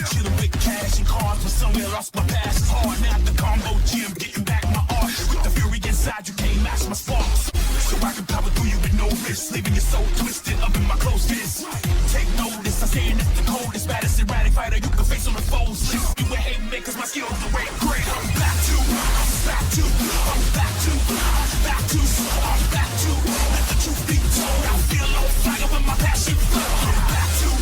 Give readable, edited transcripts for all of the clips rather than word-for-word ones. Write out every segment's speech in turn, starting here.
Chillin' with cash and cars, but somewhere lost my past. It's hard now at the combo gym, getting back my art. With the fury inside, you can't match my sparks. So I can power through you with no risk, leaving your soul twisted up in my close fist. Take notice, I'm saying it's the coldest, baddest erratic fighter you can face on the foes list. You ain't hating me cause my skills are way great. I'm back to, back to, I'm back to, back to, I'm back to. Let the truth be told, I feel on fire when my passion flow. I'm back to,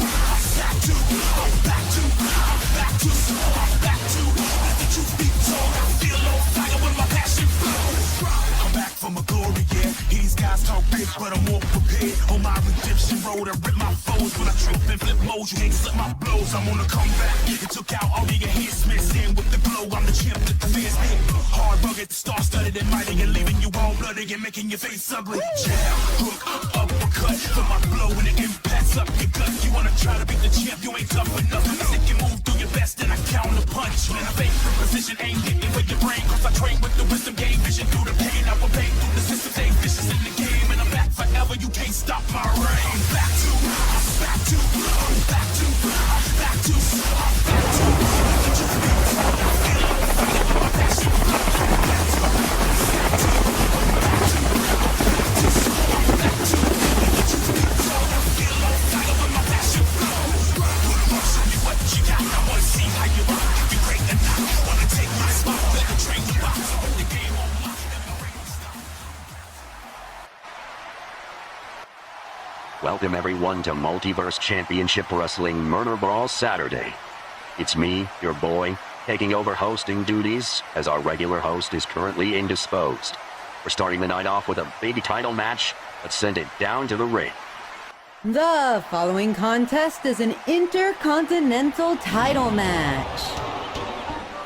back to, I'm back to, I'm back to, I'm back to. Let the truth be told, I feel on fire when my passion flow. I'm back from a glory, yeah. These guys talk big, but I'm more prepared. On my redemption road, I rip my foes. When I trip and flip modes, you can't slip my blows. I'm on a comeback. It took out all the enhancements. In with the glow, I'm the champ that the fans hate. Hard, rugged, star-studded and mighty, and leaving you all bloody and making your face ugly. Jab, hook, uppercut. Feel my blow when it impacts up your gut. You wanna try to beat the champ, you ain't tough enough. Sick and move through your best, and I counter punch. When I fake the position, ain't getting with your brain. Cause I train with the wisdom, gain vision through the pain. I will pay through the system, stay vicious in the game. And I'm back forever, you can't stop my reign. I'm back to, I'm back to, I'm back to, I'm back to, I'm back to. Let the truth be told, I feel on fire with my passion. I'm back to, I'm back to, I'm back to, I'm back to. Let the truth be told, I feel on fire with my passion. Put 'em on, show me what you got. I wanna see how you rock. You great or not, wanna take my spot. Let the train you box. Put the game on lock. Let the rain stop. Welcome everyone to Multiverse Championship Wrestling Murder Brawl Saturday. It's me, your boy, taking over hosting duties as our regular host is currently indisposed. We're starting the night off with a big title match. Let's send it down to the ring. The following contest is an intercontinental title match.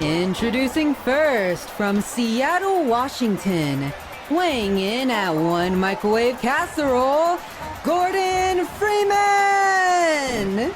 Introducing first from Seattle, Washington, weighing in at 1 microwave casserole, Gordon Freeman!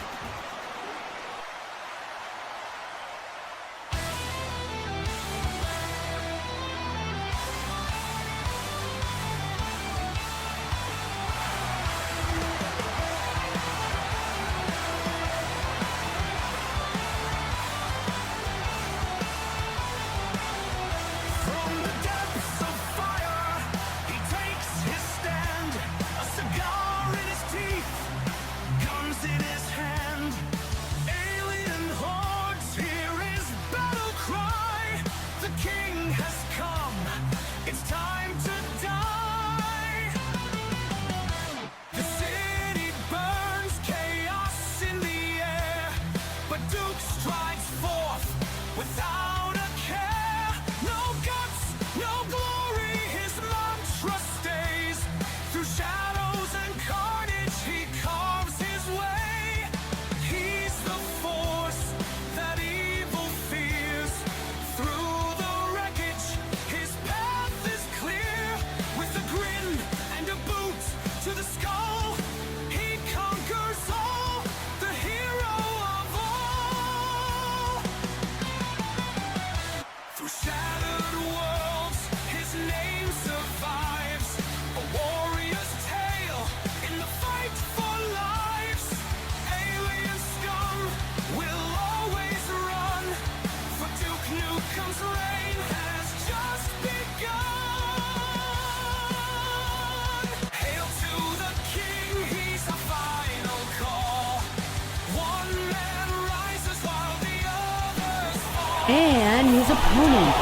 And his opponent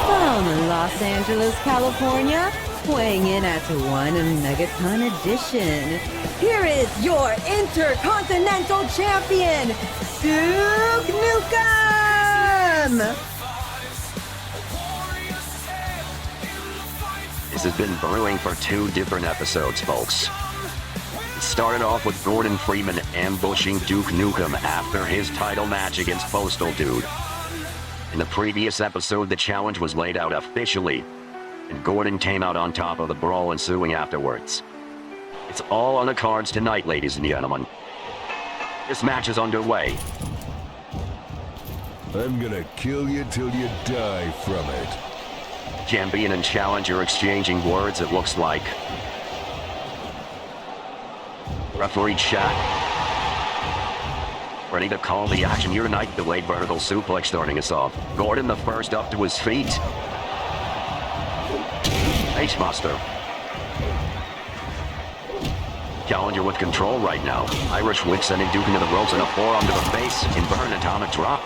from Los Angeles, California, weighing in at 1 megaton edition. Here is your Intercontinental Champion, Duke Nukem! This has been brewing for 2 different episodes, folks. It started off with Gordon Freeman ambushing Duke Nukem after his title match against Postal Dude. In the previous episode, the challenge was laid out officially, and Gordon came out on top of the brawl ensuing afterwards. It's all on the cards tonight, ladies and gentlemen. This match is underway. I'm gonna kill you till you die from it. Champion and challenger exchanging words, it looks like. Referee chat. Ready to call the action here tonight. Delayed vertical suplex starting us off. Gordon the first up to his feet. H-Buster. Challenger with control right now. Irish whip sending Duke into the ropes and a forearm to the face. Invert atomic drop.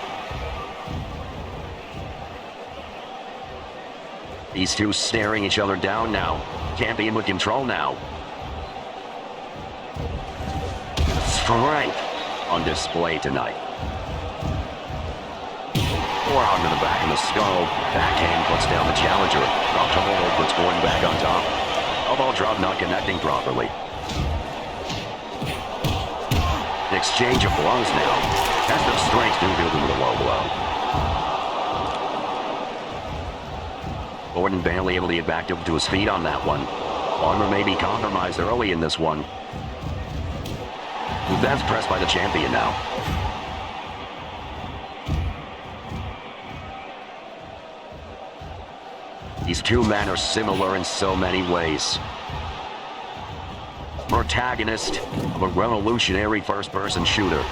These two staring each other down now. Champion with control now. Strength on display tonight. Forearm to the back of the skull. Backhand puts down the challenger. Drop to hold, puts Gordon back on top. Elbow drop not connecting properly. An exchange of blows now. Test of strength, Duke with a low blow. Gordon barely able to get back up to his feet on that one. Armor may be compromised early in this one. That's pressed by the champion now. These two men are similar in so many ways. Protagonist of a revolutionary first-person shooter.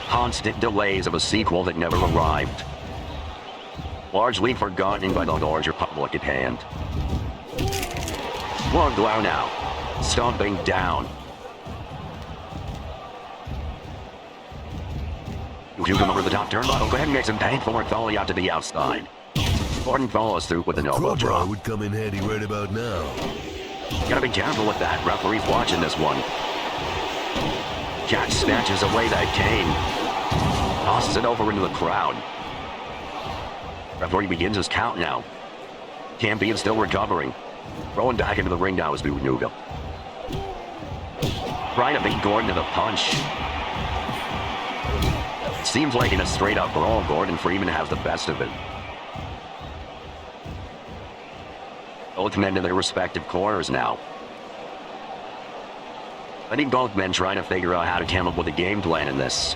Constant delays of a sequel that never arrived. Largely forgotten by the larger public at hand. One blow now. Stomping down. You come over the top turnbuckle. Go ahead and make some painful work follow out to the outside. Gordon follows through with an elbow drop. would come in handy right about now. Gotta be careful with that. Referee's watching this one. Jack snatches away that cane. Tosses it over into the crowd. Referee begins his count now. Champion still recovering. Throwing back into the ring now is Vtuber. Trying to beat Gordon to the punch. Seems like in a straight-up brawl, Gordon Freeman has the best of it. Both men to their respective corners now. I think both men trying to figure out how to come up with a game plan in this.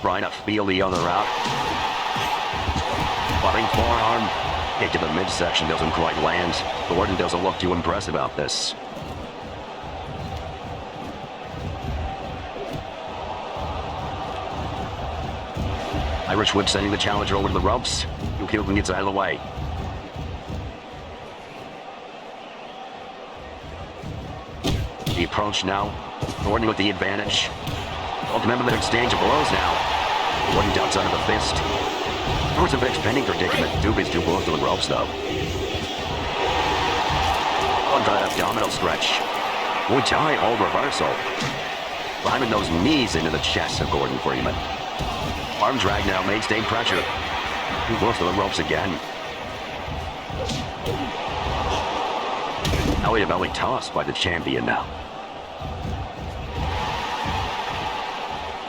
Trying to feel the other out. Butting forearm. Kick to the midsection doesn't quite land. Gordon doesn't look too impressed about this. Irish whip sending the challenger over to the ropes. Duke gets out of the way. The approach now. Gordon with the advantage. Both remember that exchange of blows now. Gordon ducks under the fist. Towards a fixed pending predicament. Duke is too close to the ropes though. One for that abdominal stretch. Muay Thai hold reversal. Climbing those knees into the chest of Gordon Freeman. Arm drag now, mainstay pressure. Too close to the ropes again. Belly to belly tossed by the champion now.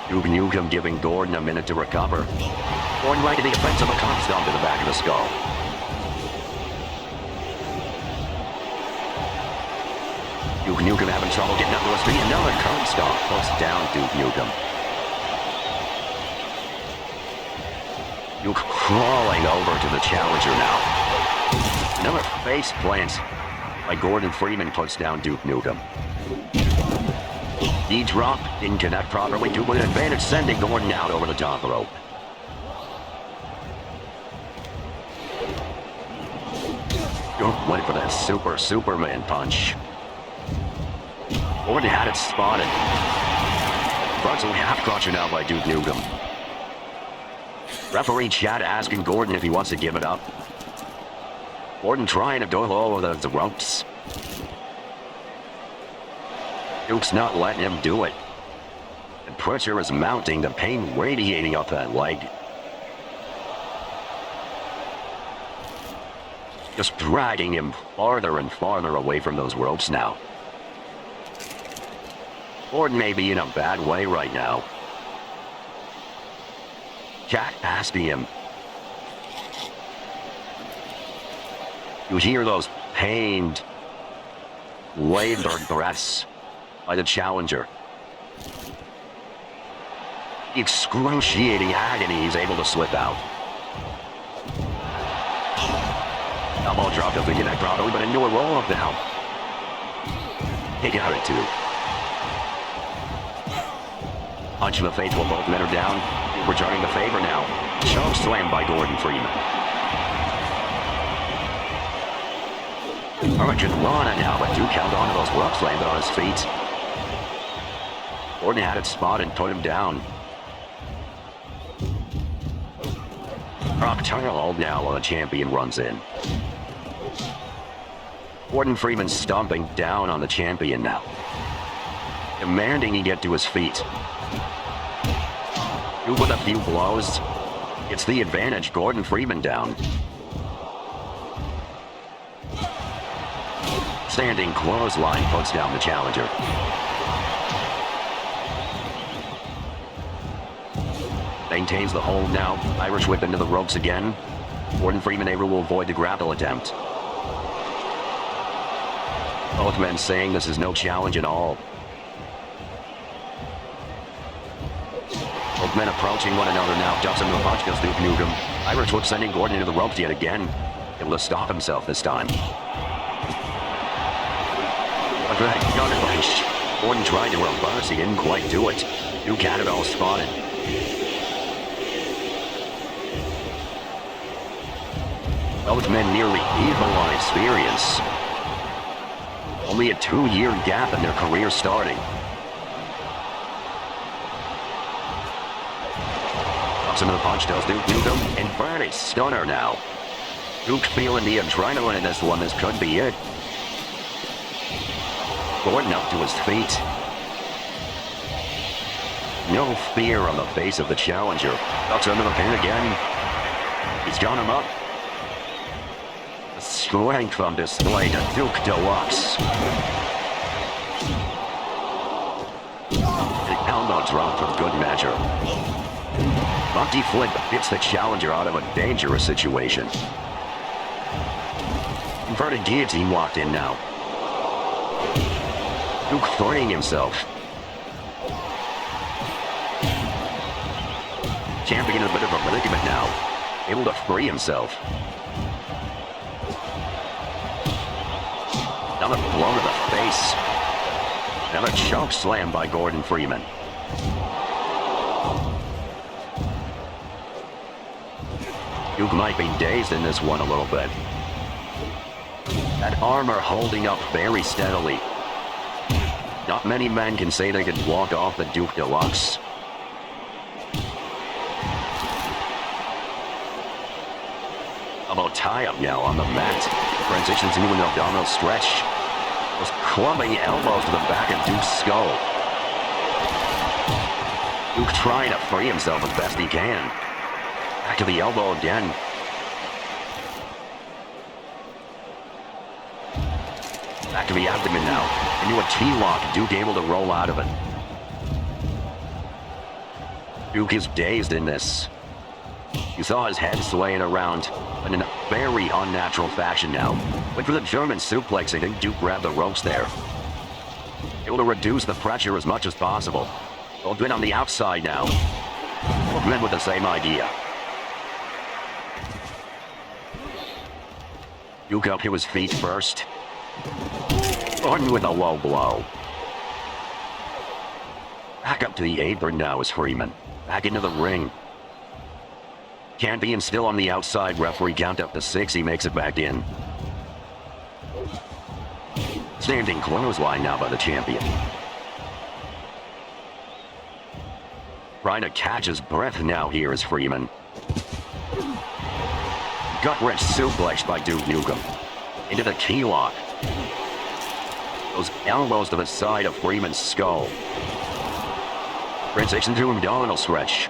Duke Nukem giving Gordon a minute to recover. Gordon right to the offensive, a cock stomp to the back of the skull. Duke Nukem having trouble getting up to his feet. Another cock stomp puts down Duke Nukem. Duke crawling over to the challenger now. Another face plant by Gordon Freeman puts down Duke Nukem. The drop didn't connect properly. Duke with an advantage, sending Gordon out over the top rope. Duke went for that Superman punch. Gordon had it spotted. Frontal half crusher now by Duke Nukem. Referee Chad asking Gordon if he wants to give it up. Gordon trying to go over the ropes. Duke's not letting him do it. The pressure is mounting, the pain radiating off that leg. Just dragging him farther and farther away from those ropes now. Gordon may be in a bad way right now. Jack asking him. You hear those pained, labored breaths by the challenger. The excruciating agony he's able to slip out. Elbow drop doesn't connect properly, but into a roll-up now. He got it too. Punch to the face while both men are down. Returning the favor now. Choke slam by Gordon Freeman. Hurricanrana now, but Duke held on to those ropes, landed on his feet. Gordon had it spotted and put him down. Nocturnal hold now while the champion runs in. Gordon Freeman stomping down on the champion now, demanding he get to his feet. Duke with a few blows. It's the advantage. Gordon Freeman down. Standing clothesline puts down the challenger. Maintains the hold now. Irish whip into the ropes again. Gordon Freeman able to avoid the grapple attempt. Both men saying this is no challenge at all. Both men approaching one another now. Ducks into the punch, goes Duke Nukem. Irish whip sending Gordon into the ropes yet again. Able to stop himself this time. A great gun push. Gordon tried to reverse, he didn't quite do it. Duke had it all spotted. Both men nearly even on experience. Only a 2-year gap in their career starting. Ups into the punch, does Duke Nukem. Inverted stunner now. Duke feeling the adrenaline in this one. This could be it. Gordon up to his feet. No fear on the face of the challenger. Ducks under the pin again. He's got him up. The strength on display to Duke Deluxe. The elbow drop for good measure. Monty Flint gets the challenger out of a dangerous situation. Inverted guillotine walked in now. Duke freeing himself. Champion in a bit of a predicament now. Able to free himself. Another blow to the face. Another choke slam by Gordon Freeman. Duke might be dazed in this one a little bit. That armor holding up very steadily. Not many men can say they could walk off the Duke Deluxe. About tie-up now on the mat. Transitions into an abdominal stretch. Those clubbing elbows to the back of Duke's skull. Duke trying to free himself as best he can. Back to the elbow again. Back to the abdomen now. Into a T-lock. Duke able to roll out of it. Duke is dazed in this. You saw his head swaying around, but in a very unnatural fashion now. Went for the German suplex. I think Duke grabbed the ropes there. Able to reduce the pressure as much as possible. Both men on the outside now. Both men with the same idea. Duke up to his feet first. Gordon with a low blow. Back up to the apron now is Freeman. Back into the ring. Champion still on the outside. Referee count up to 6. He makes it back in. Standing clothesline now by the champion. Trying to catch his breath now here is Freeman. Gut-wrench suplex by Duke Nukem. Into the key lock. Those elbows to the side of Freeman's skull. Transition to abdominal stretch.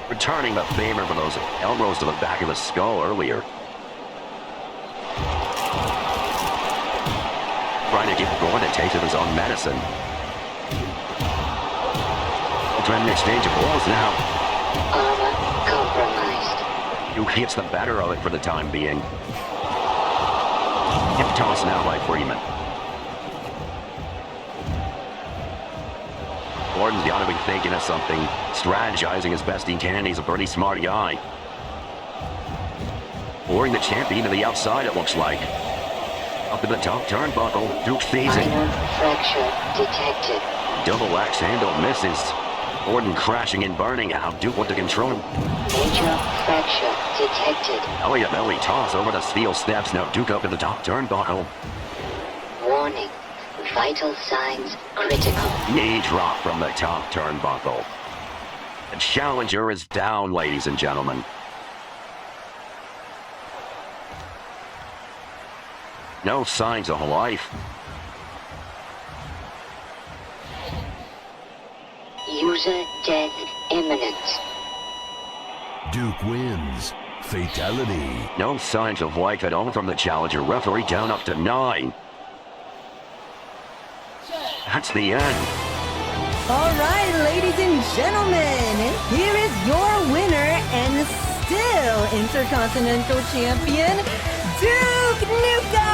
Returning the favor for those elbows to the back of the skull earlier. Trying to give Gordon a taste of his own medicine. Trying to exchange of blows now. Armor compromised. Duke hits the better of it for the time being. Hip toss now by Freeman. Gordon's got to be thinking of something, strategizing as best he can. He's a pretty smart guy. Luring the champion to the outside, it looks like. Up to the top turnbuckle, Duke sees it. Minor fracture detected. Double axe handle misses. Gordon crashing and burning out. Duke with the control. Major fracture detected. Elliot belly toss over the steel steps. Now Duke up to the top turnbuckle. Warning. Vital signs critical. Knee drop from the top turnbuckle. The challenger is down, ladies and gentlemen. No signs of life. User death imminent. Duke wins. Fatality. No signs of life at all from the challenger. Referee down up to 9. That's the end. All right, ladies and gentlemen, here is your winner and still Intercontinental Champion, Duke Nukem!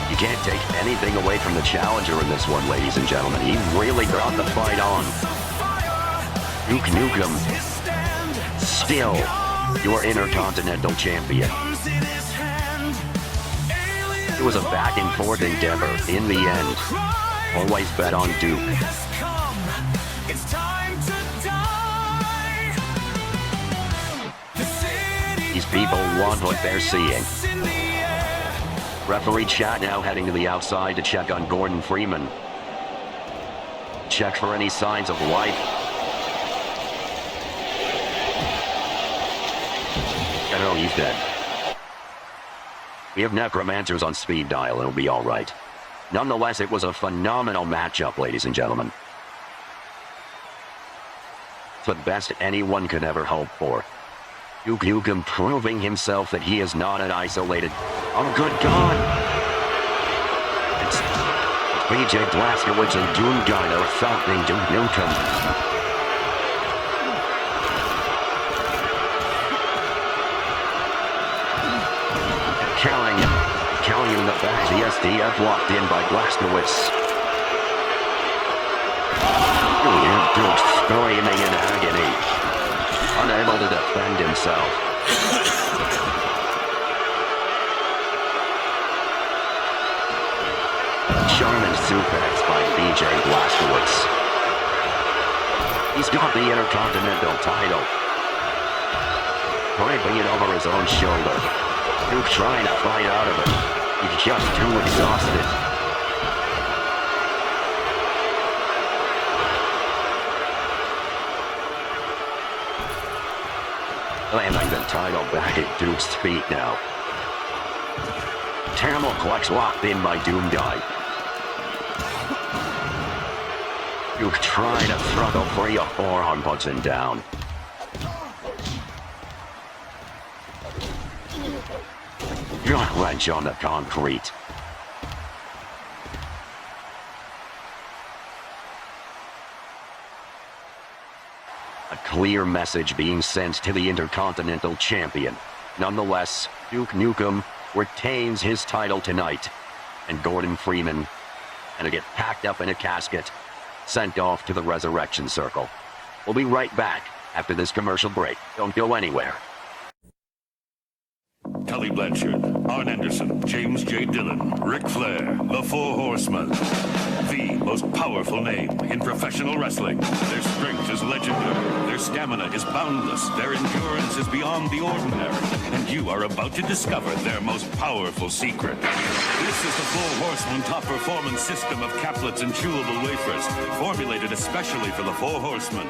You can't take anything away from the challenger in this one, ladies and gentlemen. He really brought the fight on. Duke Nukem, still your Intercontinental Champion. It was a back and forth endeavor. In the end, always bet on Duke. These people want what they're seeing. Referee chat now heading to the outside to check on Gordon Freeman. Check for any signs of life. I know he's dead. We have necromancers on speed dial. It'll be all right. Nonetheless, it was a phenomenal matchup, ladies and gentlemen. It's the best anyone could ever hope for. Duke Nukem proving himself that he is not an isolated... Oh, good God! It's BJ Blazkowicz and Doom Guy that are assaulting Duke Nukem. Killing him in the back. The SDF locked in by Blazkowicz. Duke screaming in agony. Unable to defend himself. Charmin suplex by BJ Blazkowicz. He's got the Intercontinental title. Draping it over his own shoulder. Duke trying to fight out of it. He's just too exhausted. Landing the title back at Duke's feet now. Terrible Plex locked in by Doom Guy. Duke trying to struggle free of forearm, puts him down. Gut wrench on the concrete. A clear message being sent to the Intercontinental Champion. Nonetheless, Duke Nukem retains his title tonight, and Gordon Freeman gonna get packed up in a casket, sent off to the Resurrection Circle. We'll be right back after this commercial break. Don't go anywhere. Tully Blanchard, Arn Anderson, James J. Dillon, Ric Flair, the Four Horsemen. The most powerful name in professional wrestling. Their strength is legendary. Their stamina is boundless. Their endurance is beyond the ordinary. And you are about to discover their most powerful secret. This is the Four Horsemen top performance system of caplets and chewable wafers, formulated especially for the Four Horsemen.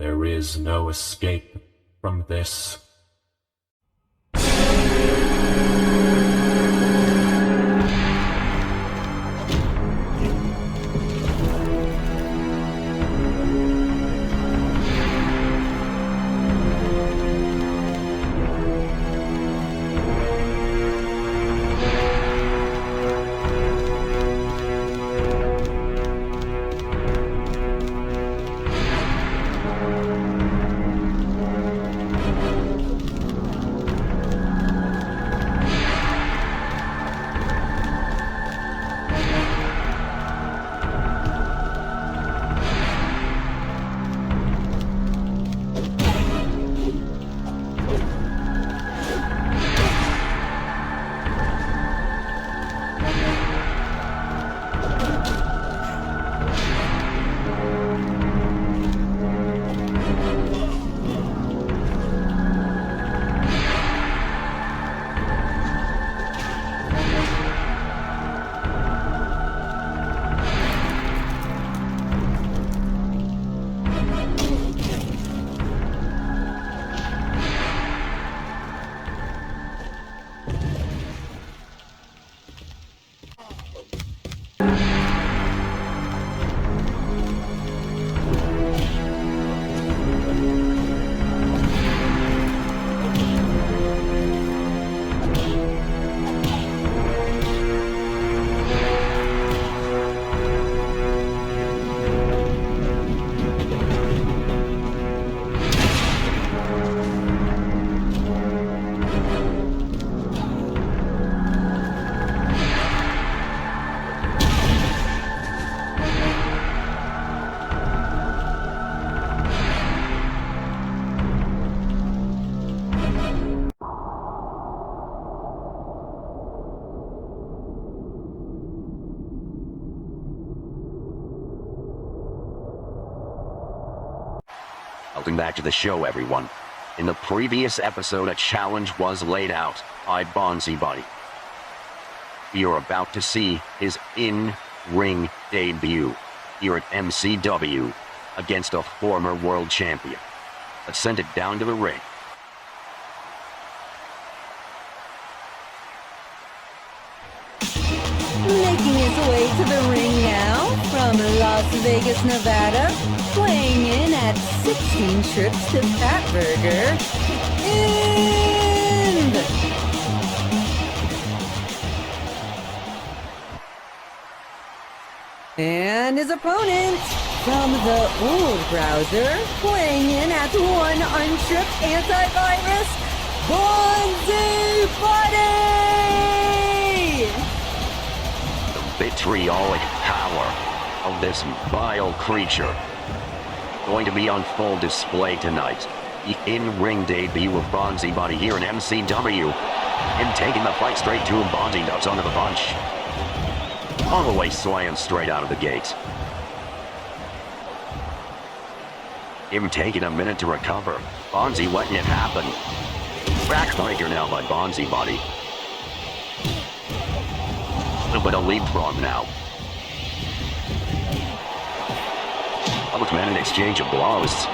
There is no escape from this. Welcome back to the show, everyone. In the previous episode, a challenge was laid out by Bonzibuddy. You're about to see his in-ring debut here at MCW against a former world champion. Let's send it down to the ring. Making his way to the ring now from Las Vegas, Nevada, weighing in at 16 trips to Fatburger, and his opponent from the old browser, weighing in at 1 untripped antivirus, Bonzibuddy! Vitriolic power of this vile creature going to be on full display tonight. The in-ring debut of Bonzibuddy here in MCW. Him taking the fight straight to him. Bonzi ducks under the punch. All the way slammed straight out of the gate. Him taking a minute to recover. Bonzi letting it happen. Backbreaker now by Bonzibuddy. But a leapfrog now. An exchange of blows.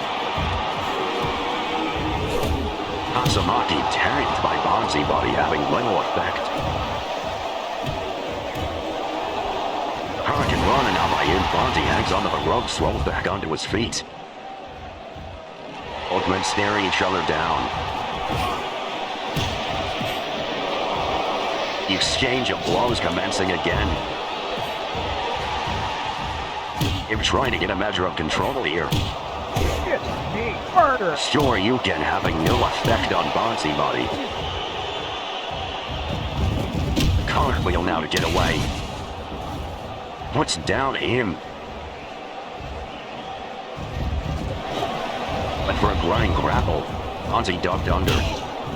Hazamaki tagged by Bonzibuddy, having little effect. Hurricane running out by in. Bonzi hangs onto the rope, swells back onto his feet. Both men staring each other down. The exchange of blows commencing again. Him trying to get a measure of control here. Sure you can, having no effect on Bonzibuddy. Cartwheel now to get away. What's down him? But for a grind grapple, Bonzi ducked under.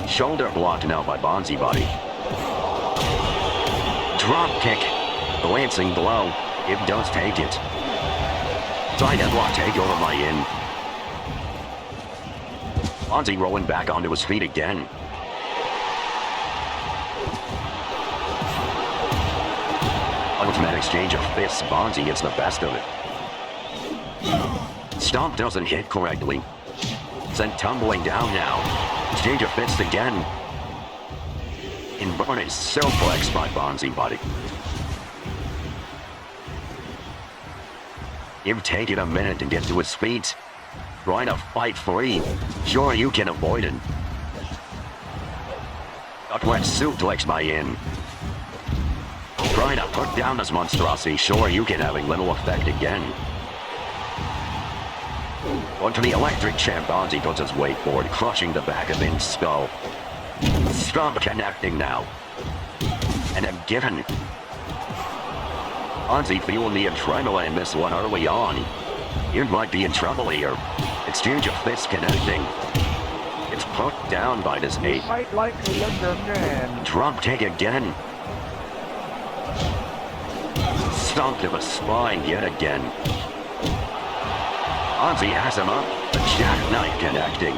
Shoulder blocked now by Bonzibuddy. Drop kick. Glancing blow. It does take it. Side headlock takeover by in. Bonzi rolling back onto his feet again. Ultimate exchange of fists. Bonzi gets the best of it. Stomp doesn't hit correctly. Sent tumbling down now. Exchange of fists again. Inverted suplex by Bonzi Buddy. Him taking a minute to get to his feet. Trying to fight free. Sure, you can avoid it. Upward suplex by in. Trying to put down this monstrosity. Sure, you can having little effect again. Onto the electric chair, Bonzi puts his weight forward, crushing the back of In's skull. Stop connecting now. And then given. Bonzi feeling the adrenaline in this one early on. You might be in trouble here. Exchange of fists connecting. It's put down by this ape. Fight like a younger man. Drop kick again. Stomp to the spine yet again. Bonzi has him up. The jackknife connecting.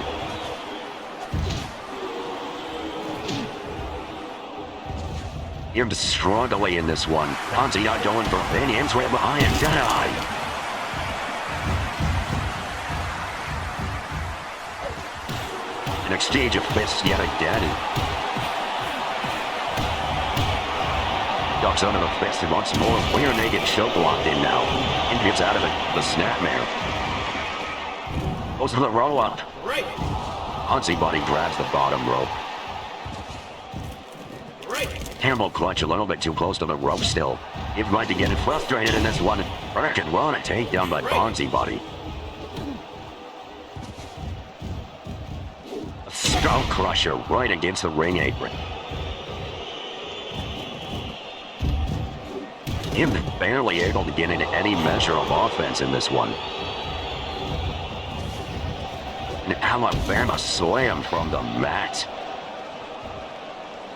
Him struggling in this one. Bonzi not going for opinions. Right behind. Deadeye. An exchange of fists yet again. Ducks under the fist and once more. Rear naked choke locked in now. And gets out of it. The snapmare. Goes to the roll up. Right. Bonzi Buddy grabs the bottom rope. Right. Camel clutch a little bit too close to the rope still. He might be getting frustrated in this one. Frickin' run a takedown by Bonzi Buddy. A skull crusher right against the ring apron. Him barely able to get into any measure of offense in this one. An Alabama slam from the mat.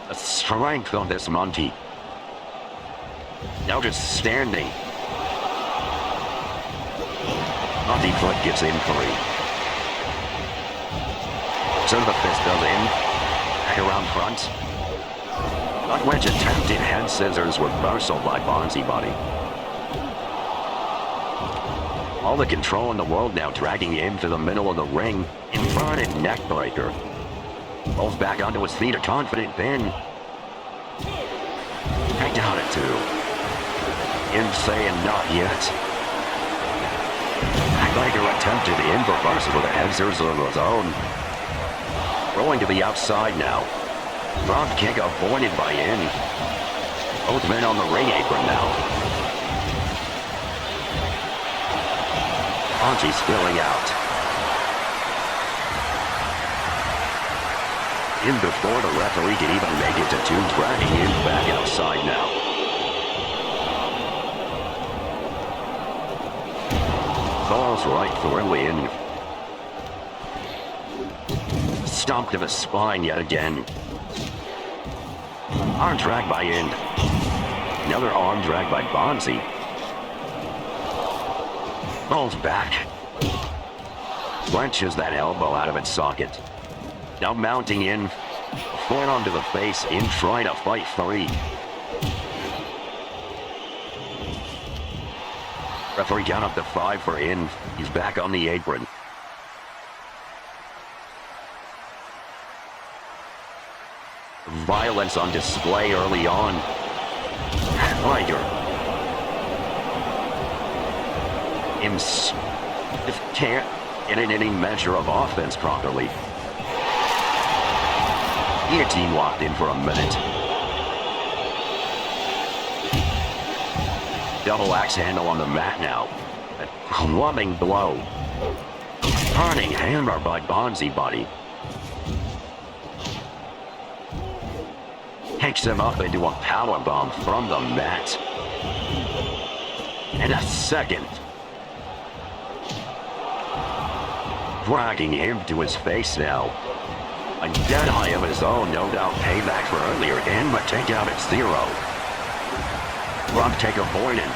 The strength of this monkey. Now just standing. Monkey foot gets in free. So the fist goes in. Back around front. But wedge attempted head scissors reversal by Bonzi Buddy. All the control in the world now, dragging him to the middle of the ring. Inverted neckbreaker. Rolls back onto his feet, a confident pin. Back down at 2. In saying not yet. Neckbreaker attempted the reversal with a head scissors of his own. Rolling to the outside now. Front kick avoided by In. Both men on the ring apron now. Bonzi spilling out. In before the referee can even make it to 2, dragging him back outside now. Falls right through In. Stomp to the spine yet again. Arm drag by In. Another arm drag by Bonzi. Falls back. Wrenches that elbow out of its socket. Now mounting In. Foot onto the face. In trying to fight free. Referee count up to 5 for In. He's back on the apron. Violence on display early on. Tiger. Just can't get in any measure of offense properly. Guillotine locked in for a minute. Double axe handle on the mat now. A clubbing blow. Turning hammer by Bonzi Buddy. Takes him up into a powerbomb from the mat. And a second. Dragging him to his face now. A dead eye of his own, no doubt payback for earlier. In, but take out at 0. Drop take avoided.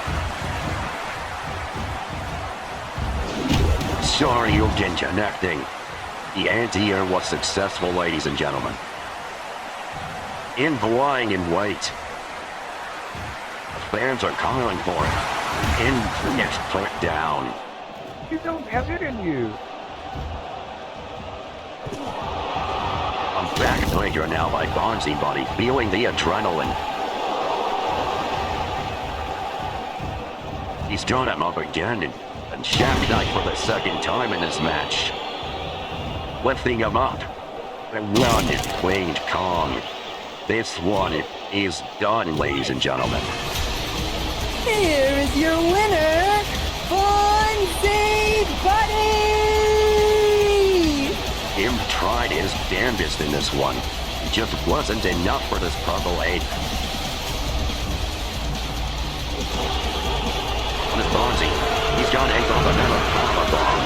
Sorry you've been connecting. The anti-air was successful, ladies and gentlemen. In lying in wait. The fans are calling for it. In gets put down. You don't have it in you. Backbreaker now by Bonzi Body, feeling the adrenaline. He's drawn him up again and Shaft Knight for the second time in this match. Lifting him up. And one Wade Kong. This one is done, ladies and gentlemen. Here is your winner, Bonzi Buddy! Him tried his damnedest in this one. It just wasn't enough for this Purple 8. On his Bonzi, he's got eggs on another power bomb.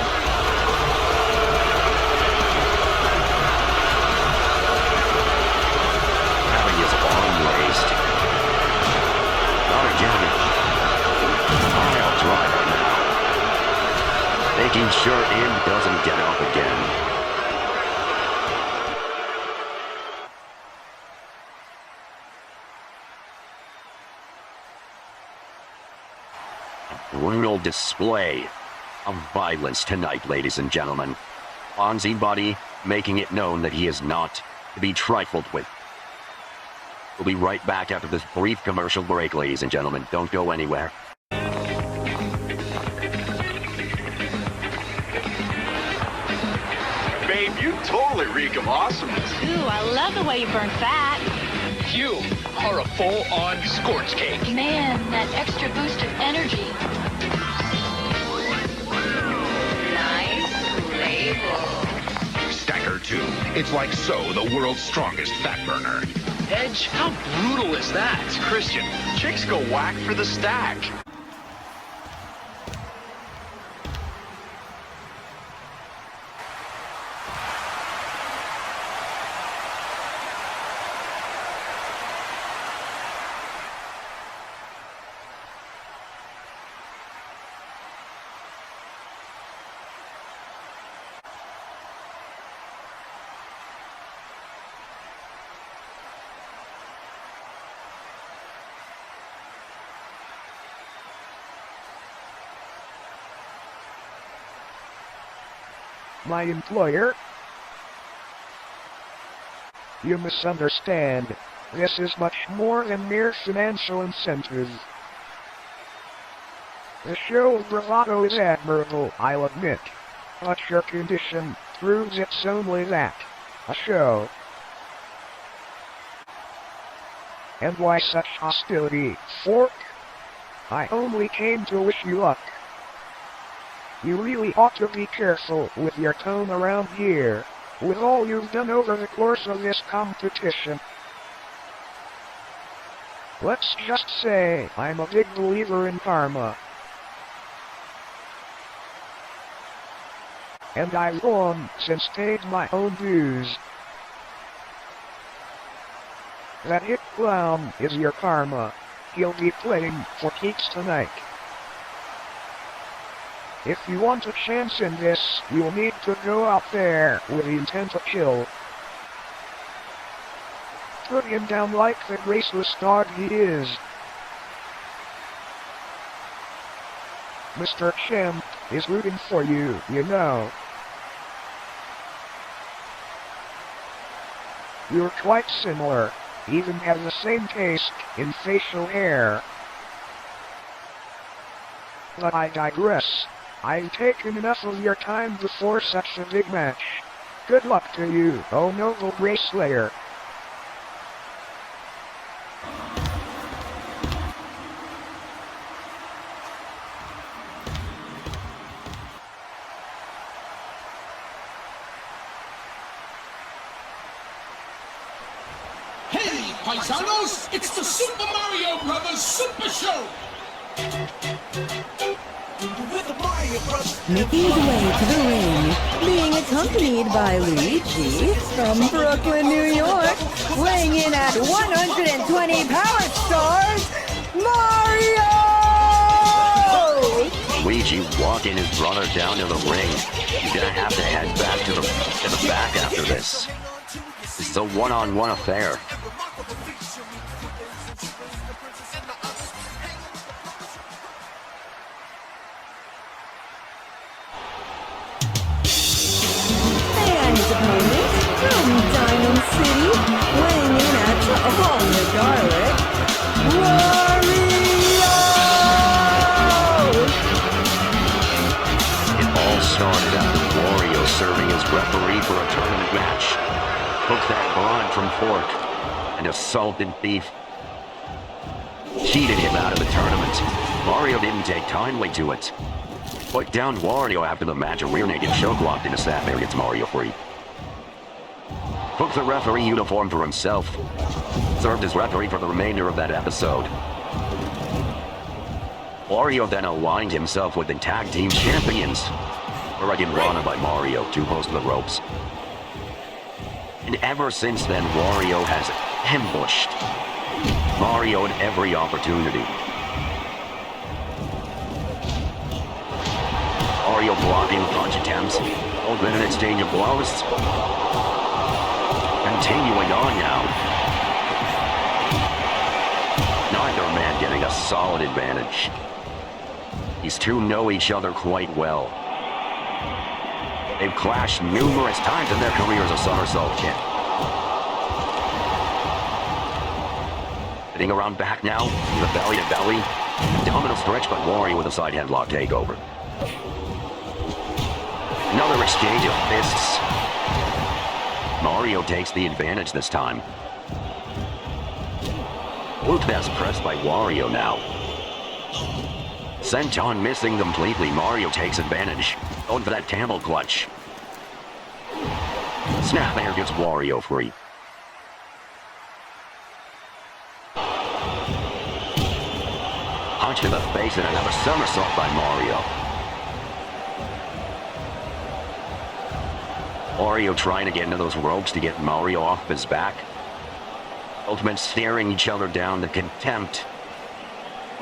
Having his arm raised. Not again. Pile driver now. Making sure Im doesn't get up again. Brutal display of violence tonight, ladies and gentlemen. Bonzi Body making it known that he is not to be trifled with. We'll be right back after this brief commercial break, ladies and gentlemen. Don't go anywhere. Babe, you totally reek of awesomeness. Ooh, I love the way you burn fat. You are a full-on scorch cake. Man, that extra boost of energy. Nice label. Stacker 2. It's like so the world's strongest fat burner. Edge, how brutal is that? Christian, chicks go whack for the stack. My employer? You misunderstand. This is much more than mere financial incentives. The show of bravado is admirable, I'll admit. But your condition proves it's only that. A show. And why such hostility, Fork? I only came to wish you luck. You really ought to be careful with your tone around here, with all you've done over the course of this competition. Let's just say I'm a big believer in karma. And I've long since paid my own dues. That hit clown is your karma. He'll be playing for keeps tonight. If you want a chance in this, you'll need to go out there with the intent to kill. Put him down like the graceless dog he is. Mr. Champ is rooting for you, you know. You're quite similar, even have the same taste in facial hair. But I digress. I've taken enough of your time before such a big match. Good luck to you, oh noble Grace Slayer. Hey, paisanos! It's the Super Mario Brothers Super Show! Making his way to the ring, being accompanied by Luigi from Brooklyn, New York, weighing in at 120 power stars, Mario! Luigi walking his brother down to the ring. He's gonna have to head back to the back after this. This is a one-on-one affair. And his opponent from Diamond City, referee for a tournament match. Took that broad from Fork. An assaulted thief. Cheated him out of the tournament. Mario didn't take kindly to it. Put down Wario after the match, a rear naked choke locked into Sapphire gets Mario free. Took the referee uniform for himself. Served as referee for the remainder of that episode. Wario then aligned himself with the tag team champions. Hurricane Rana by Mario, too close to the ropes. And ever since then, Wario has ambushed Mario at every opportunity. Mario blocking punch attempts. Old minute exchange of blows. Continuing on now. Neither man getting a solid advantage. These two know each other quite well. They've clashed numerous times in their careers as somersault kid. Sitting around back now, the belly to belly. Abdominal stretch, but Wario with a side headlock takeover. Another exchange of fists. Mario takes the advantage this time. Loop that's pressed by Wario now. Senton missing completely. Mario takes advantage. Going for that camel clutch. Snap there gets Wario free. Punch to the face and another somersault by Mario. Wario trying to get into those ropes to get Mario off his back. Both men staring each other down, the contempt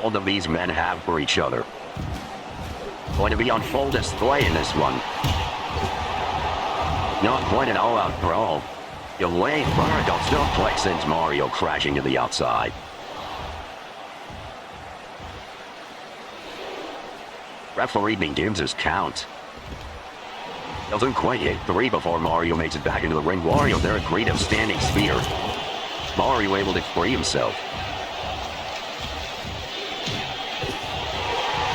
all of these men have for each other. Going to be on full display in this one. Not quite an all-out brawl. Delay Vertical snowflake sends Mario crashing to the outside. Referee begins his count. Doesn't quite hit 3 before Mario makes it back into the ring. Wario there, a creative standing spear. Mario able to free himself.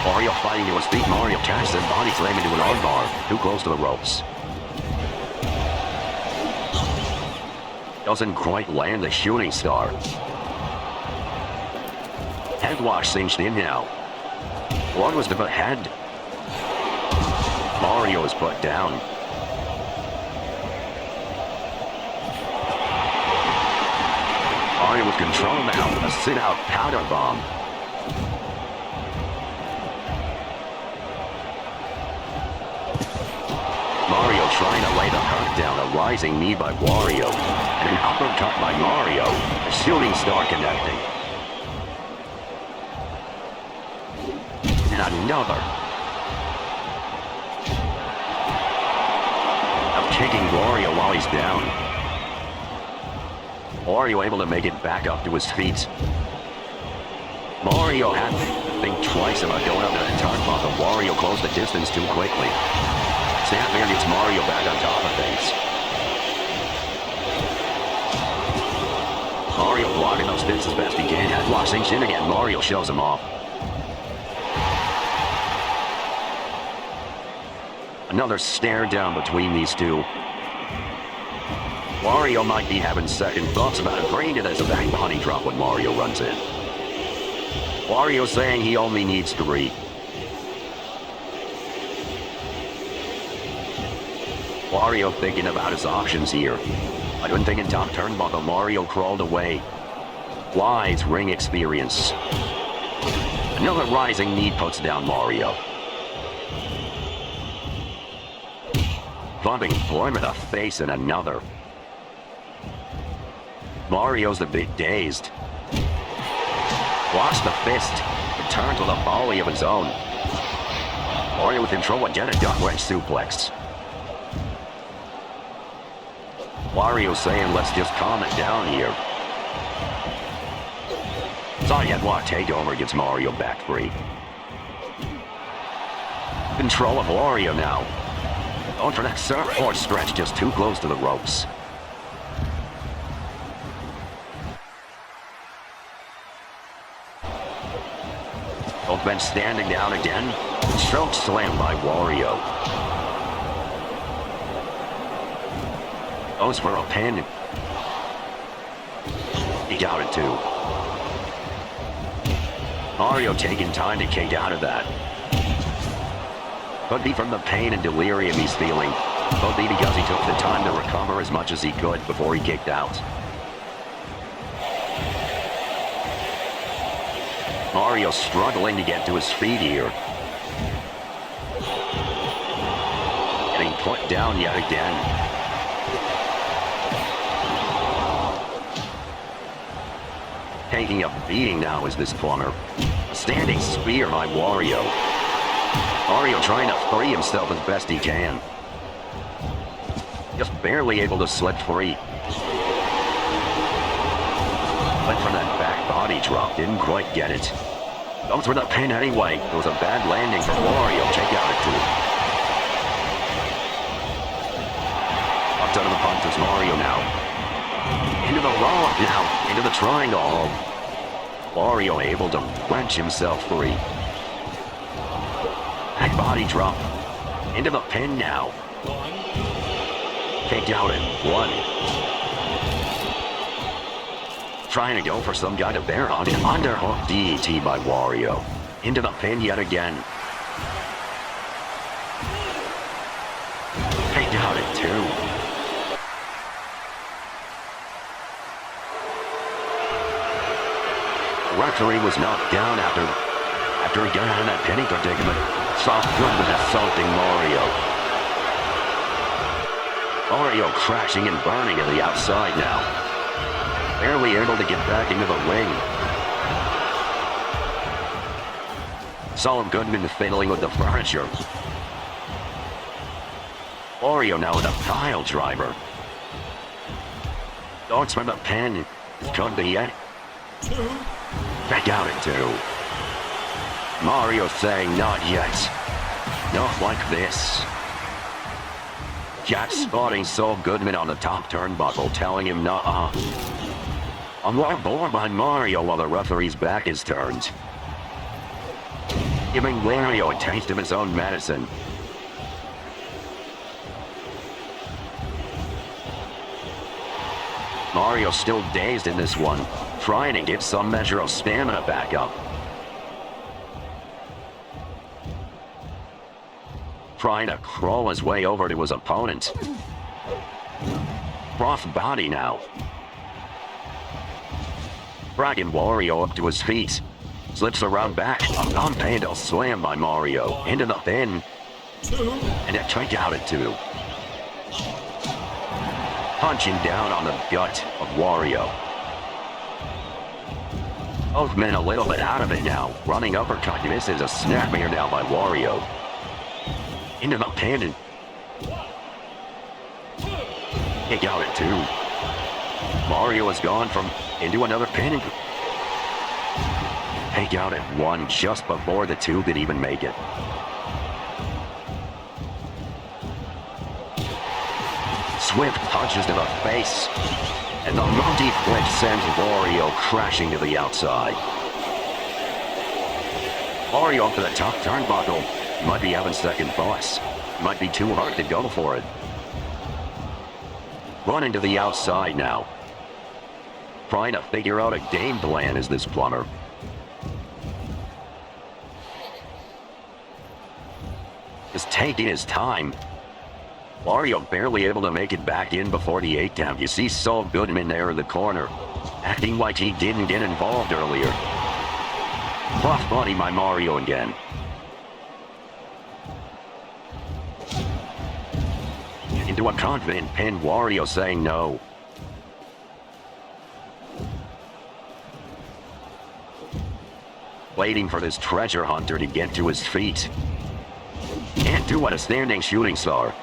Mario fighting to his feet. Mario catches his body slam into an armbar. Too close to the ropes. Doesn't quite land the shooting star. Headlock cinched in now. One was to the head. Mario is put down. Mario with control now with a sit-out powder bomb. Mario trying to lay the hurt down, a rising knee by Wario, and an uppercut by Mario, a shooting star connecting. And another. Now kicking Wario while he's down. Wario able to make it back up to his feet. Mario had to think twice about going up to the turnbuckle, but Wario closed the distance too quickly. Snapmare gets Mario back on top of things. Mario blocking those fits as best he can. Headlock sinks in again. Mario shows him off. Another stare down between these two. Wario might be having second thoughts about agreeing to this back honey drop when Mario runs in. Wario saying he only needs 3. Wario thinking about his options here. I don't think in top turnbuckle Mario crawled away. Wise ring experience. Another rising knee puts down Mario. Bumping form with a face and another. Mario's a bit dazed. Blocks the fist. Returns with a volley of his own. Mario with control again, a duck wedge suplex. Wario saying, let's just calm it down here. Side headlock takeover gets Mario back free. Control of Wario now. Going for that surfboard stretch, just too close to the ropes. Both men standing down again. Choke slam by Wario. Goes for a pin. He got it too. Mario taking time to kick out of that. Could be from the pain and delirium he's feeling. Could be because he took the time to recover as much as he could before he kicked out. Mario struggling to get to his feet here. Getting put down yet again. Taking a beating now is this plumber. A standing spear by Wario. Mario trying to free himself as best he can. Just barely able to slip free. Went for that back body drop, didn't quite get it. Goes for the pin anyway. It was a bad landing for Wario. Check out it too. Up to the punters, Mario now. Into the roll now. Into the triangle. Wario able to wrench himself free. Back body drop. Into the pin now. Kicked out at 1. Trying to go for some kind of bear hug. Underhook DET by Wario. Into the pin yet again. Kicked out at 2. Referee was knocked down after he got out of that pinning predicament. Soft good with assaulting Mario. Mario crashing and burning to the outside now. Barely able to get back into the ring. Saul Goodman fiddling with the furniture. Mario now with a pile driver. Darts from the pin. Could be it. Back out at 2. Mario saying not yet. Not like this. Jack spotting Saul Goodman on the top turnbuckle, telling him nuh-uh. A more bore by Mario while the referee's back is turned. Giving Wario a taste of his own medicine. Mario still dazed in this one, trying to get some measure of stamina back up. Trying to crawl his way over to his opponent. Rough body now. Dragging Wario up to his feet. Slips around back. A non-handle slam by Mario. Into the pin. And a kick out at 2. Punching down on the gut of Wario. Both men a little bit out of it now. Running uppercut misses a snapmare now by Wario. Into the pin and kick out at 2. Mario is gone from into another pin. Take out at 1 just before the 2 could even make it. Swift punches to the face. And the multi flip sends Wario crashing to the outside. Mario up to the top turnbuckle. Might be having second thoughts. Might be too hard to go for it. Running to the outside now. Trying to figure out a game plan is this plumber. Just taking his time. Mario barely able to make it back in before the 8 count. You see Saul Goodman there in the corner, acting like he didn't get involved earlier. Rough body by Mario again. Into a confident pin, Wario saying no. Waiting for this treasure hunter to get to his feet. Can't do what a standing shooting star.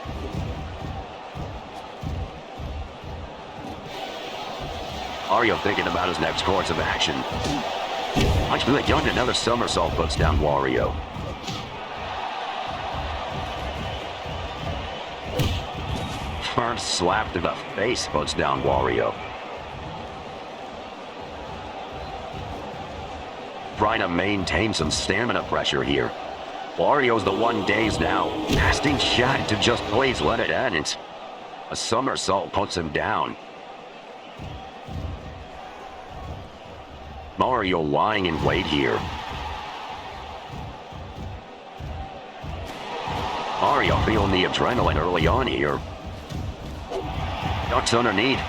Mario thinking about his next course of action. Punch to the gun, another somersault puts down Wario. First slap to the face puts down Wario. Trying to maintain some stamina pressure here. Wario's the one dazed now. Casting shot to just please let it end. A somersault puts him down. Mario lying in wait here. Mario feeling the adrenaline early on here. Ducks underneath.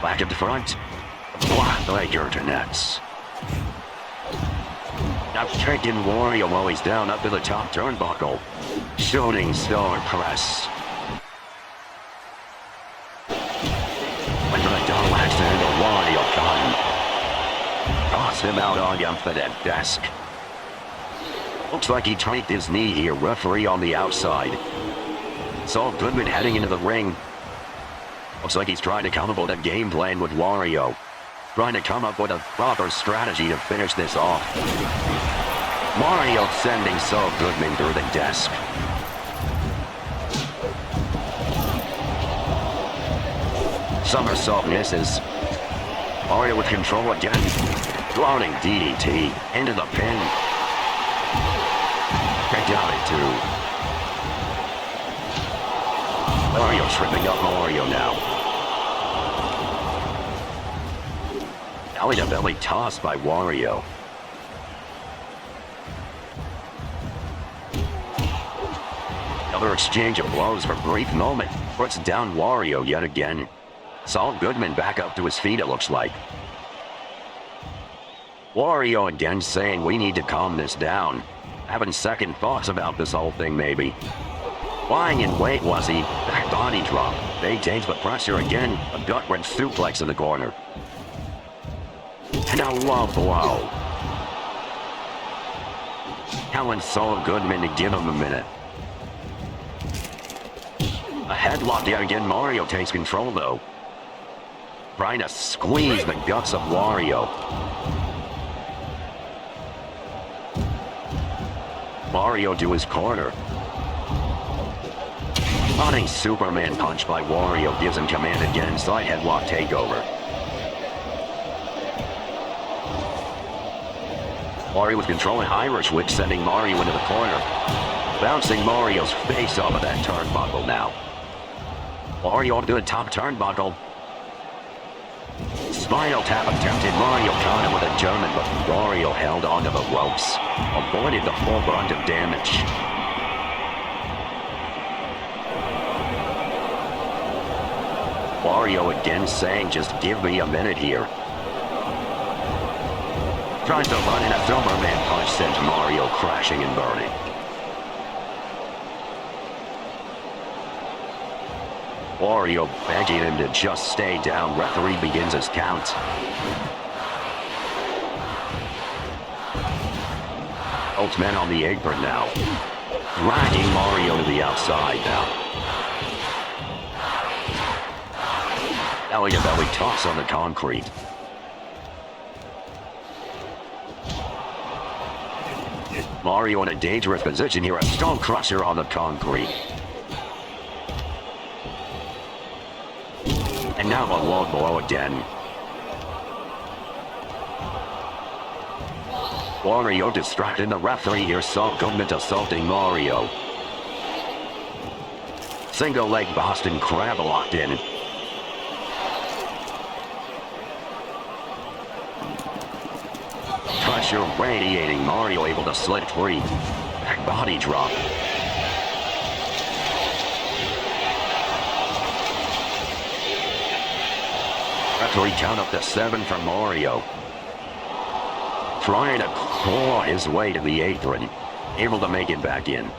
Back at the front. Block Laker to nets. Now taking Wario while he's down up to the top turnbuckle. Shooting star press. Went for the double axe to handle Wario gun. Toss him out against the desk. Looks like he tweaked his knee here, referee on the outside. Saul Goodman heading into the ring. Looks like he's trying to come up with a game plan with Wario. Trying to come up with a proper strategy to finish this off. Mario sending Saul Goodman through the desk. Somersault misses. Mario with control again. Floating DDT into the pin. Picked out at 2. Mario tripping up Mario now. Belly to belly toss by Wario. Another exchange of blows for a brief moment. Puts down Wario yet again. Saul Goodman back up to his feet, it looks like. Wario again saying we need to calm this down. Having second thoughts about this whole thing maybe. Lying in wait was he. Back body drop. Maintains the pressure again. A gut-wrench suplex in the corner. And a low blow. Telling Saul Goodman to give him a minute. A headlock yet again. Mario takes control though. Trying to squeeze the guts of Wario. Mario to his corner. Running Superman punch by Wario gives him command again. Side headlock takeover. Wario with controlling Irish whip, sending Mario into the corner. Bouncing Mario's face off of that turnbuckle now. Mario to the top turnbuckle. Spinal tap attempted. Mario caught him with a German, but Wario held onto the ropes. Avoided the full brunt of damage. Wario again saying, just give me a minute here. Tries to run in a Superman punch, sends Mario crashing and burning. Wario begging him to just stay down. Referee begins his count. Both men on the apron now. Dragging Mario to the outside now. Belly to belly toss on the concrete. Mario in a dangerous position here. A stone crusher on the concrete. And now a low blow again. Wario distracting the referee here. Saul Goodman assaulting Mario. Single leg Boston Crab locked in. Pressure radiating. Mario able to slip free. Back body drop. Referee count up to 7 for Mario. Trying to claw his way to the apron. Able to make it back in.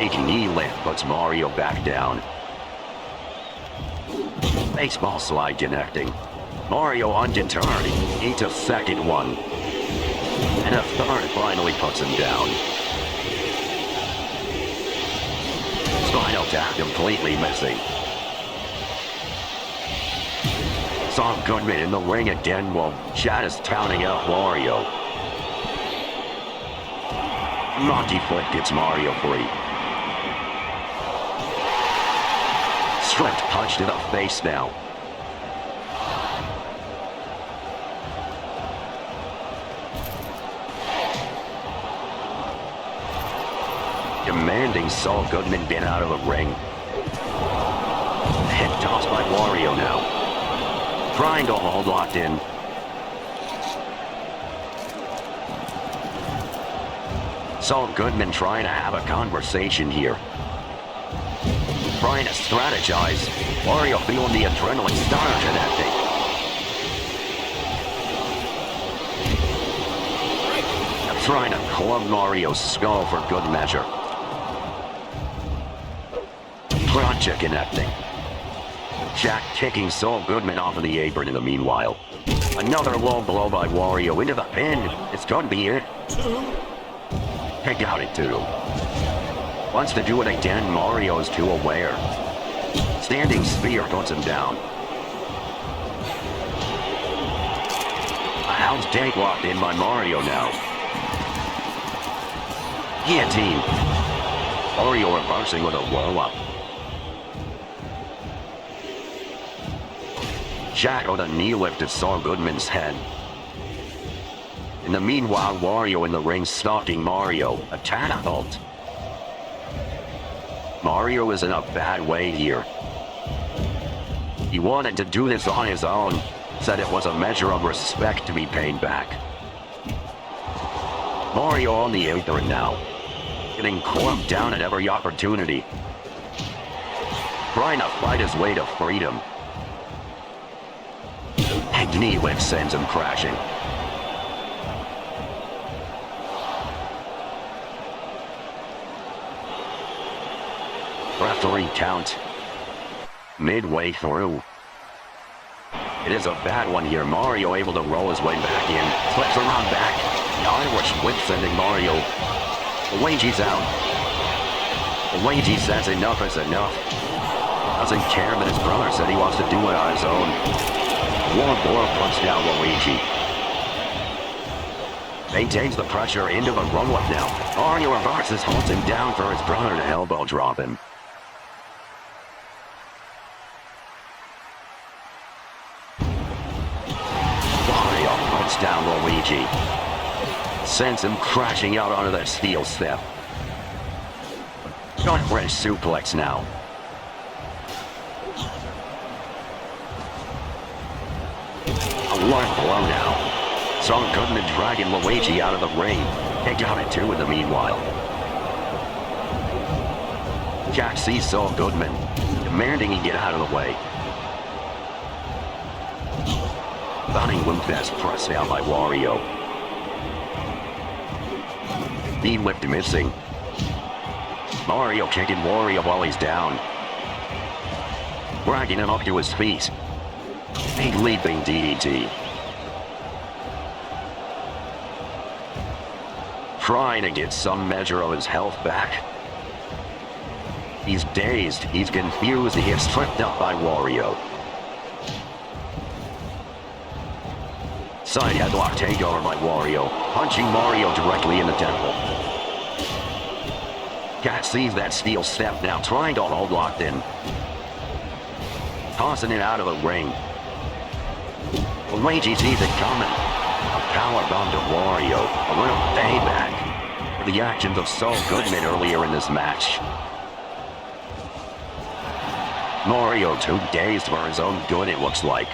A knee lift puts Mario back down. Baseball slide connecting. Mario undeterred. Eats a second one. And a third finally puts him down. Spinal tap completely missing. Saul Goodman in the ring again while Chad is pounding out Wario. Monkey foot gets Mario free. Strict punch to the face now. demanding Saul Goodman get out of the ring. Head tossed by Wario now. Trying to hold locked in. Saul Goodman trying to have a conversation here. Trying to strategize. Wario feeling the adrenaline start connecting. Trying to club Mario's skull for good measure. Project connecting. Jack kicking Saul Goodman off of the apron in the meanwhile. Another low blow by Wario into the pin. It's gonna be it. Kick out at 2. Wants to do it again, Mario is too aware. Standing spear puts him down. A house tank locked in by Mario now. Guillotine. Mario reversing with a roll-up. Jack with a knee lift at Saul Goodman's head. In the meanwhile, Wario in the ring stalking Mario. A catapult. Mario is in a bad way here. He wanted to do this on his own. Said it was a measure of respect to be paid back. Mario on the apron now. Getting clumped down at every opportunity. Trying to fight his way to freedom. A knee lift sends him crashing. Referee count. Midway through. It is a bad one here. Mario able to roll his way back in. Flips around back. The Irish whip sending Mario. Luigi's out. Luigi says enough is enough. Doesn't care that his brother said he wants to do it on his own. One more puts down Luigi. Maintains the pressure into the run-up now. Mario reverses, holds him down for his brother to elbow drop him. Mario puts down Luigi. Sends him crashing out onto that steel step. Got French suplex now. A large blow now. Saul Goodman dragging Luigi out of the ring. Kicked out at 2 in the meanwhile. Jack sees Saul Goodman, demanding he get out of the way. Bonnie Wimpest pressed down by Wario. Knee lift missing. Mario kicking Wario while he's down. Dragging him up to his feet. A leaping DDT. Trying to get some measure of his health back. He's dazed, he's confused, he gets tripped up by Wario. Side headlock takeover by Wario, punching Mario directly in the temple. Cat sees that steel step now, trying to hold locked in. Tossing it out of the ring. Luigi sees it coming. A powerbomb to Wario, a little payback for the actions of Saul Goodman earlier in this match. Mario too dazed for his own good, it looks like.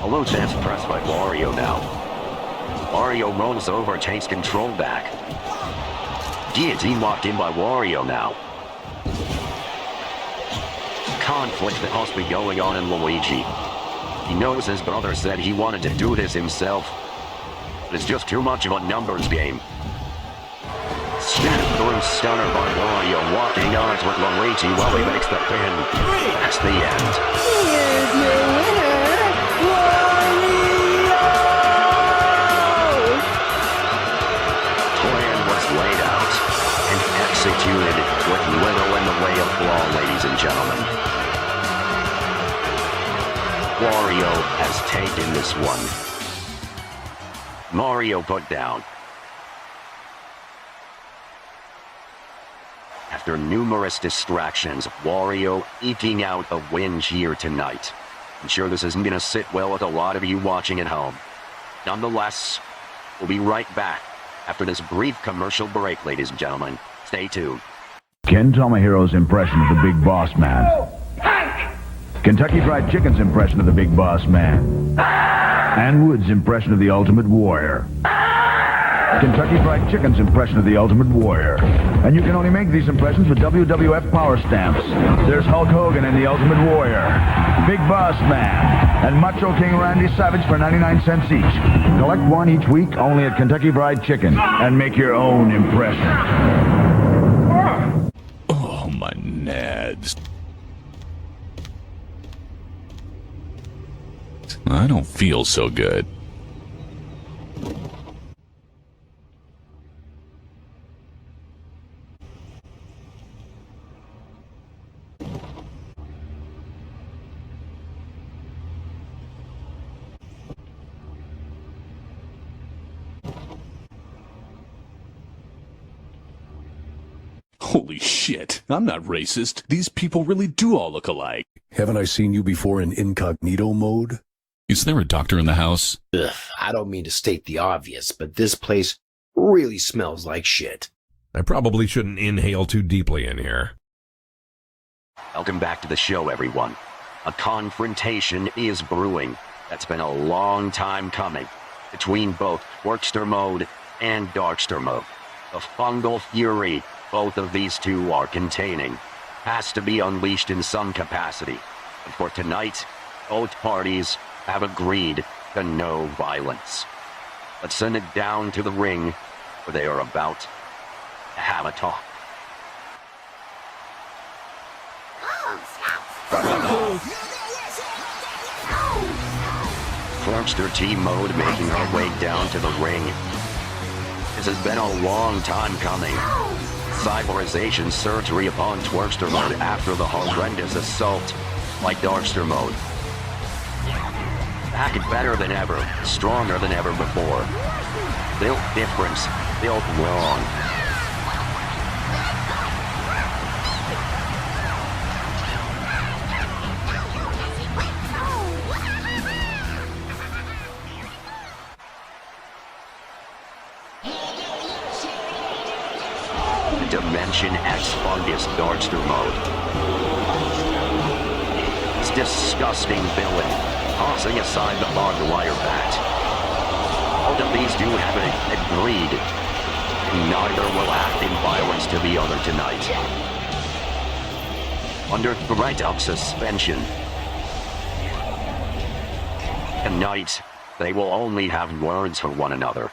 A low chance pressed by Wario now. Wario rolls over, takes control back. Guillotine locked in by Wario now. Conflict that must be going on in Luigi. He knows his brother said he wanted to do this himself, but it's just too much of a numbers game. Step through stunner by Wario, walking odds with Luigi while he makes the pin. That's the end. Here's your winner, Wario! Plan was laid out and executed with little in the way of flaw, ladies and gentlemen. Wario has taken this one. Mario put down. After numerous distractions, Wario eking out a win here tonight. I'm sure this isn't going to sit well with a lot of you watching at home. Nonetheless, We'll be right back after this brief commercial break, ladies and gentlemen. Stay tuned. Ken Tomahiro's impression of the Big Boss Man. Kentucky Fried Chicken's impression of the Big Boss Man. Ann Wood's impression of the Ultimate Warrior. Kentucky Fried Chicken's impression of the Ultimate Warrior. And you can only make these impressions with WWF Power Stamps. There's Hulk Hogan and the Ultimate Warrior, Big Boss Man, and Macho King Randy Savage for 99 cents each. Collect one each week only at Kentucky Fried Chicken and make your own impression. Oh, my nads. I don't feel so good. Holy shit, I'm not racist. These people really do all look alike. Haven't I seen you before in incognito mode? Is there a doctor in the house? Ugh, I don't mean to state the obvious, but this place really smells like shit. I probably shouldn't inhale too deeply in here. Welcome back to the show, everyone. A confrontation is brewing that's been a long time coming between both Twerkster Mode and Darkster Mode. The fungal fury both of these two are containing has to be unleashed in some capacity. And for tonight, both parties have agreed to no violence. Let's send it down to the ring where they are about to have a talk. Twerkster Team Mode making her way down to the ring. This has been a long time coming. Cyberization surgery upon Twerkster Mode after the horrendous assault by Darkster Mode. Back better than ever, stronger than ever before. Built different, built wrong. Dimension X Fungus Darkster Mode. This disgusting villain, tossing aside the barbed wire bat. Both of these two have agreed, and neither will act in violence to the other tonight. Under threat of suspension. Tonight, they will only have words for one another.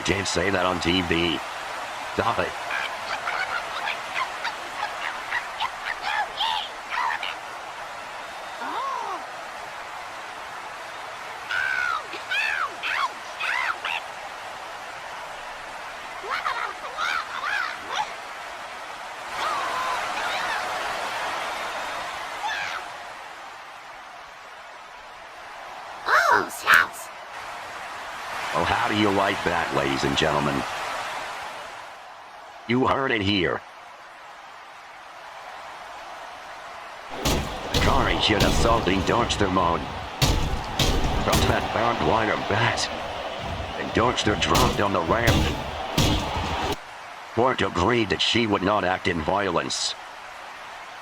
You can't say that on TV. Stop it. Well, how do you like that, ladies and gentlemen? You heard it here. Courage in assaulting Darkster Mode. From that barbed wire bat. And Darkster dropped on the ramp. Twerk agreed that she would not act in violence.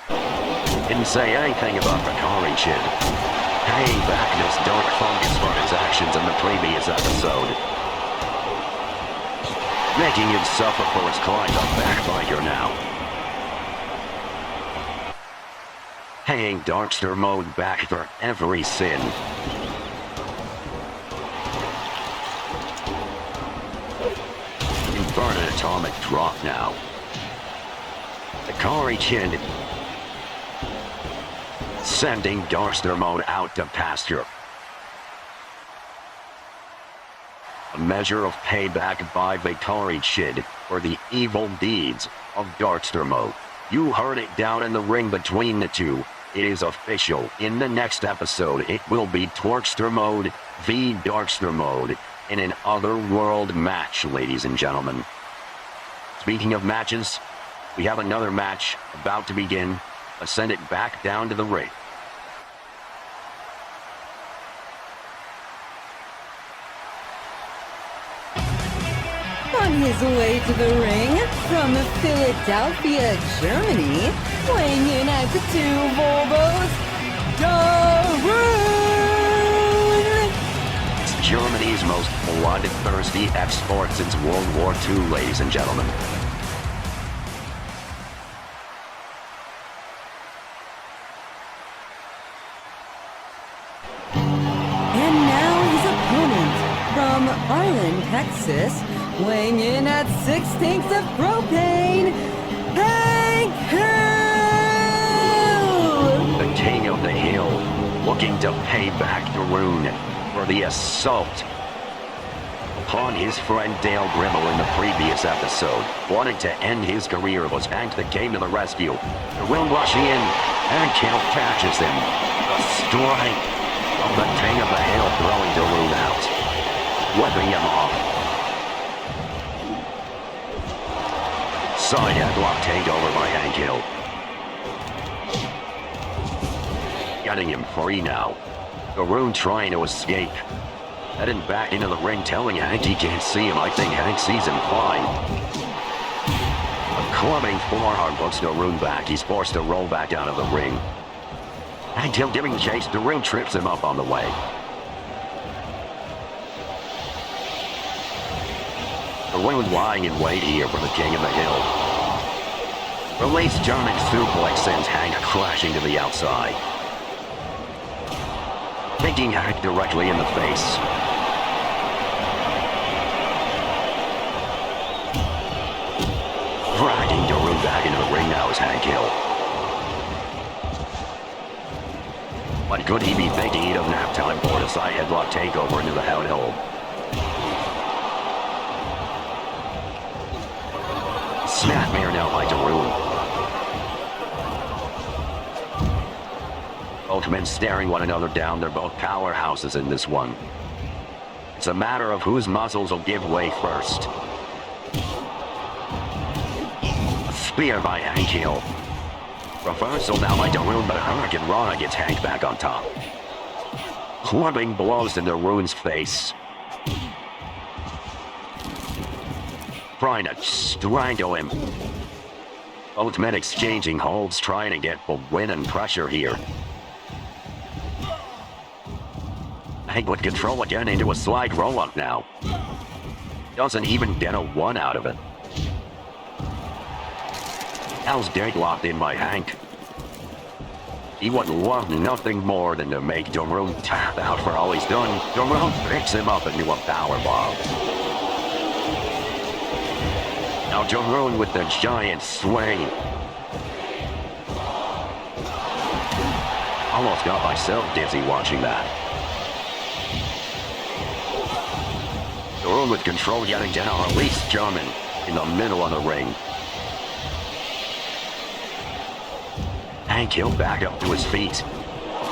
Didn't say anything about Ricari shit. Paying back this dark fungus for his actions in the previous episode. Making him suffer for his crime of backbiter now. Paying Darkster Mode back for every sin. Inverted atomic drop now. Ricari Chin sending Darkster Mode out to pasture. A measure of payback by Victory Chid for the evil deeds of Darkster Mode. You heard it down in the ring between the two. It is official. In the next episode, it will be Torchster Mode v Darkster Mode in an Otherworld match, ladies and gentlemen. Speaking of matches, we have another match about to begin. Let's send it back down to the ring. On his way to the ring from Philadelphia, Germany, weighing in at the 2 Volvos, Darun! It's Germany's most bloodthirsty export since World War II, ladies and gentlemen. And now his opponent from Arlen, Texas, weighing in at 6 tanks of propane, Hank Hill! The King of the Hill, looking to pay back Darun for the assault upon his friend Dale Gribble in the previous episode. Wanting to end his career was Hank that came to the rescue. Darun rushing in, and Hill catches him. The strike of the King of the Hill throwing Darun out, whipping him off. Side headlock takeover by Hank Hill. Getting him free now. Darun trying to escape. Heading back into the ring, telling Hank he can't see him. I think Hank sees him fine. A clubbing forearm puts Darun back. He's forced to roll back out of the ring. Hank Hill giving chase. Darun trips him up on the way. Darun lying in wait here for the King of the Hill. Release German suplex sends Hank crashing to the outside. Kicking Hank directly in the face. Dragging Darun back into the ring now is Hank Hill. What could he be thinking? He doesn't have time for it. A side headlock takeover into the hellhole. Snapmare now by Darun. Both men staring one another down. They're both powerhouses in this one. It's a matter of whose muscles will give way first. A spear by Hank Hill. Reversal now by Darun, but Hurricane Rana gets Hank back on top. Clubbing blows in Darun's face. Trying to strangle him. Both men exchanging holds, trying to get the win and pressure here. Hank with control again into a slide roll-up now. Doesn't even get a 1 out of it. Al's deadlocked in by Hank. He would love nothing more than to make Darun tap out for all he's done. Darun picks him up into a powerbomb. Now Darun with the giant swing. Almost got myself dizzy watching that. Darun with control yet again. Release German in the middle of the ring. Hank Hill back up to his feet.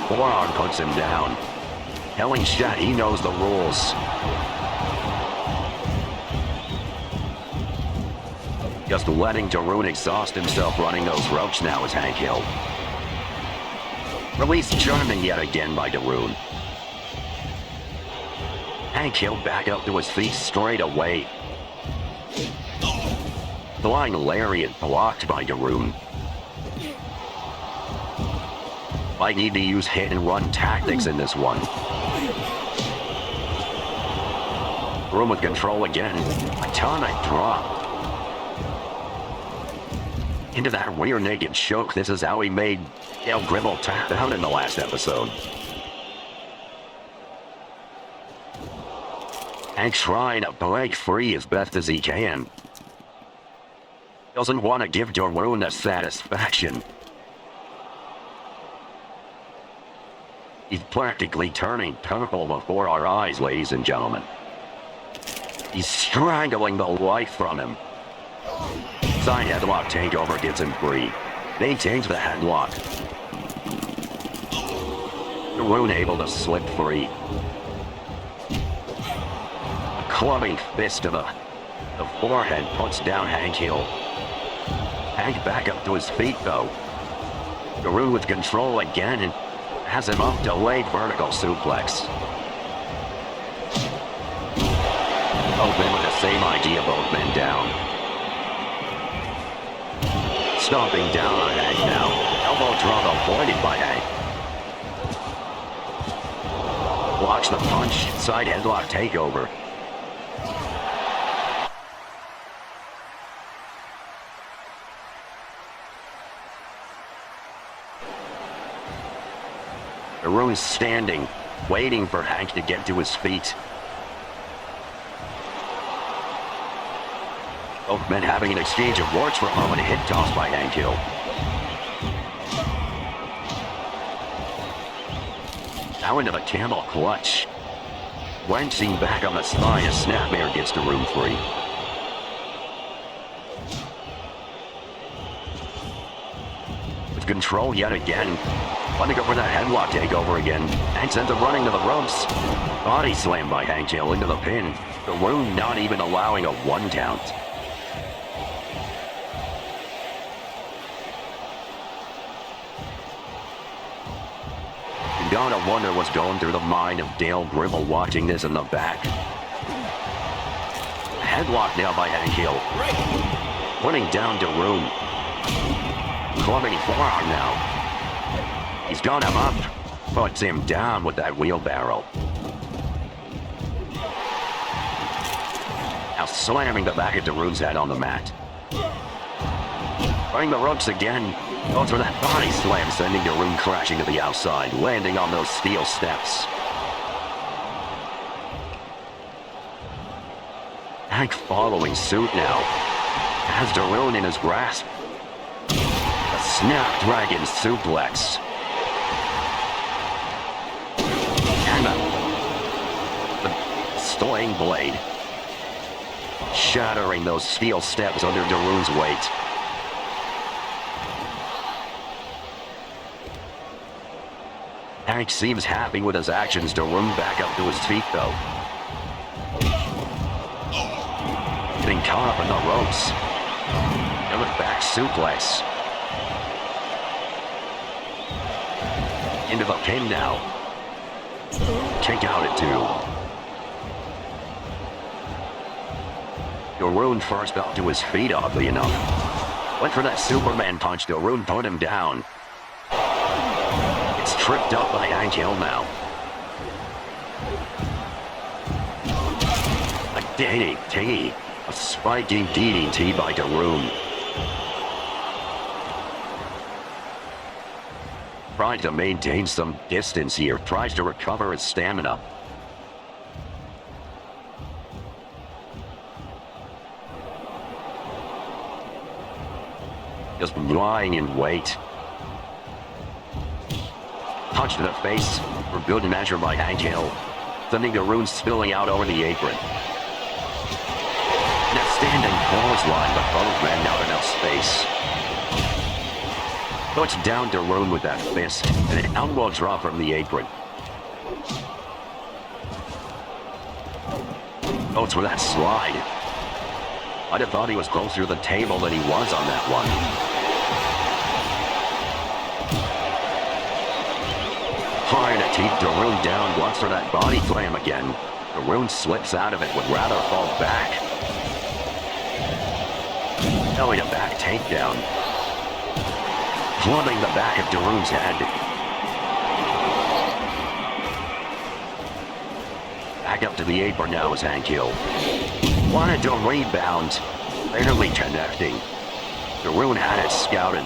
Forearm puts him down. Telling Shat he knows the rules. Just letting Darun exhaust himself running those ropes now is Hank Hill. Release German yet again by Darun. Hank Hill back up to his feet straight away. Flying lariat blocked by Darun. Might need to use hit and run tactics in this one. Darun with control again. Atomic drop. Into that rear naked choke. This is how he made Dale Gribble tap out in the last episode. Hank trying to break free as best as he can. Doesn't want to give Darun the satisfaction. He's practically turning purple before our eyes, ladies and gentlemen. He's strangling the life from him. Side headlock takeover gets him free. Maintains the headlock. Darun able to slip free. A clubbing fist to the forehead puts down Hank Hill. Hank back up to his feet though. Darun with control again and has him up delayed vertical suplex. Both men with the same idea, both men down. Stomping down on Hank now. Elbow drop avoided by Hank. Blocks the punch. Side headlock takeover. Darun's standing, waiting for Hank to get to his feet. Both men having an exchange of words for a moment. Hit toss by Hank Hill. Now into the camel clutch. Wrenching back on the spine as Snapmare gets Darun free. With control yet again. Wanting to go for that headlock takeover again. Hank sends him running to the ropes. Body slam by Hank Hill into the pin. Darun not even allowing a 1 count. You gotta wonder what's going through the mind of Dale Gribble watching this in the back. Headlock now by Hank Hill. Putting down Darun. Clubbing forearm now. He's got him up. Puts him down with that wheelbarrow. Now slamming the back of Darun's head on the mat. Running the ropes again. Goes for that body slam, sending Darun crashing to the outside, landing on those steel steps. Hank following suit now. Has Darun in his grasp. A Snapdragon suplex. And the sling blade. Shattering those steel steps under Darun's weight. Hank seems happy with his actions. Darun back up to his feet though. Getting caught up in the ropes. Another back suplex. Into the pin now. Kick out at 2. Darun first up to his feet, oddly enough. Went for that Superman punch. Darun put him down. It's tripped up by Hank Hill now. A DDT. A spiking DDT by Darun. Tries to maintain some distance here. Tries to recover his stamina. Just lying in wait. Punch to the face for good measure by Hank Hill. Sending Darun spilling out over the apron. And a standing clothesline, but both men out enough space. Puts down Darun with that fist, and an elbow drop from the apron. Goes for that slide. I'd have thought he was closer to the table than he was on that one. Trying to keep Darun down, once for that body slam again. Darun slips out of it, would rather fall back. Belly to back takedown. Clubbing the back of Darun's head. Back up to the apron now is Hank Hill. Wanted to rebound. Barely connecting. Darun had it scouted.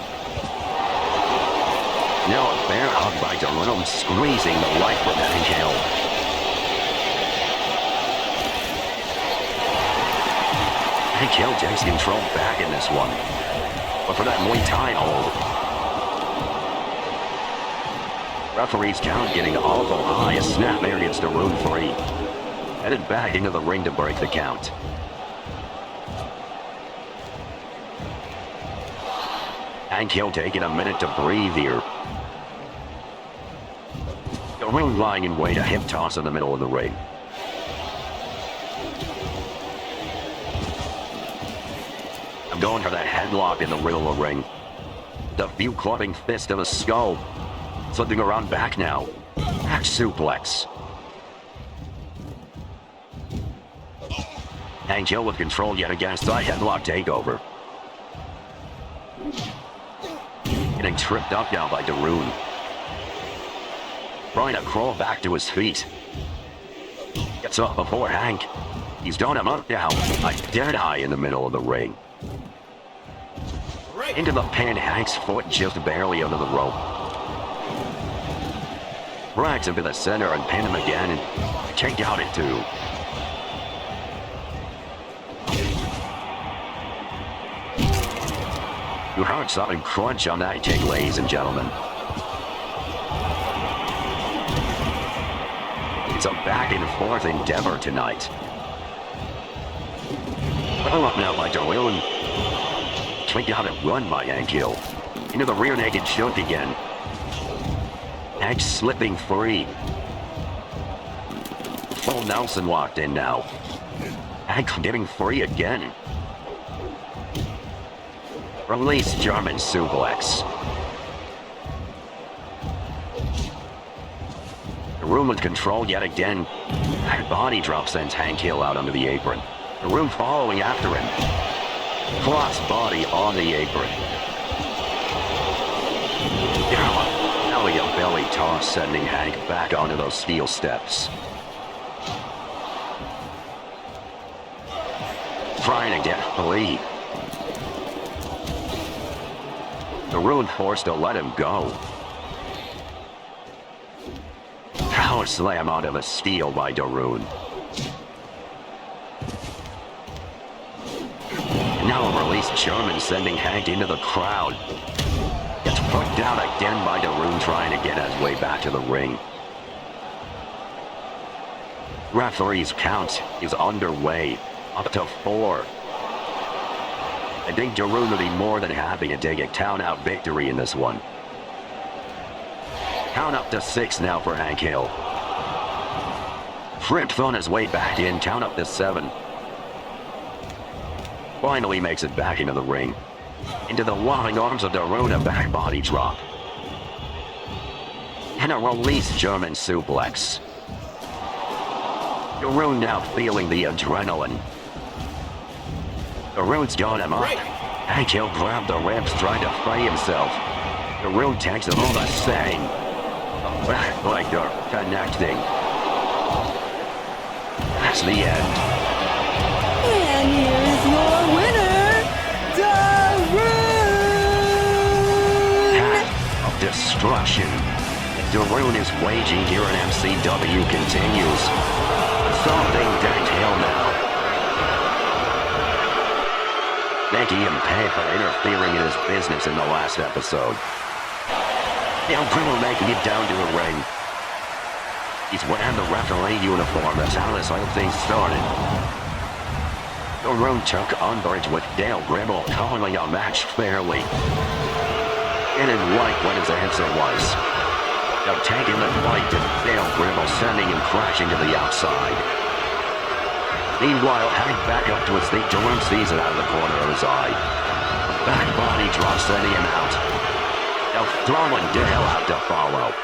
Now a bear hug by Darun, squeezing the life from Hank Hill. Hank Hill takes control back in this one. But for that Muay Thai hold. Referee's count getting awful high as Snapmare gets Darun free. headed back into the ring to break the count. Hank Hill taking a minute to breathe here. Darune lying in wait, a hip toss in the middle of the ring. I'm going for that headlock in the middle of the ring. The view clubbing fist of a skull. Slipping around back now. Back suplex. Hank Hill with control yet again. Side headlock takeover. Getting tripped up now by Darune. Trying to crawl back to his feet. Gets up before Hank. He's done him up now. A dead eye in the middle of the ring. Into the pin, Hank's foot just barely under the rope. Drags him to the center and pin him again and take out at 2. You heard something crunch on that kick, ladies and gentlemen. It's a back and forth endeavor tonight. Well up now by Darune. Kicked out and run by Hank Hill. Into the rear naked choke again. Hank slipping free. Full Nelson locked in now. Hank getting free again. Release German suplex. Darune with control yet again. That body drop sends Hank Hill out onto the apron. Darune following after him. Cross body on the apron. Belly of belly toss sending Hank back onto those steel steps. Trying to get free. Darune forced to let him go. Power slam onto the steel by Darune. Now a release German sending Hank into the crowd. Gets put down again by Darune trying to get his way back to the ring. Referee's count is underway. Up to 4. I think Darune will be more than happy to take a count-out victory in this one. Count up to 6 now for Hank Hill. Tripped on his way back in. Count up to 7. Finally makes it back into the ring. Into the loving arms of Darune, a back body drop. And a release German suplex. Darune now feeling the adrenaline. Darune's got him up. Hank Hill grabbed the ribs trying to free himself. Darune takes him all the same. The back leg connecting. That's the end. And here's your winner, Darune! Path of destruction. Darune is waging here in MCW continues. Something Hank Hill now. Thanking him pay for interfering in his business in the last episode. Now Bruno making it down to the ring. He's wearing the referee uniform. That's how this whole thing started. Darune took umbrage with Dale Gribble calling a match fairly. He didn't like what his answer was. Now taking the fight to Dale Gribble, sending him crashing to the outside. Meanwhile, Hank back up to his feet. Darune sees it out of the corner of his eye. Back body drop sending him out. Now throwing Dale out to follow.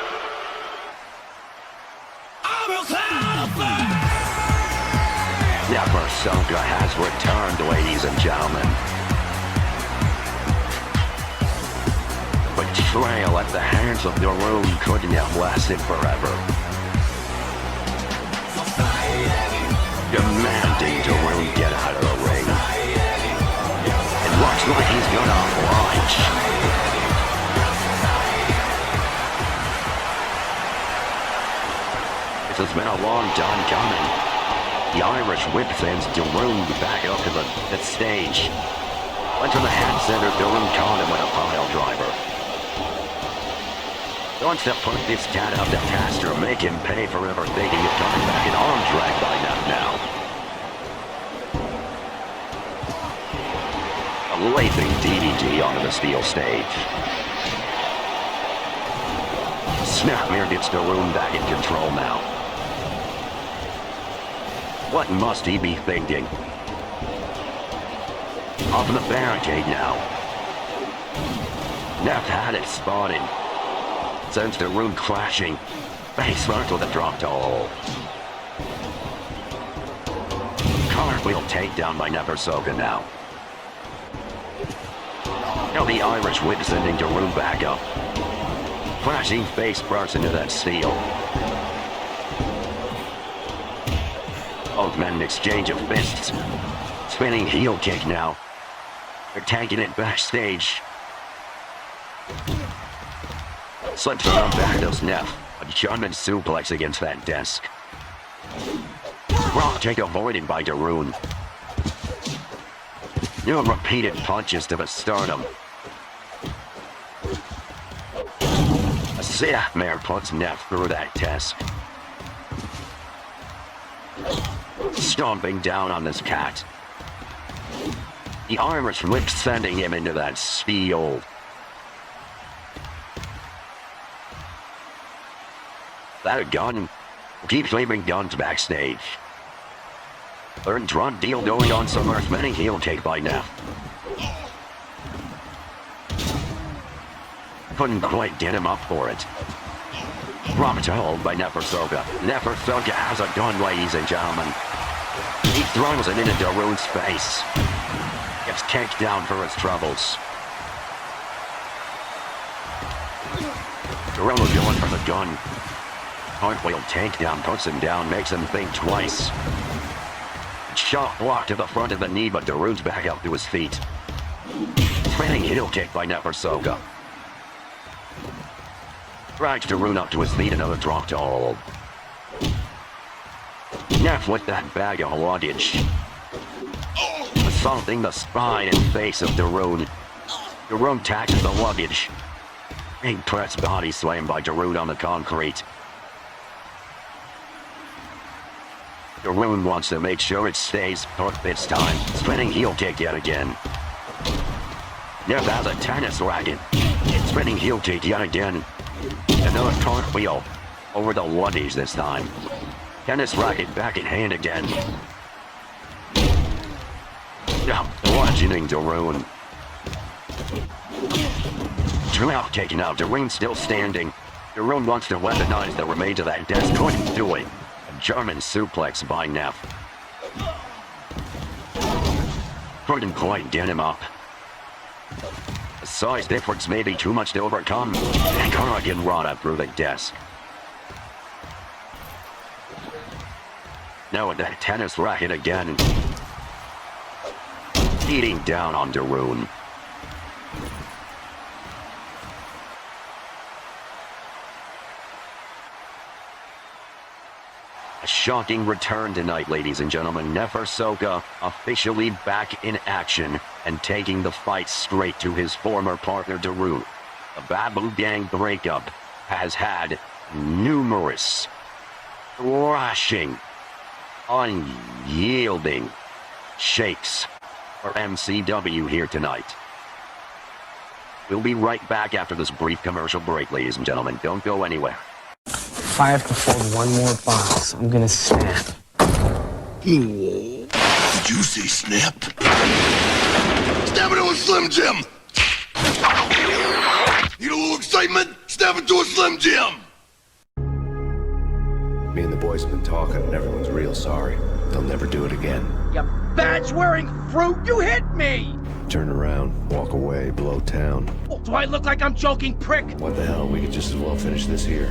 Never Soka has returned, ladies and gentlemen. Betrayal at the hands of Darune couldn't have lasted forever. Demanding Darune get out of the ring. It looks like he's gonna oblige. This has been a long time coming. The Irish whip sends Darune back up to the stage. Went to the head center, Darune caught him with a pile driver. Wants to put this cat up to pasture, make him pay for everything he's coming back in arm drag by now. A leaping DDT onto the steel stage. Snapmare gets Daroon back in control now. What must he be thinking? Off in the barricade now. Neff had it spotted. Sends Daroon crashing. Face first with a drop to hole. Cartwheel takedown by Neversoga now. Now the Irish whip sending Daroon back up. Flashing face first into that steel. Both men exchange of fists. Spinning heel kick now. They're taking it backstage. Slips around back those Neff. A German suplex against that desk. Raw kick avoided by Daroon. New repeated punches to the sternum. A Snapmare puts Neff through that desk. Stomping down on this cat. The Irish whip sending him into that steel. That a gun? Keeps leaving guns backstage. Third drug deal going on somewhere. Many heel take by Neff. Couldn't quite get him up for it. Drop to hold by Neversoga. Neversoga has a gun, ladies and gentlemen. He throws it into Daroon's face. Gets kicked down for his troubles. Daroon going for the gun. Cartwheel takedown puts him down, makes him think twice. Shot block to the front of the knee, but Daroon's back up to his feet. Spinning heel kick by Neversoga. Drags Daroon up to his feet, another drop to hold. Neff with that bag of luggage. Assaulting the spine and face of Daroon. Daroon tackles the luggage. Big press body slam by Daroon on the concrete. Daroon wants to make sure it stays put this time. Spinning heel kick yet again. Neff has a tennis racket. Spinning heel kick yet again. Another cartwheel over the luggage this time. Tennis racket back in hand again. Bludgeoning Daroon. Drop taken out. Daroon still standing. Daroon wants to weaponize the remains of that desk. Couldn't do it. German suplex by Neff. Couldn't quite get him up. The size difference may be too much to overcome. And Corrigan Rana through the desk. Now with that tennis racket again. Beating down on Daroon. A shocking return tonight, ladies and gentlemen. Neversoga officially back in action and taking the fight straight to his former partner, Daroon. The Babu Gang breakup has had numerous thrashing, unyielding shakes for MCW here tonight. We'll be right back after this brief commercial break, ladies and gentlemen. Don't go anywhere. If I have to fold one more box, I'm gonna snap. Did you say snap? Snap into a Slim Jim! Need a little excitement? Snap into a Slim Jim! Me and the boys have been talking and everyone's real sorry. They'll never do it again. You badge-wearing fruit! You hit me! Turn around, walk away, blow town. Do I look like I'm joking, prick? What the hell, we could just as well finish this here.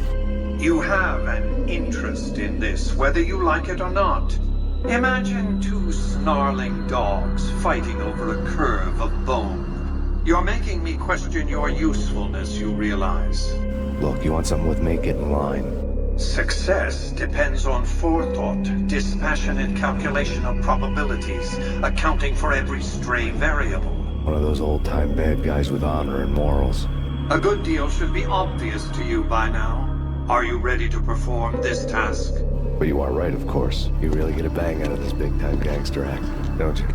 You have an interest in this, whether you like it or not. Imagine two snarling dogs fighting over a curve of bone. You're making me question your usefulness, you realize. Look, you want something with me? Get in line. Success depends on forethought, dispassionate calculation of probabilities, accounting for every stray variable. One of those old-time bad guys with honor and morals. A good deal should be obvious to you by now. Are you ready to perform this task? But you are right, of course. You really get a bang out of this big-time gangster act, don't you?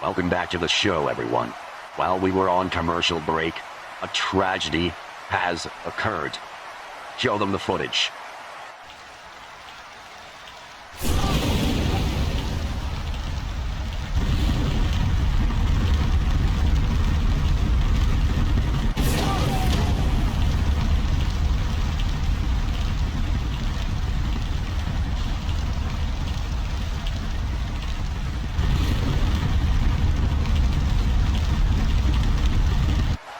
Welcome back to the show, everyone. While we were on commercial break, a tragedy has occurred. Show them the footage.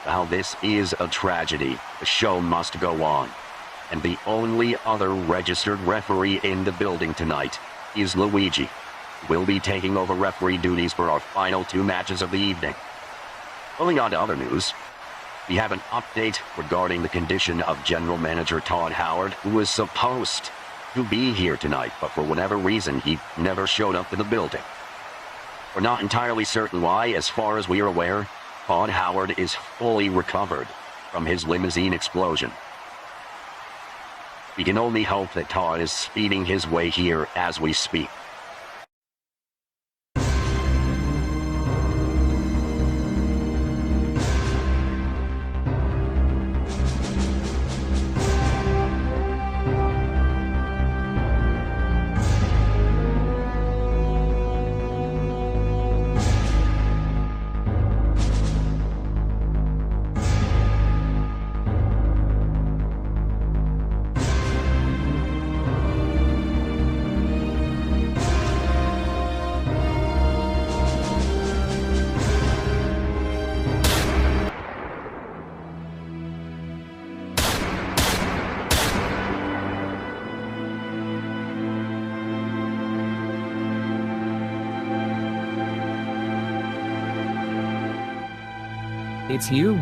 Now this is a tragedy. The show must go on. And the only other registered referee in the building tonight is Luigi. We'll be taking over referee duties for our final 2 matches of the evening. Moving on to other news, we have an update regarding the condition of General Manager Todd Howard, who was supposed to be here tonight, but for whatever reason, he never showed up to the building. We're not entirely certain why. As far as we are aware, Todd Howard is fully recovered from his limousine explosion. We can only hope that Todd is speeding his way here as we speak. It's you.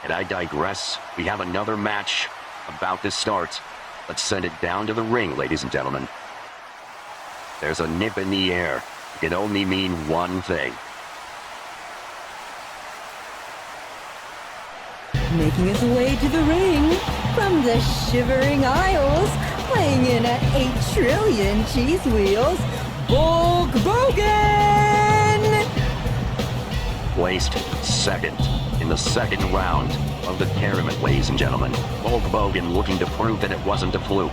And I digress. We have another match about to start. Let's send it down to the ring, ladies and gentlemen. There's a nip in the air. It can only mean one thing. Making his way to the ring from the Shivering Isles, weighing in at 8 trillion cheese wheels, Hulk Hogan! Placed second in the second round of the tournament, ladies and gentlemen. Hulk Hogan looking to prove that it wasn't a fluke.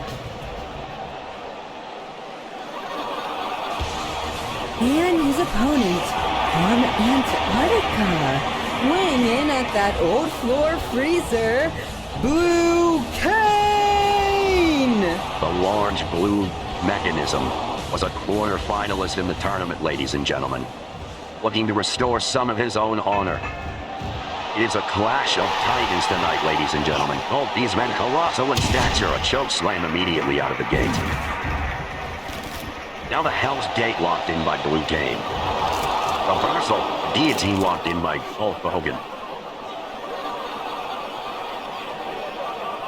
And his opponent from Antarctica, weighing in at that old floor freezer, Blue Cane! The large blue mechanism was a quarter finalist in the tournament, ladies and gentlemen, looking to restore some of his own honor. It is a clash of titans tonight, ladies and gentlemen. Both these men colossal in stature, a choke slam immediately out of the gate. Now the Hell's Gate locked in by Blue Cane. Reversal, guillotine locked in by Hulk Hogan.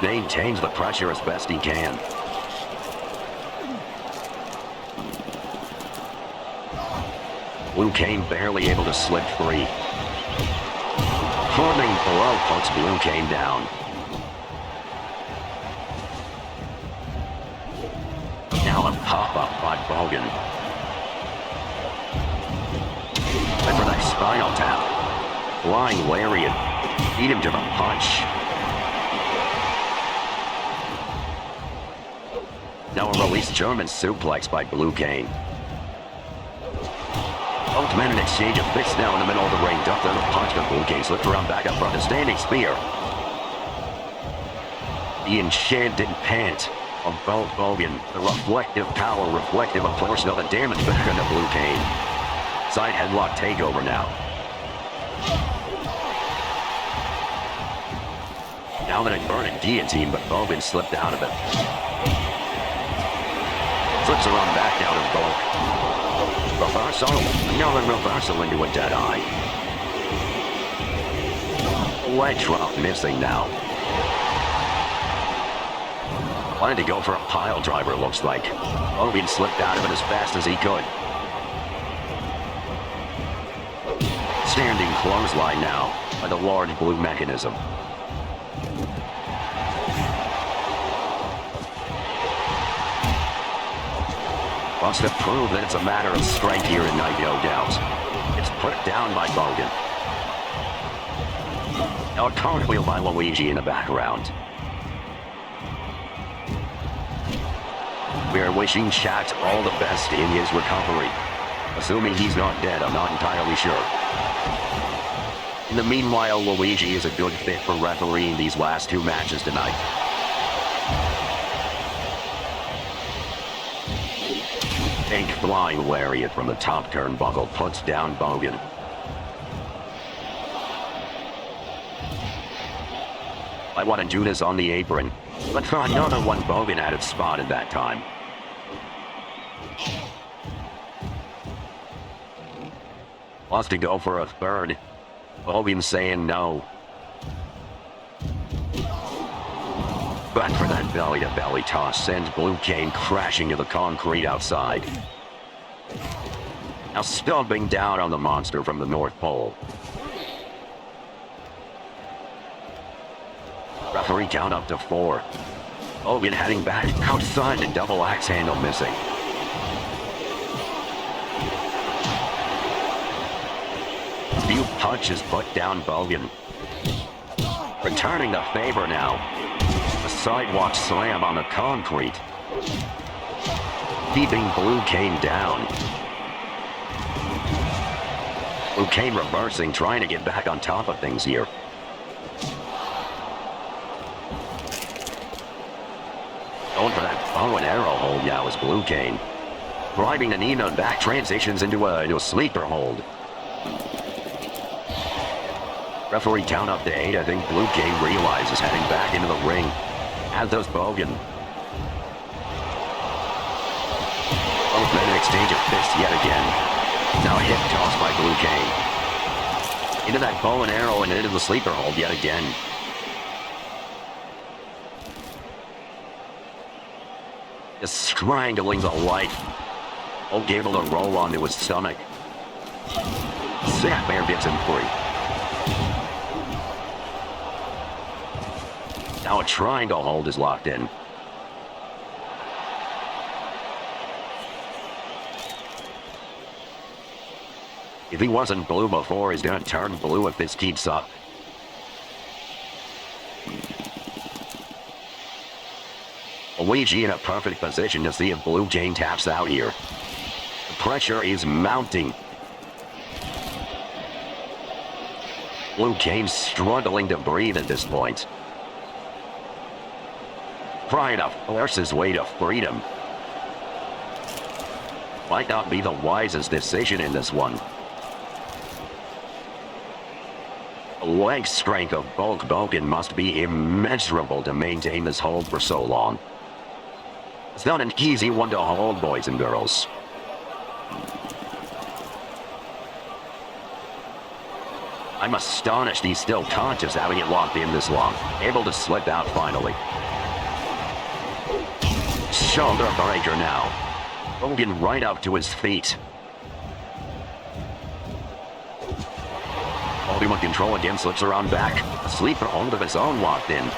Maintains the pressure as best he can. Blue Cane barely able to slip free. Forming blow puts Blue Cane down. Now a pop-up by Hogan. And for that spinal tap. Flying lariat. Beat him to the punch. Now a released German suplex by Blue Cane. Both men in exchange of fists now in the middle of the ring. Ducked under the punch, but Blue Cane slipped around back up front. A standing spear. The enchanted pant of both Hogan. The reflective power, reflective of portion of the damage back into Blue Cane. Side headlock takeover now. Now that a burning guillotine, but Hogan slipped out of it. Flips around back down to Bulk. Reversal. Another reversal into a dead eye. Leg drop missing now. Wanted to go for a pile driver, looks like. Hogan slipped out of it as fast as he could. Outstanding clothesline now by the large blue mechanism. Wants to prove that it's a matter of strength here tonight, no doubt. It's put down by Bogan. Now a cartwheel by Luigi in the background. We're wishing Shaq all the best in his recovery. Assuming he's not dead, I'm not entirely sure. In the meanwhile, Luigi is a good fit for refereeing these last two matches tonight. Fake flying lariat from the top turnbuckle puts down Bogan. I want to do this on the apron, but for another one, Bogan had it spotted that time. Wants to go for a third. Bogan saying no. But for that belly-to-belly toss sends Blue Cane crashing to the concrete outside. Now stomping down on the monster from the North Pole. Referee count up to 4. Bogan heading back outside, the double axe handle missing. Few punches put down Bogan. Returning the favor now. A sidewalk slam on the concrete. Keeping Blue Cane down. Blue Cane reversing, trying to get back on top of things here. Going for that bow and arrow hold now is Blue Cane. Driving the knee on back, transitions into a sleeper hold. Referee count up to 8. I think Blue Cane realizes heading back into the ring. As does Bogan. Both men exchange a fist yet again. Now a hip toss by Blue Cane. Into that bow and arrow and into the sleeper hold yet again. Just strangling the life. Both able to roll onto his stomach. Snapmare gets him free. Now a triangle hold is locked in. If he wasn't blue before, he's gonna turn blue if this keeps up. Luigi in a perfect position to see if Blue Cane taps out here. The pressure is mounting. Blue Cane struggling to breathe at this point. Trying to force his way to freedom. Might not be the wisest decision in this one. The leg strength of Bulk Bogan must be immeasurable to maintain this hold for so long. It's not an easy one to hold, boys and girls. I'm astonished he's still conscious having it locked in this long. Able to slip out finally. Shoulder breaker now. Bogan right up to his feet. Holding with control again, slips around back. A sleeper hold of his own locked in.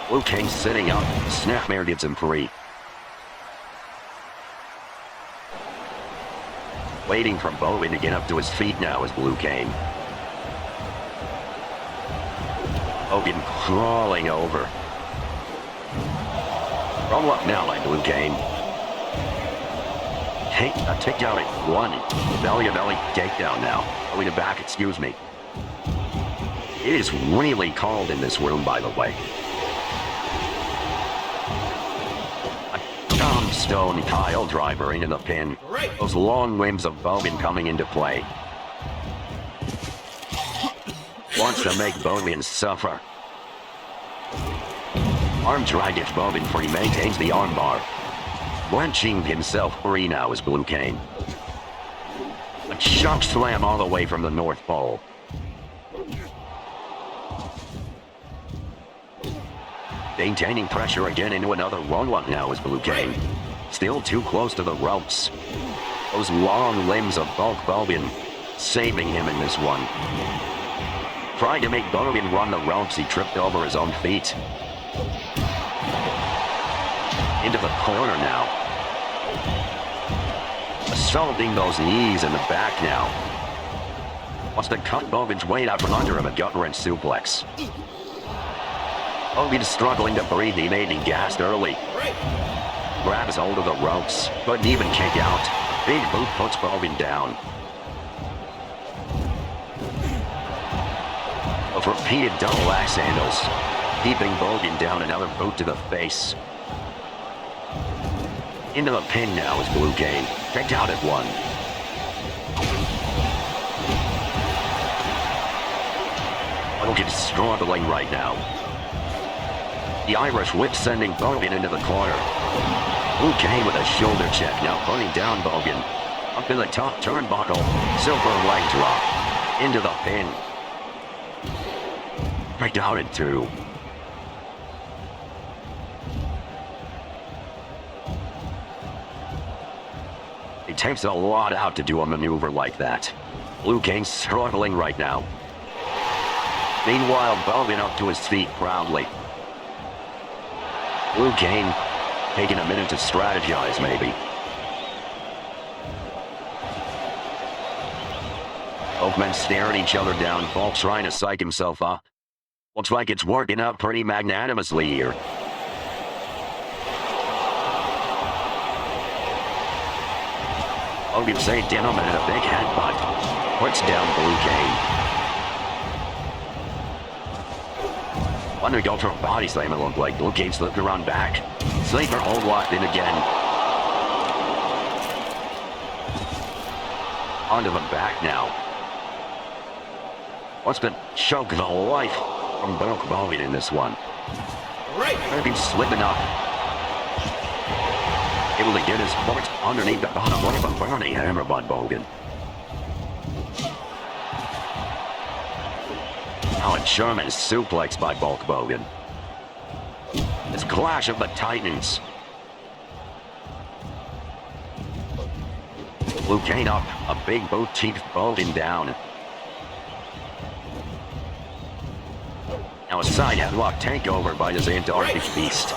Blue Cane sitting up. Snapmare gets him free. Waiting for Bogan to get up to his feet now is Blue Cane. Bogan crawling over. Roll up now by Blue Cane. Take a takedown at 1. Belly-to-belly takedown now. Belly to back, excuse me. It is really cold in this room, by the way. A tombstone pile driver into the pin. Those long limbs of Bogan coming into play. Wants to make Bogan suffer. Arm drag gets Bogan free, maintains the armbar. Wrenching himself free now is Blue Cane. A choke slam all the way from the North Pole. Maintaining pressure again into another roll-up now is Blue Cane. Still too close to the ropes. Those long limbs of Bulk Bogan saving him in this one. Trying to make Bogan run the ropes, he tripped over his own feet. Into the corner now. Assaulting those knees in the back now. Wants to cut Bogan's weight out from under him, a gut-wrench suplex. Bogan's struggling to breathe, he made him gassed early. Grabs hold of the ropes, couldn't even kick out. Big boot puts Bogan down. With repeated double axe handles, keeping Bogan down, another boot to the face. Into the pin now is Blue Cane, kicked out at one. Bogan's struggling right now. The Irish whip sending Bogan into the corner. Blue Cane with a shoulder check now, putting down Bogan. Up in the top turnbuckle, silver leg drop. Into the pin. Right down in two. It takes a lot out to do a maneuver like that. Blue Cane's struggling right now. Meanwhile, Bogan up to his feet proudly. Blue Cane taking a minute to strategize, maybe. Both men stare at each other down, Bulk trying to psych himself up. Looks like it's working out pretty magnanimously here. Bogan saved gentleman in a big headbutt. Puts down Blue Cane. Wanted to go for a body slam, it looked like. Blue Cane slipped around back. Sleeper hold locked in again. Onto the back now. Wants to choke the life from Bogan in this one. Maybe slipping up. Able to get his foot underneath the bottom of a burning hammer by Bogan. Now a German suplex by Bulk Bogan. It's Clash of the Titans. Blue Cane up, a big boot teeth Bogan down. Now a side headlock takeover by the Antarctic Beast.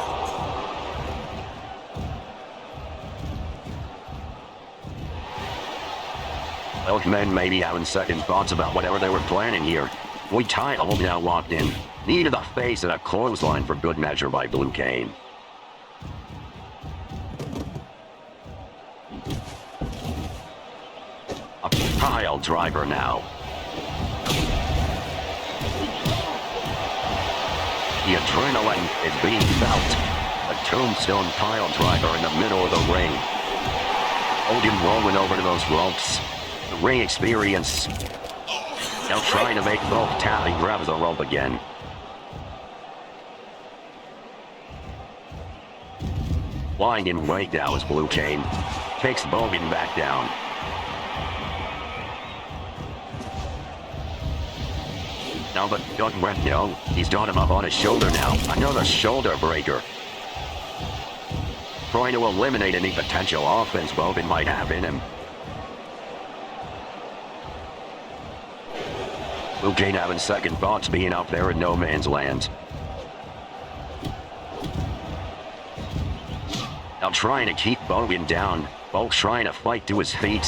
Both men may be having second thoughts about whatever they were planning here. We title now locked in. Knee to the face and a clothesline for good measure by Blue Cane. A pile driver now. The adrenaline is being felt. A tombstone pile driver in the middle of the ring. Bogan rolling over to those ropes. The ring experience. Now trying to make both tap. He grabs the rope again. Lying in wait now is Blue Cane. Takes Bogan back down. Now the gut wrench, no. He's got him up on his shoulder now. Another shoulder breaker. Trying to eliminate any potential offense Bogan might have in him. Blue Cane having second thoughts being out there in no man's land. Now trying to keep Bogan down. Bulk trying to fight to his feet.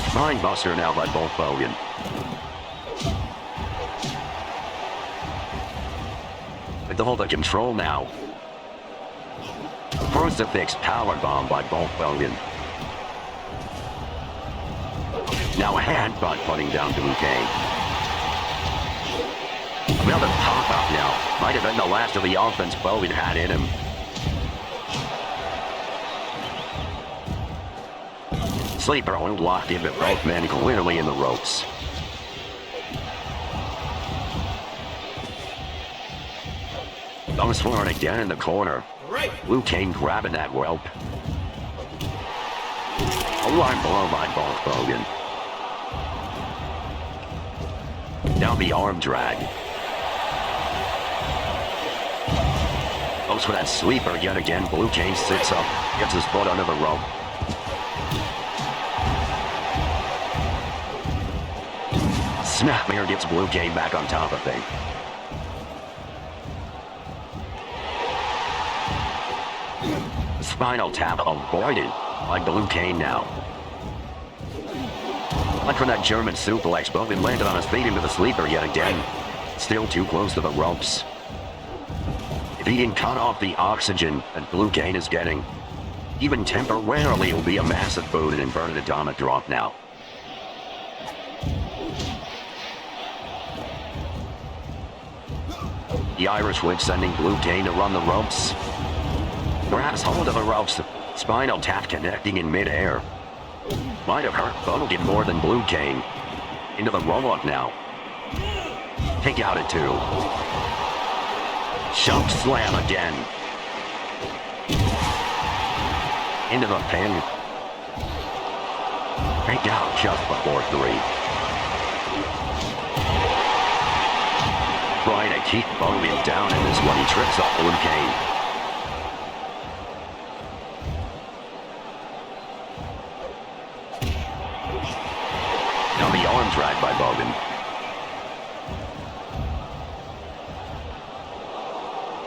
Spine buster now by Bulk Bogan. With all the control now. Crucifix powerbomb by Bulk Bogan. Now a headbutt putting down Blue Cane. Another pop-up now. Might have been the last of the offense Bogan had in him. Sleeper hold locked in, but both men clearly in the ropes. Goes for it again in the corner. Blue Cane grabbing that rope. A line below by Bulk Bogan. Down the arm drag. Goes for that sleeper yet again. Blue Cane sits up, gets his foot under the rope. Snapmare gets Blue Cane back on top of things. Spinal tap avoided by Blue Cane now. Like for that German suplex, Bogan landed on his feet into the sleeper yet again. Still too close to the ropes. If he can cut off the oxygen that Blue Cane is getting, even temporarily it will be a massive boot and inverted atomic drop now. The Irish Whip sending Blue Cane to run the ropes. Grabs hold of the ropes, spinal tap connecting in midair. Might have hurt Bogan more than Blue Cane. Into the roll-up now. Take out at 2. Choke slam again. Into the pin. Take out just before 3. Trying to keep Bogan down in this one. He trips off Blue Cane. Now the arm drag by Bogan.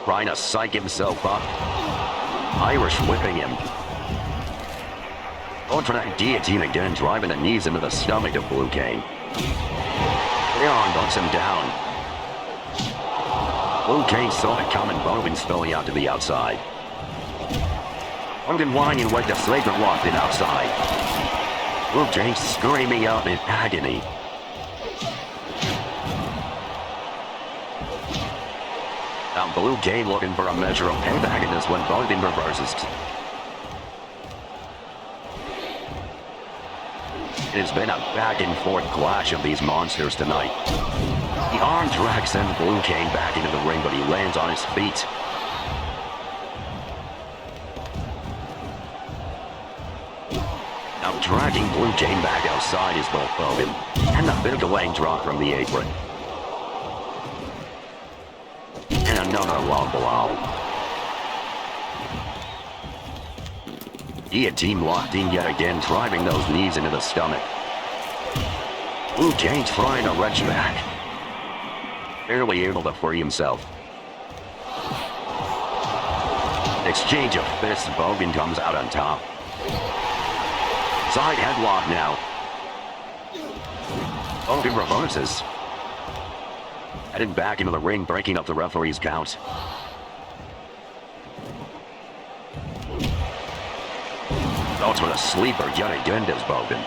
Trying to psych himself up. Irish whipping him. Going for that guillotine again, driving the knees into the stomach of Blue Cane. Leon knocks him down. Blue Cane saw it coming, Bogan spilling out to the outside. Bogan whining with the flagrant walked in outside. Blue Cane screaming out in agony. Now Blue Cane looking for a measure of payback in this when Bogan reverses. It has been a back and forth clash of these monsters tonight. The arm drag sends Blue Cane back into the ring, but he lands on his feet. Now dragging Blue Cane back outside is both Bogan and the big leg drop from the apron. And another low blow. Guillotine locked in yet again, driving those knees into the stomach. Blue Cane trying to wrench back. Barely able to free himself. Exchange of fists, Bogan comes out on top. Side headlock now. Bogan reverses. Heading back into the ring, breaking up the referee's count. Goes with a sleeper yet again, does Bogan.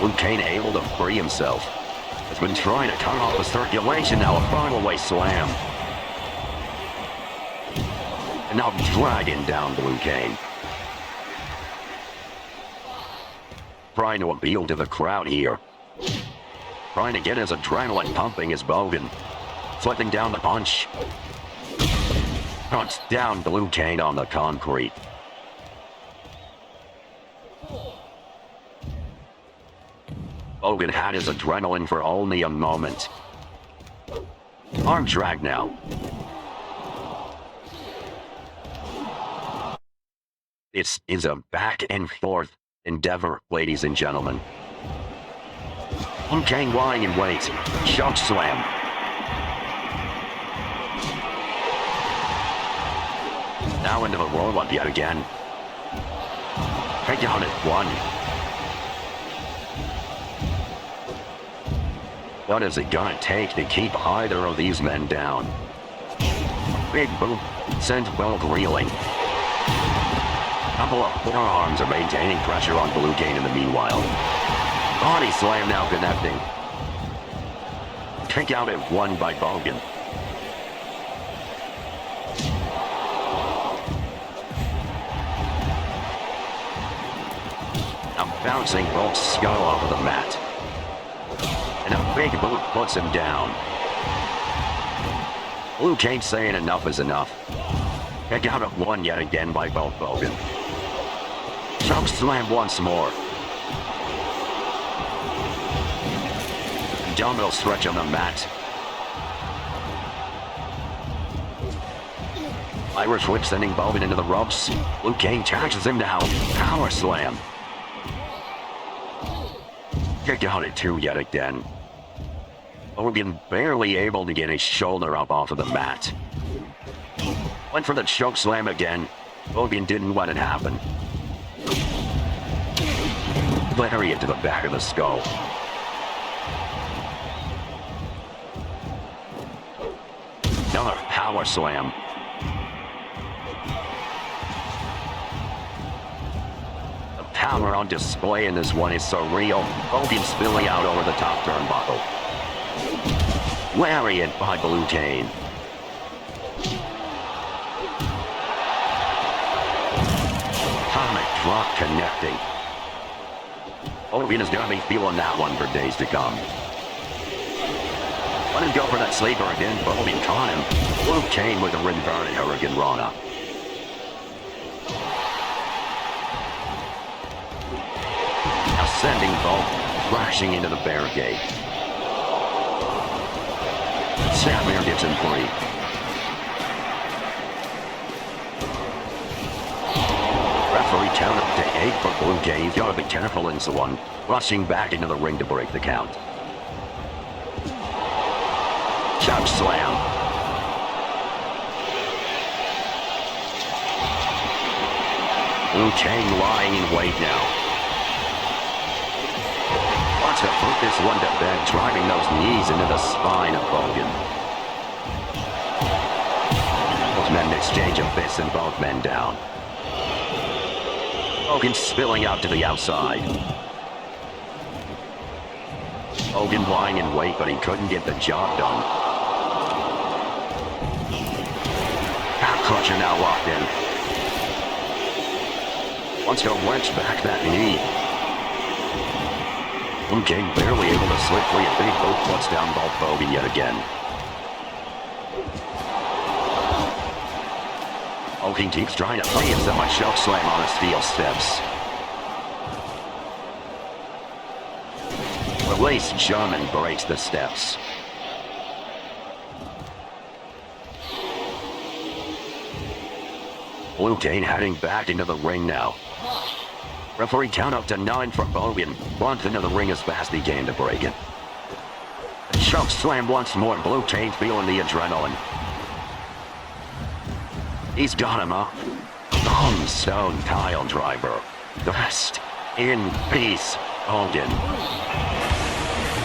Blue Cane able to free himself. Has been trying to cut off the circulation now, a final way slam. And now dragging down Blue Cane. Trying to appeal to the crowd here. Trying to get his adrenaline pumping is Bogan. Flipping down the punch. Cuts down Blue Cane on the concrete. Bogan had his adrenaline for only a moment. Arm drag now. This is a back and forth endeavor, ladies and gentlemen. Blue Cane lying in wait. Choke slam. Now into the roll-up yet again. Take down at 1. What is it gonna take to keep either of these men down? Big boot sends Bogan reeling. Couple of forearms are maintaining pressure on Blue Cane in the meanwhile. Body slam now connecting. Kick out at 1 by Bogan. Now bouncing both skull off of the mat. And a big boot puts him down. Blue Cane saying enough is enough. Kick out at 1 yet again by both Bogan. Choke slam once more. Dumbbell stretch on the mat. Irish whip sending Bogan into the ropes. Blue Cane charges him down. Power slam. Kicked out at 2 yet again. Hogan barely able to get his shoulder up off of the mat. Went for the choke slam again. Hogan didn't let it happen. Lariat to the back of the skull. Another power slam. The power on display in this one is surreal. Hogan spilling out over the top turnbuckle. Lariat by Blue Cane. Atomic drop connecting. Hogan is gonna be feeling that one for days to come. Let him go for that sleeper again, but Hogan caught him. Blue Cane with a reverted Hurricane Rana. Ascending bolt, crashing into the barricade. Snapmare gets him free. Referee count up to 8 for Blue Cane. He's gotta be careful in this one. Rushing back into the ring to break the count. Choke slam. Blue Cane lying in wait now. Wants to put this one to bed, driving those knees into the spine of Hogan. Both men exchange a fist and both men down. Hogan spilling out to the outside. Hogan lying in wait, but he couldn't get the job done. Crusher now locked in. Wants to wrench back that knee. Blue Cane barely able to slip free and big both foots down both Hogan yet again. Hogan keeps trying to free himself a choke slam on the steel steps. Release German breaks the steps. Blue Cane heading back into the ring now. Referee count up to 9 for Hogan. Runs into the ring as fast as he can to break it. The choke slam once more. Blue Cane feeling the adrenaline. He's got him up. Tombstone tile driver. Rest in peace, Hogan.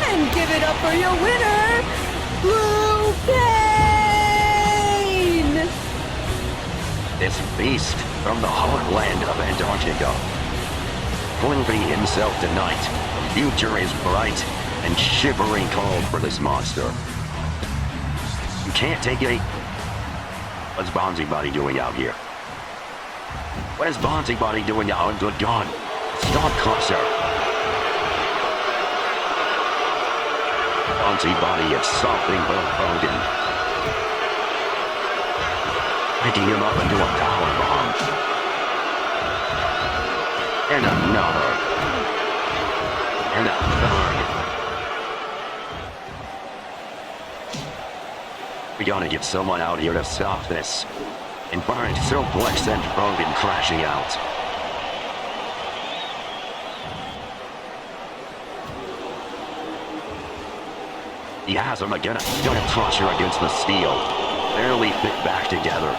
And give it up for your winner, Blue Cane! This beast from the heartland of Antarctica. Proving himself tonight, the future is bright and shivering cold for this monster. You can't take it. What's Bonzi Body doing out here? What is Bonzi Body doing out? Oh, good God. Stop closer. Bonzi Body assaulting both Hogan. Picking him up into a power bomb. And another. And a third. We gotta get someone out here to stop this. And Barnes suplex sent Hogan crashing out. He has him again. Gonna crush her against the steel. Barely fit back together.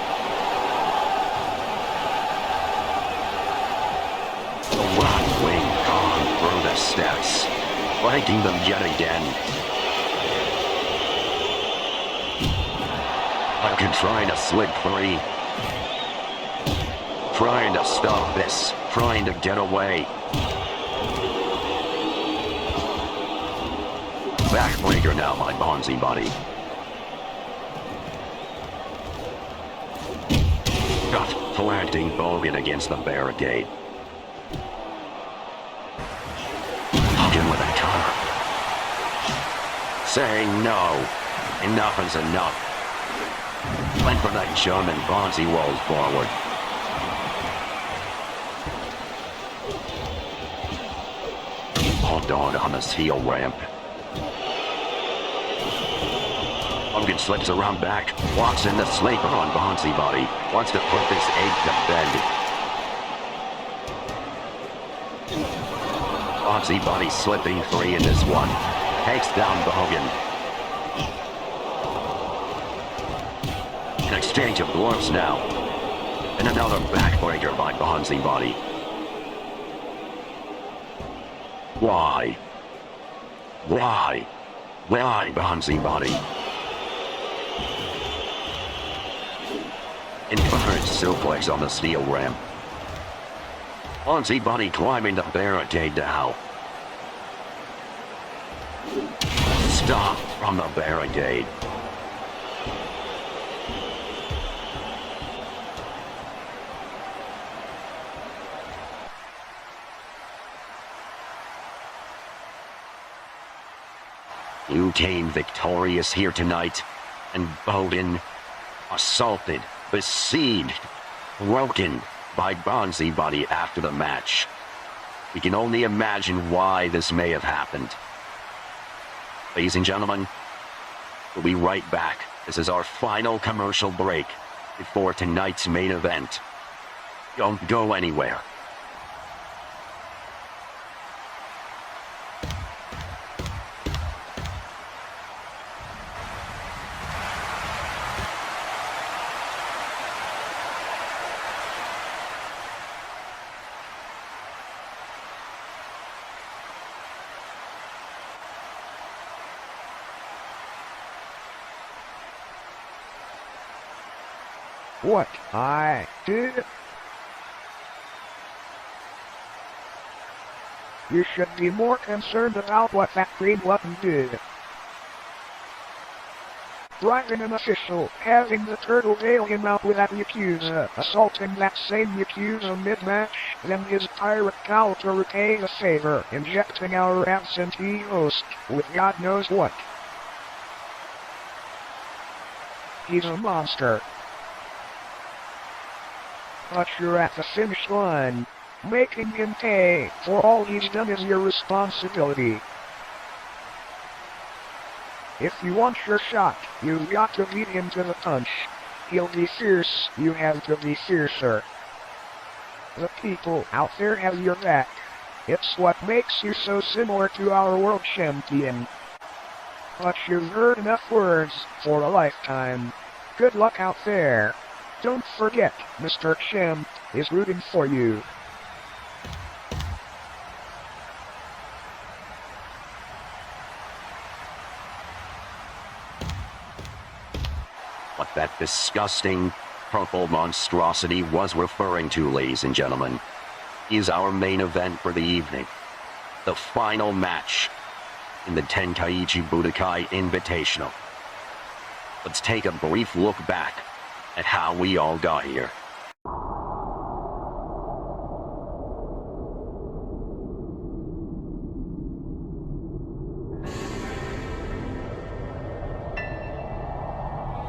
The rock wing gone through the steps. Breaking them yet again. Hogan trying to slip free. Trying to stop this. Trying to get away. Backbreaker now, my Bonzi Body. Got planting Hogan against the barricade. Hogan with a counter. Saying no. Enough is enough. Went for that German. Bonzi rolls forward. Hold on this heel ramp. Hogan slips around back, walks in the sleeper on Bonzi Body, wants to put this ache to bed. Bonzi Body slipping 3 in this one. Takes down Bogan. An exchange of dwarfs now. And another backbreaker by Bonzi Body. Why? Why? Why, Bonzi Body? Inverted suplex on the steel ramp. Bonzi Body climbing the barricade now. Stop from the barricade. You came victorious here tonight, and Bowden, assaulted, besieged, broken by Bonzi Body after the match. We can only imagine why this may have happened. Ladies and gentlemen, we'll be right back. This is our final commercial break before tonight's main event. Don't go anywhere. What I did? You should be more concerned about what that green button did. Driving an official, having the turtle bail him out with that Yakuza, assaulting that same Yakuza mid-match, then his pirate cow to repay the favor, injecting our absentee host with God knows what. He's a monster. But you're at the finish line. Making him pay for all he's done is your responsibility. If you want your shot, you've got to beat him to the punch. He'll be fierce, you have to be fiercer. The people out there have your back. It's what makes you so similar to our world champion. But you've heard enough words for a lifetime. Good luck out there. Don't forget, Mr. Champ is rooting for you. What that disgusting purple monstrosity was referring to, ladies and gentlemen, is our main event for the evening. The final match in the Tenkaichi Budokai Invitational. Let's take a brief look back at how we all got here.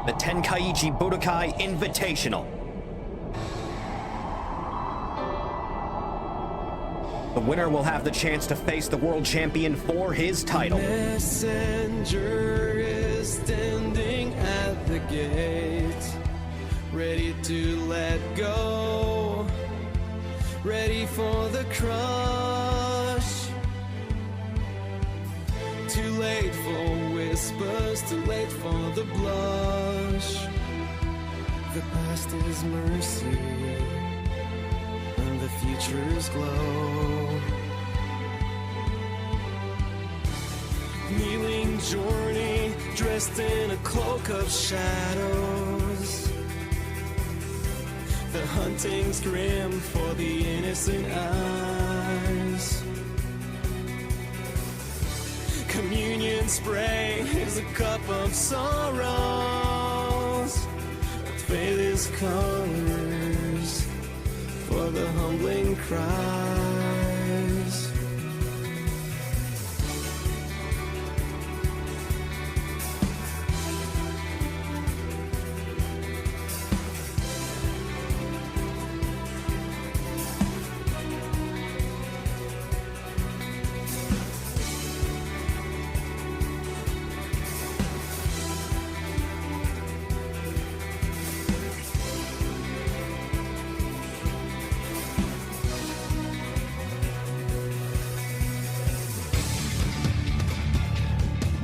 The Tenkaichi Budokai Invitational. The winner will have the chance to face the world champion for his title. Messenger is standing at the gate, ready to let go, ready for the crush. Too late for whispers, too late for the blush. The past is mercy, and the future's glow. Kneeling journey, dressed in a cloak of shadows. The hunting's grim for the innocent eyes. Communion spray is a cup of sorrows. Faith is colors for the humbling cries.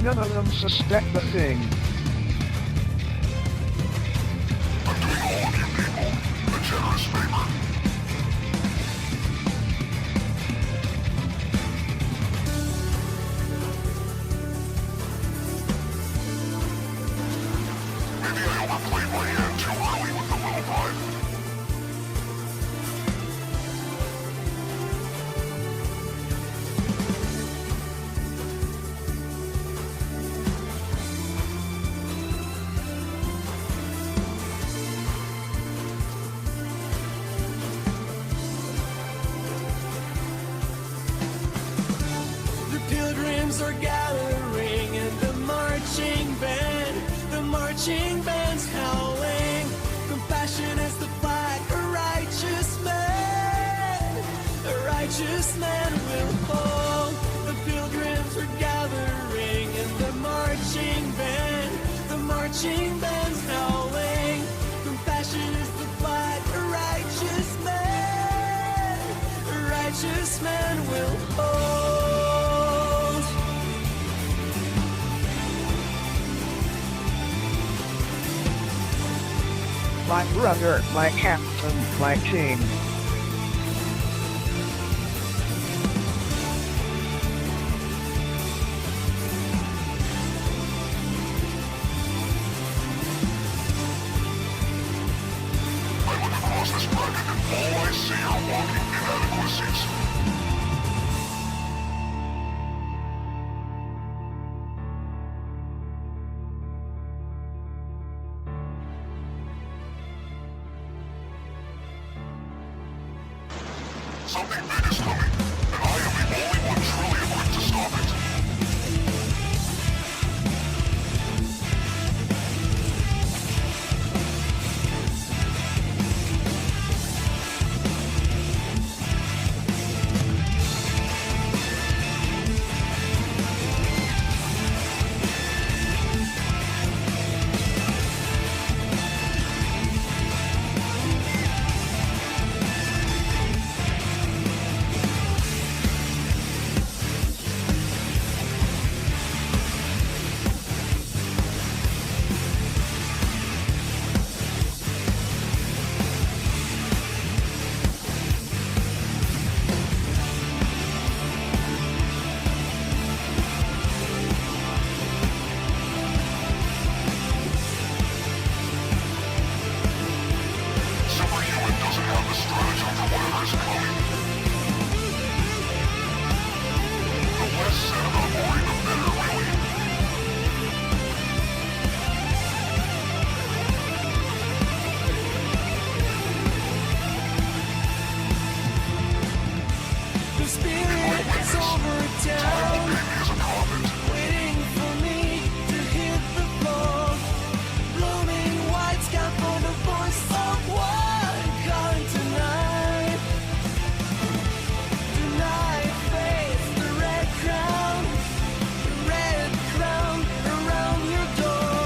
none of them suspect the thing. I'm doing all of you people a generous favor. Maybe I overplayed my hand too early with the little vibe. The pilgrims are gathering and the marching band's howling. Compassion is the flag, a righteous man will fall. The pilgrims are gathering and the marching band's howling. Compassion is the flag, a righteous man will hold. My brother, my captain, my king. I look across this bracket and all I see are walking inadequacies. Something big is coming, and I am the only one truly equipped to stop it. Superhuman doesn't have the stratagem for whatever is coming. The less said about Ori, the better, really. The spirit is over town, waiting for me to hit the floor. Blooming white sky for the voice of one calling tonight. Tonight face the red crown around your door.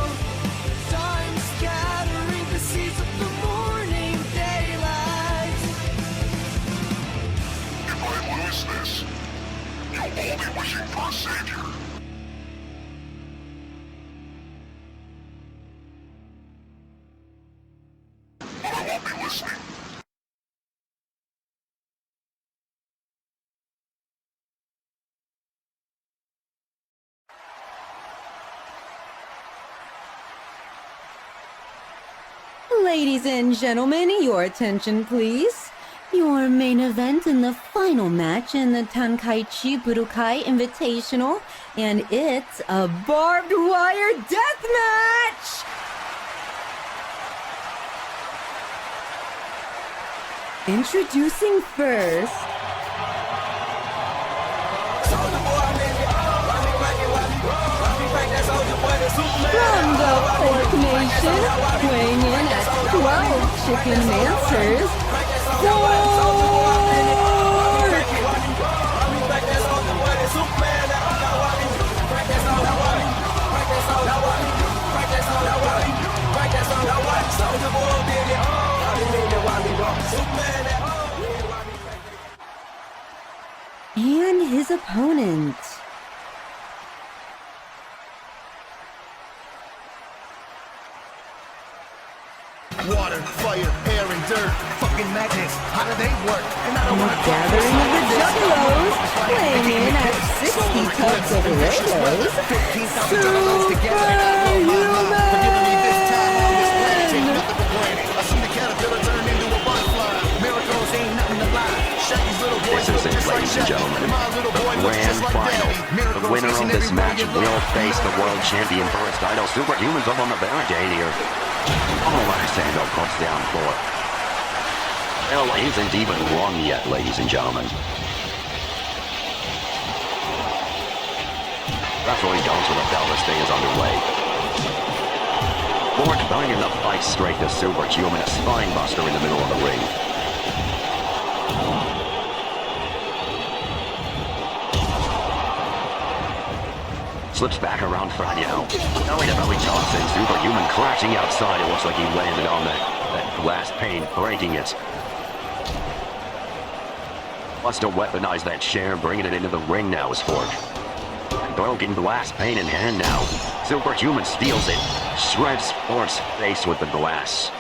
Time scattering the seeds of the morning daylight. If I lose this, you'll all be wishing for a savior. But I won't be listening. Ladies and gentlemen, your attention please. Your main event in the final match in the Tankaichi Budokai Invitational, and it's a barbed wire death match! Introducing first, from the Pork Nation, weighing in at 12 chicken mancers, and his opponent, water, fire, air, and dirt. Fucking magnets, how do they work? And I don't And want the to gathering of the Juggalos, weighing in at 60 tubs of Legos, This is it, ladies and gentlemen. The grand final. The winner of this match will face the world champion for his title. Superhumans up on the barricade here. Oh, Alexander puts down 4. Well, it isn't even won yet, ladies and gentlemen. Referee goes with a bell. This thing is underway. Bork banging the fight straight to Superhuman, a spine buster in the middle of the ring. Slips back around front now. Belly toss in. Superhuman crashing outside. It looks like he landed on that glass pane, breaking it. Wants to weaponize that chair, bringing it into the ring now is Fork. Broken glass pane in hand now. Superhuman steals it. Shreds Fork's face with the glass.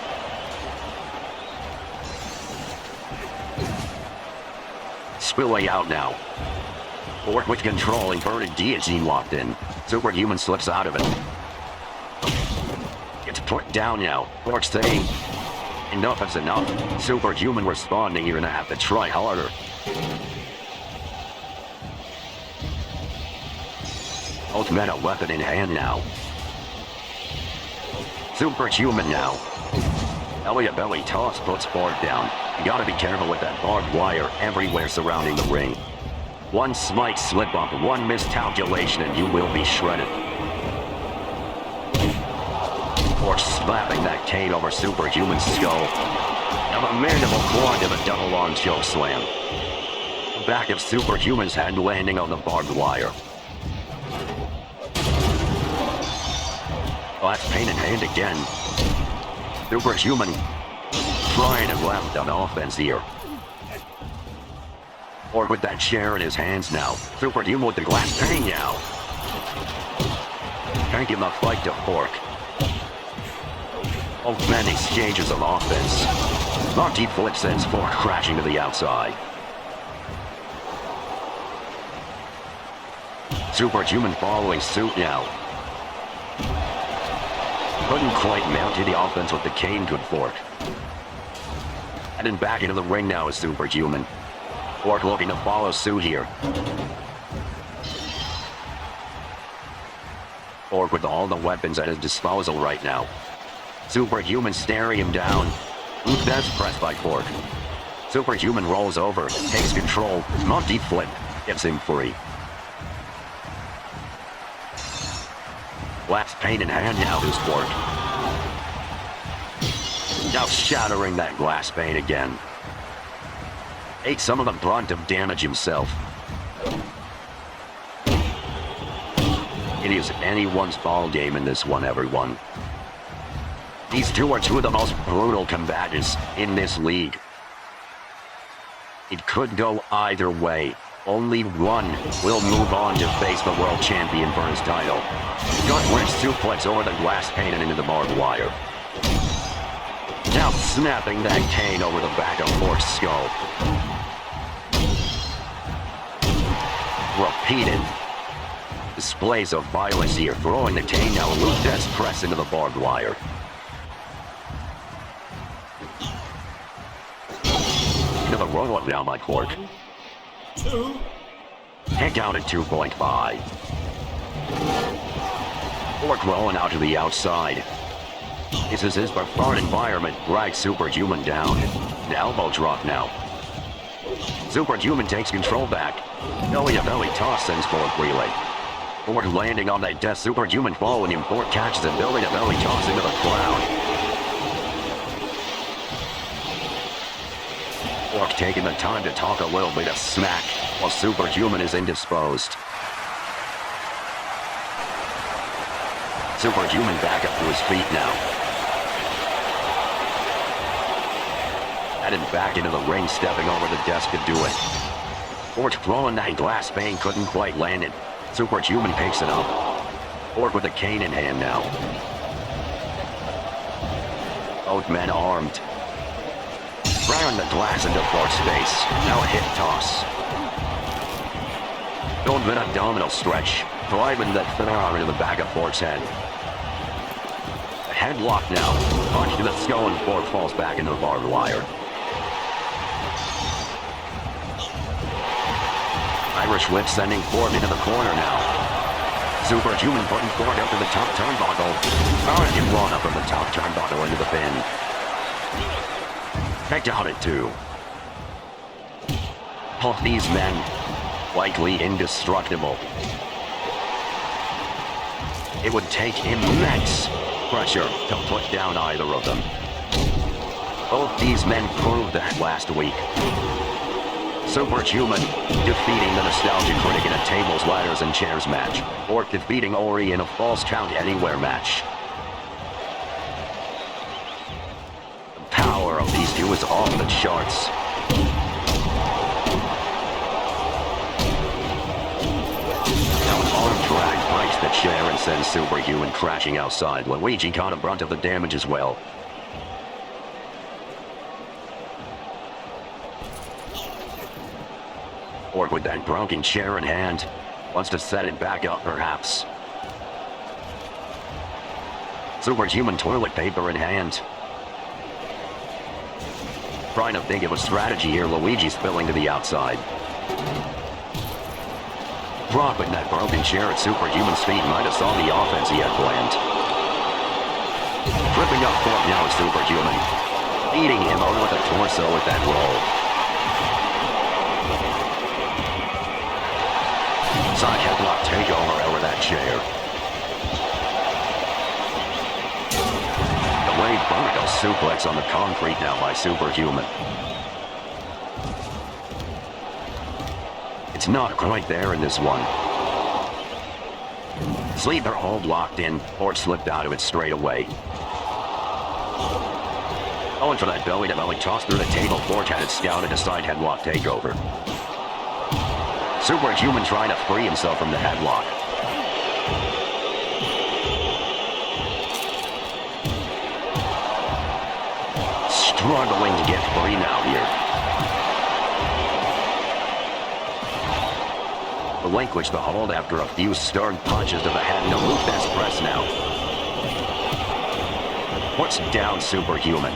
Spillway out now. Fork with control, inverted guillotine locked in. Superhuman slips out of it. Gets put down now. Fork saying, enough is enough. Superhuman responding, you're gonna have to try harder. Ultimate weapon in hand now. Superhuman now. Belly toss puts Fork down. You gotta be careful with that barbed wire everywhere surrounding the ring. One slight slip up, one miscalculation, and you will be shredded. Fork slapping that cane over Superhuman's skull. Now the mandible claw to the double arm choke slam. The back of Superhuman's head landing on the barbed wire. Glass pane in hand again. Superhuman trying to left on offense here. Fork with that chair in his hands now. Superhuman with the glass pane now. Can't give the fight to Fork. Both men exchanges of offense. Monty flip sends Fork crashing to the outside. Superhuman following suit now. Couldn't quite mount to the offense with the cane, good Fork. Heading back into the ring now is Superhuman. Fork looking to follow suit here. Fork with all the weapons at his disposal right now. Superhuman staring him down. That's pressed by Fork. Superhuman rolls over, takes control. Monty flip gets him free. Glass pane in hand now is Fork. Now shattering that glass pane again. Ate some of the brunt of damage himself. It is anyone's ball game in this one, everyone. These two are two of the most brutal combatants in this league. It could go either way. Only one will move on to face the world champion for his title. Gut-wrench suplex over the glass pane and into the barbed wire. Now snapping that cane over the back of Fork's skull. Repeated displays of violence here, throwing the cane now. Luke Death's press into the barbed wire. Into the roll-up now by Fork. 2. Kick out at 2.5. Fork rolling out to the outside. This is his preferred environment. Drags Superhuman down. An elbow drop now. Superhuman takes control back. Belly-to-belly toss sends Fork relay. Fork landing on that death. Superhuman following him. Fork catches a belly-to-belly toss into the crowd. Fork taking the time to talk a little bit of smack while Superhuman is indisposed. Superhuman back up to his feet now. Headed back into the ring, stepping over the desk to do it. Fork throwing that glass pane, couldn't quite land it. Superhuman picks it up. Fork with a cane in hand now. Both men armed. Round the glass into Fork's face. Now a hip toss. Don't been abdominal stretch. Driving that thin arm into the back of Fork's head. A headlock now. Punch to the skull and Fork falls back into the barbed wire. Irish whip sending Fork into the corner now. Superhuman putting Fork up to the top turnbuckle. Orange and one up from the top turnbuckle into the pin. Picked out at 2. Both these men, likely indestructible. It would take immense pressure to put down either of them. Both these men proved that last week. Superhuman defeating the nostalgia critic in a tables, ladders, and chairs match. Fork defeating Ori in a false count anywhere match. The power of these two is off the charts. Now an arm drag breaks the chair and sends Superhuman crashing outside. Luigi caught a brunt of the damage as well. Fork with that broken chair in hand. Wants to set it back up, perhaps. Superhuman toilet paper in hand. Trying to think of a strategy here. Luigi spilling to the outside. Dropping that broken chair at Superhuman's feet. Might have saw the offense he had planned. Tripping up Fork now is Superhuman. Beating him over the torso with that roll. Side headlock takeover over that chair. The wave vertical suplex on the concrete now by Superhuman. It's not quite there in this one. Sleeper hold locked in. Fork slipped out of it straight away. Going for that belly to belly toss through the table. Fork had it scouted a side headlock takeover. Superhuman trying to free himself from the headlock. Struggling to get free now here. Relinquish the hold after a few stern punches to the head and a loop best press now. Puts down Superhuman.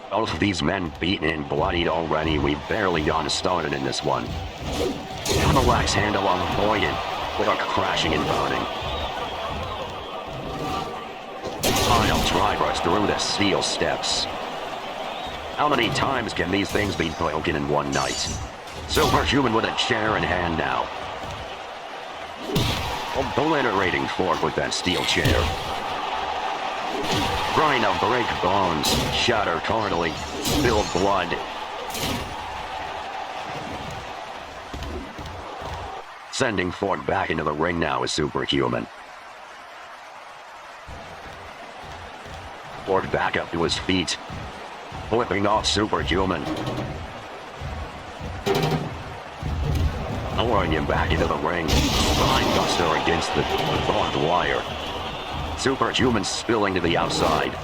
Both of these men beaten and bloodied already. We've barely gotten started in this one. And the lax handle avoided. Fork crashing and burning. Final drivers through the steel steps. How many times can these things be broken in one night? Superhuman with a chair in hand now. Obliterating Fork with that steel chair. Trying to break bones, shatter cartilage, spill blood. Sending Fork back into the ring now is Superhuman. Fork back up to his feet, flipping off Superhuman. Lowering him back into the ring. Spine buster against the barbed wire. Superhuman spilling to the outside.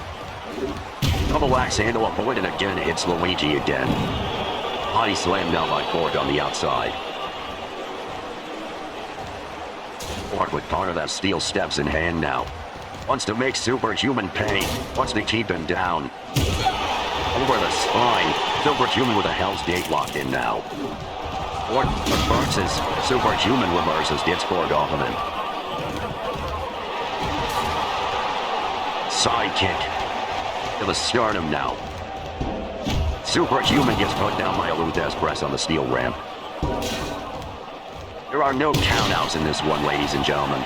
Double axe handle avoided again, hits Luigi again. Body slam down by Fork on the outside. Fork with part of that steel steps in hand now. Wants to make Superhuman pay. Wants to keep him down. Over the spine. Superhuman with a Hell's Gate locked in now. Fork reverses. Superhuman reverses. Gets Fork off of him. Side kick to the sternum now. Superhuman gets put down by a Luthez press on the steel ramp. There are no countouts in this one, ladies and gentlemen.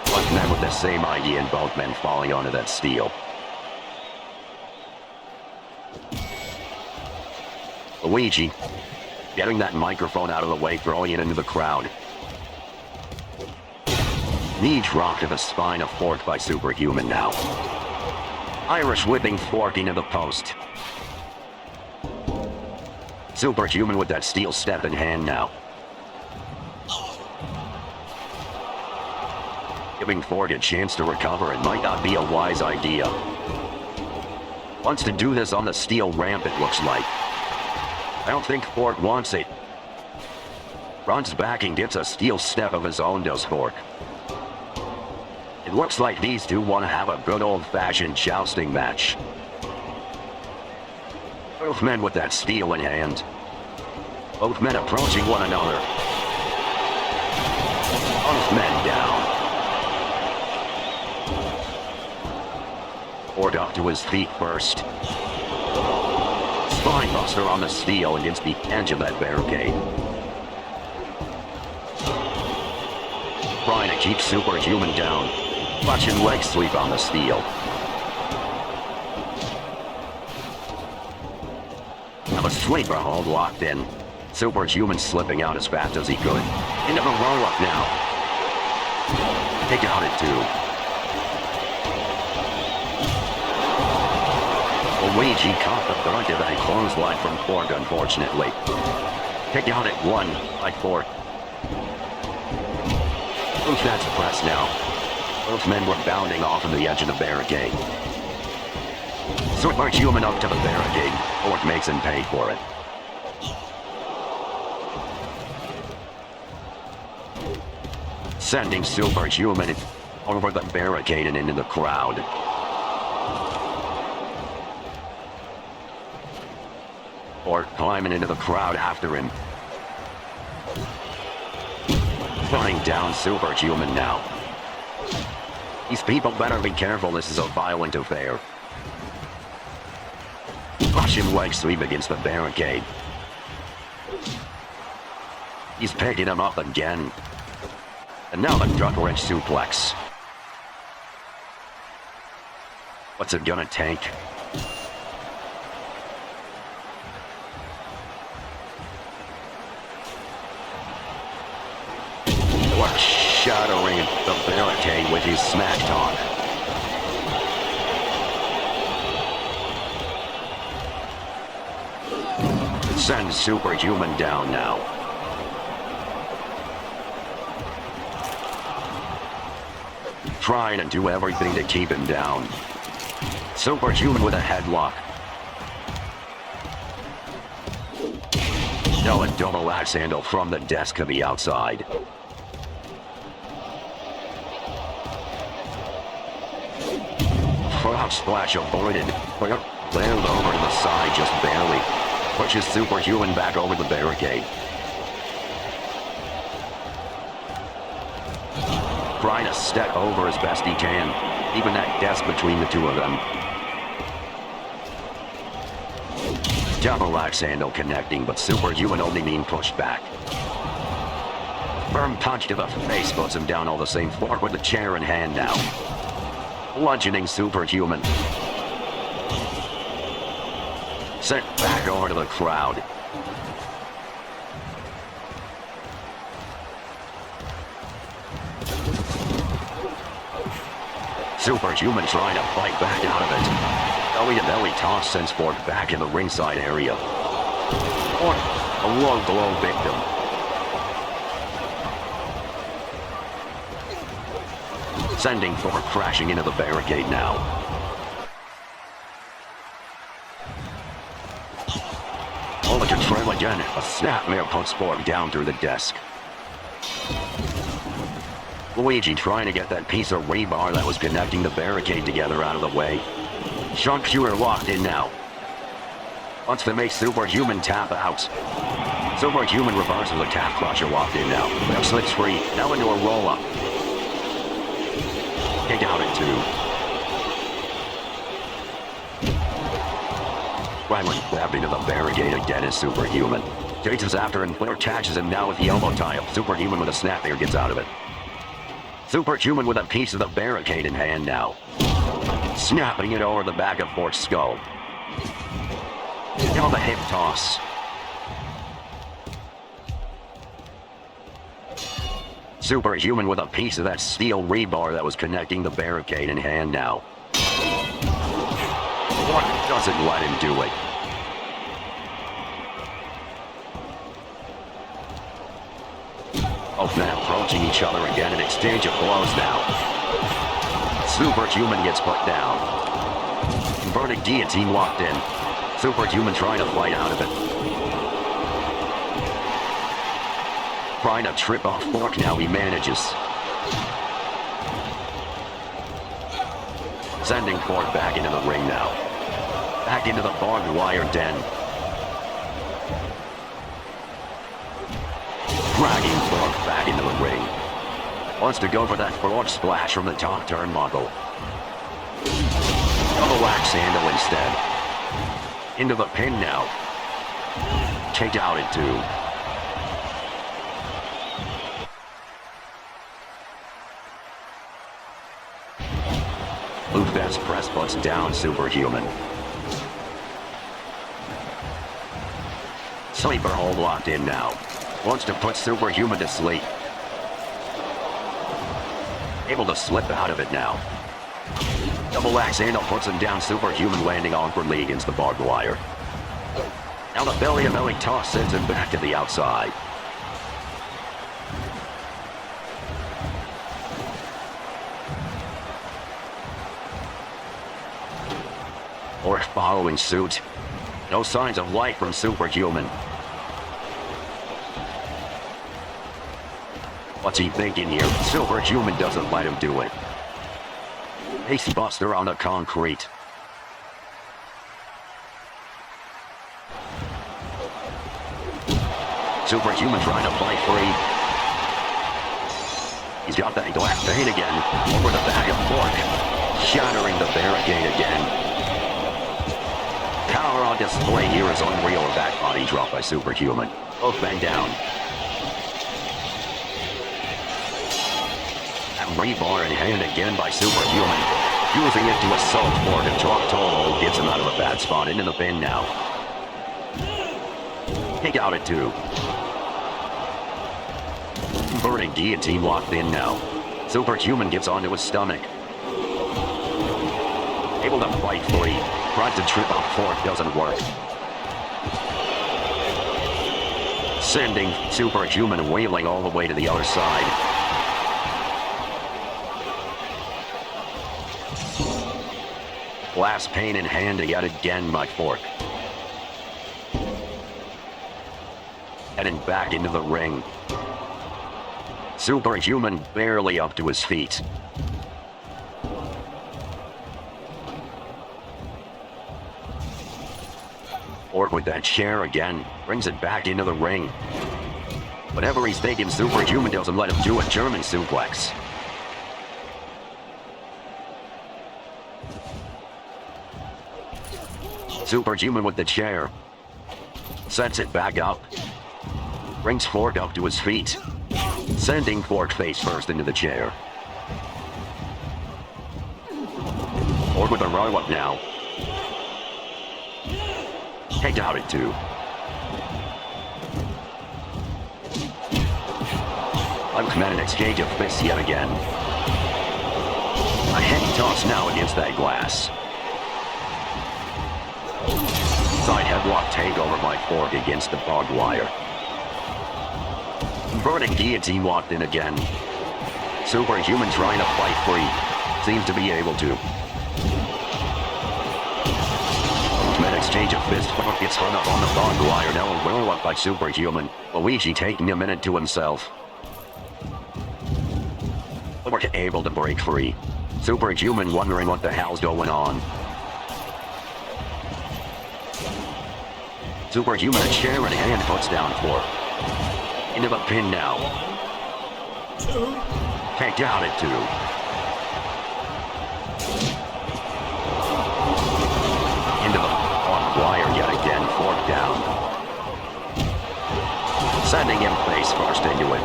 Both men with the same idea and both men falling onto that steel. Luigi getting that microphone out of the way, throwing it into the crowd. Knee drop to the spine of Fork by Superhuman now. Irish whipping Fork into the post. Superhuman with that steel step in hand now. Giving Ford a chance to recover, it might not be a wise idea. Wants to do this on the steel ramp, it looks like. I don't think Ford wants it. Runs back and gets a steel step of his own, does Ford. It looks like these two want to have a good old-fashioned jousting match. Both men with that steel in hand. Both men approaching one another. Both men down. Ford up to his feet first. Spinebuster on the steel against the edge of that barricade. Trying to keep Superhuman down. Watching leg sweep on the steel. Now a sleeper hold locked in. Superhuman slipping out as fast as he could. Into the roll-up now. Take out at 2. Luigi caught the brunt of that clothesline from Ford, unfortunately. Kick out at 1 by Ford. Both that's press now. Both men were bounding off of the edge of the barricade. Superhuman up to the barricade. Ford makes him pay for it. Sending Superhuman over the barricade and into the crowd. Ford climbing into the crowd after him. Putting down Superhuman now. These people better be careful, this is a violent affair. Russian leg sweep against the barricade. He's picking him up again. And now the gut wrench suplex. What's it gonna take? What shattering the barricade with his smack talk. Sends Superhuman down now. Trying to do everything to keep him down. Superhuman with a headlock. Now a double axe handle from the desk to the outside. Frog splash avoided. Landed over to the side just barely. Pushes Superhuman back over the barricade. Trying to step over as best he can. Even that desk between the two of them. Double axe handle connecting, but Superhuman only being pushed back. Firm punch to the face puts him down all the same. Ford with the chair in hand now. Bludgeoning Superhuman. Sent back over to the crowd. Superhuman trying to fight back out of it. Belly-to-belly toss sends Ford back in the ringside area. Ford, a low blow victim. Sending Ford crashing into the barricade now. Only to trail again. A snapmare puts Ford down through the desk. Luigi trying to get that piece of rebar that was connecting the barricade together out of the way. Sharpshooter locked in now. Wants to make Superhuman tap out. Superhuman reverses the tap crusher locked in now. Web slips free. Now into a roll-up. Kick out at 2. Ryland grabbed into the barricade again as Superhuman. Chases after and Flair catches him now with the elbow tie up. Superhuman with a snap there gets out of it. Superhuman with a piece of the barricade in hand now. Snapping it over the back of Ford's skull. Now the hip toss. Superhuman with a piece of that steel rebar that was connecting the barricade in hand now. What doesn't let him do it? Both men approaching each other again, an exchange of blows now. Superhuman gets put down. Inverted guillotine locked in. Superhuman trying to fight out of it. Trying to trip off Fork now, he manages. Sending Fork back into the ring now. Back into the barbed wire den. Dragging Fork back into the ring. Wants to go for that frog splash from the top turnbuckle. Double axe handle instead. Into the pin now. Take out at 2. Luthez press puts down Superhuman. Sleeper hold locked in now. Wants to put Superhuman to sleep. Able to slip out of it now. Double axe handle puts him down. Superhuman landing awkwardly against the barbed wire. Now the belly of belly toss sends him back to the outside. Or following suit. No signs of life from Superhuman. What's he thinking here? Superhuman doesn't let him do it. Ace Buster on the concrete. Superhuman trying to fight free. He's got that glass pane again. Over the back of Fork. Shattering the barricade again. Power on display here is unreal. Back body drop by Superhuman. Both men down. Rebar in hand again by Superhuman. Using it to assault Fork and drop Tolo gets him out of a bad spot into the pin now. Take out at 2. Burning guillotine locked in now. Superhuman gets onto his stomach. Able to fight free. Tries to trip off Fork, doesn't work. Sending Superhuman wailing all the way to the other side. Glass pane in hand yet again by Fork. Heading back into the ring. Superhuman barely up to his feet. Fork with that chair again. Brings it back into the ring. Whatever he's thinking, Superhuman doesn't let him do a German suplex. Superhuman with the chair. Sets it back up. Brings Fork up to his feet. Sending Fork face first into the chair. Fork with a roll up now. Take out at 2. Uncommanded exchange of fists yet again. A heavy toss now against that glass. Side headlock takeover by Fork against the barbed wire. Burning guillotine locked in again. Superhuman trying to fight free. Seems to be able to. Ultimate exchange of fists. Fork gets hung up on the barbed wire. Now a roll up by Superhuman. Luigi taking a minute to himself. Fork able to break free. Superhuman wondering what the hell's going on. Superhuman a chair in hand puts down Fork. Into the pin now. Take out at 2. Into the barbed wire yet again. Fork down. Sending him face first into it.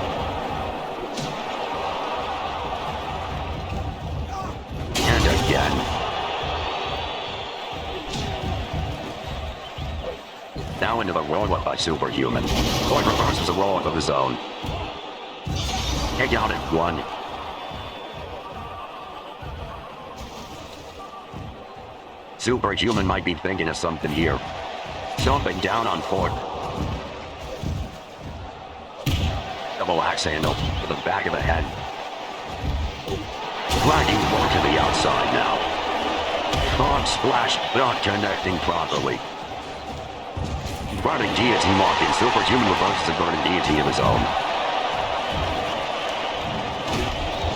And again. Now into the roll-up by Superhuman. Fork reverses a roll-up of his own. Take out at 1. Superhuman might be thinking of something here. Jumping down on Fork. Double axe axe handle to the back of the head. Dragging one to the outside now. Frog splash, not connecting properly. Burning deity marking, Superhuman reverses a burning deity of his own.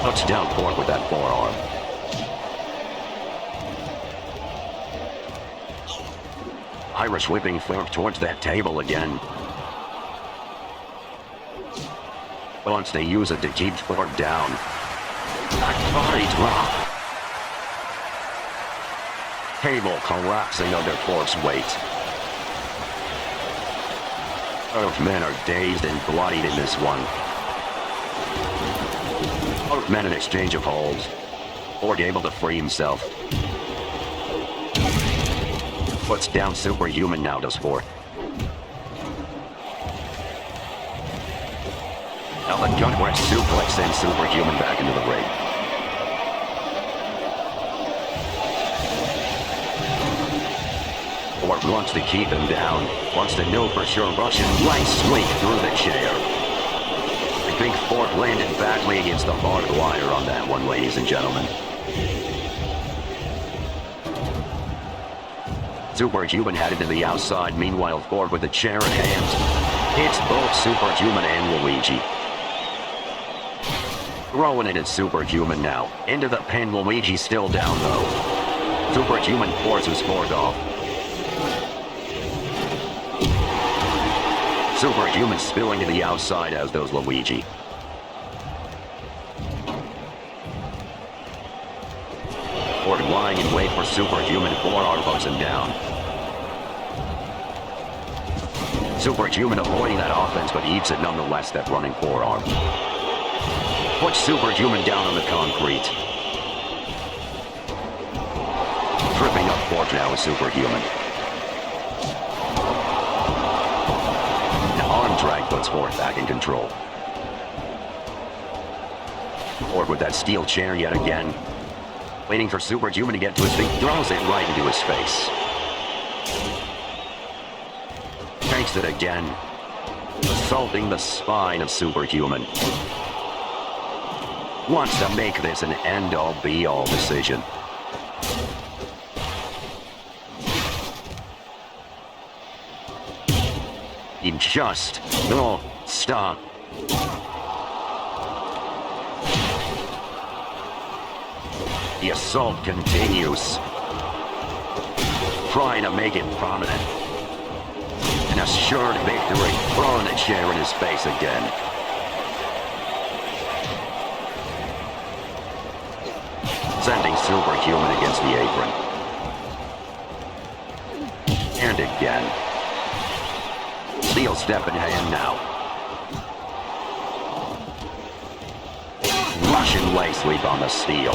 Touchdown forward with that forearm. Irish whipping Flare towards that table again. Once they use it to keep Flare down. Back body drop. Table collapsing under Ford's weight. Both men are dazed and bloodied in this one. Both men in exchange of holds. Ford able to free himself. Puts down Superhuman now, does Ford. Now the gunwreck suplex sends Superhuman back into the ring. Ford wants to keep him down. Wants to know for sure Russian right sweep through the chair. I think Ford landed badly against the barbed wire on that one, ladies and gentlemen. Superhuman headed to the outside, meanwhile Ford with the chair in hand hits both Superhuman and Luigi. Throwing it at Superhuman now. Into the pin, Luigi still down low. Superhuman forces Ford off. Superhuman spilling to the outside as does Luigi. Ford lying in wait for Superhuman, forearm puts him down. Superhuman avoiding that offense, but eats it nonetheless, that running forearm. Puts Superhuman down on the concrete. Tripping up Ford now with Superhuman. An arm drag puts Ford back in control. Ford with that steel chair yet again. Waiting for Superhuman to get to his feet, throws it right into his face. Takes it again, assaulting the spine of Superhuman. Wants to make this an end-all be-all decision. He just won't stop. The assault continues. Trying to make it prominent. An assured victory, throwing the chair in his face again. Sending Superhuman against the apron. And again. Steel step in hand now. Russian leg sweep on the steel.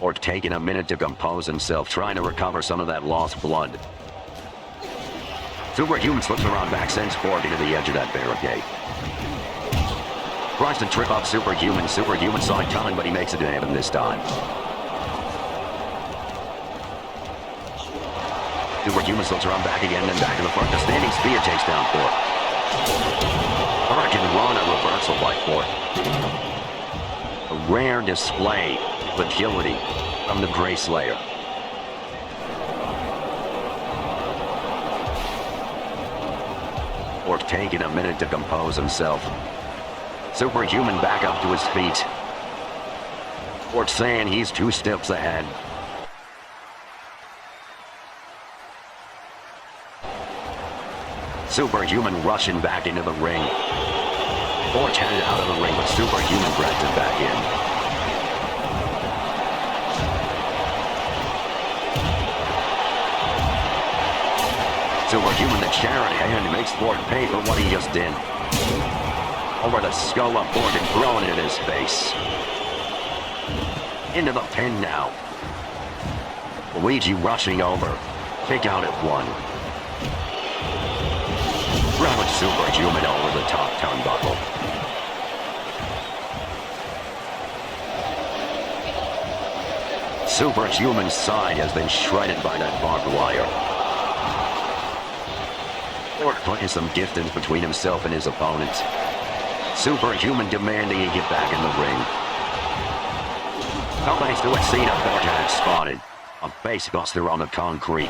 Or taking a minute to compose himself, trying to recover some of that lost blood. Superhuman slips around back, sends Ford into the edge of that barricade. Tries to trip up Superhuman. Superhuman saw it coming, but he makes it to happen this time. Superhuman slips around back again, then back to the front. The standing spear takes down Ford. Hurricane Rana reversal by Ford. A rare display of agility from the Gray Slayer. Ford taking a minute to compose himself. Superhuman back up to his feet. Ford saying he's 2 steps ahead. Superhuman rushing back into the ring. Ford's headed out of the ring, but Superhuman drags it back in. Superhuman, the chair in hand, makes Ford pay for what he just did. Over the skull of Ford and throwing it in his face. Into the pin now. Luigi rushing over. Kick out at 1. Throwing Superhuman over the top turnbuckle. Superhuman's side has been shredded by that barbed wire. Fork putting some distance between himself and his opponent. Superhuman demanding he get back in the ring. No thanks to it, Cena Fork had spotted. A face buster on the concrete.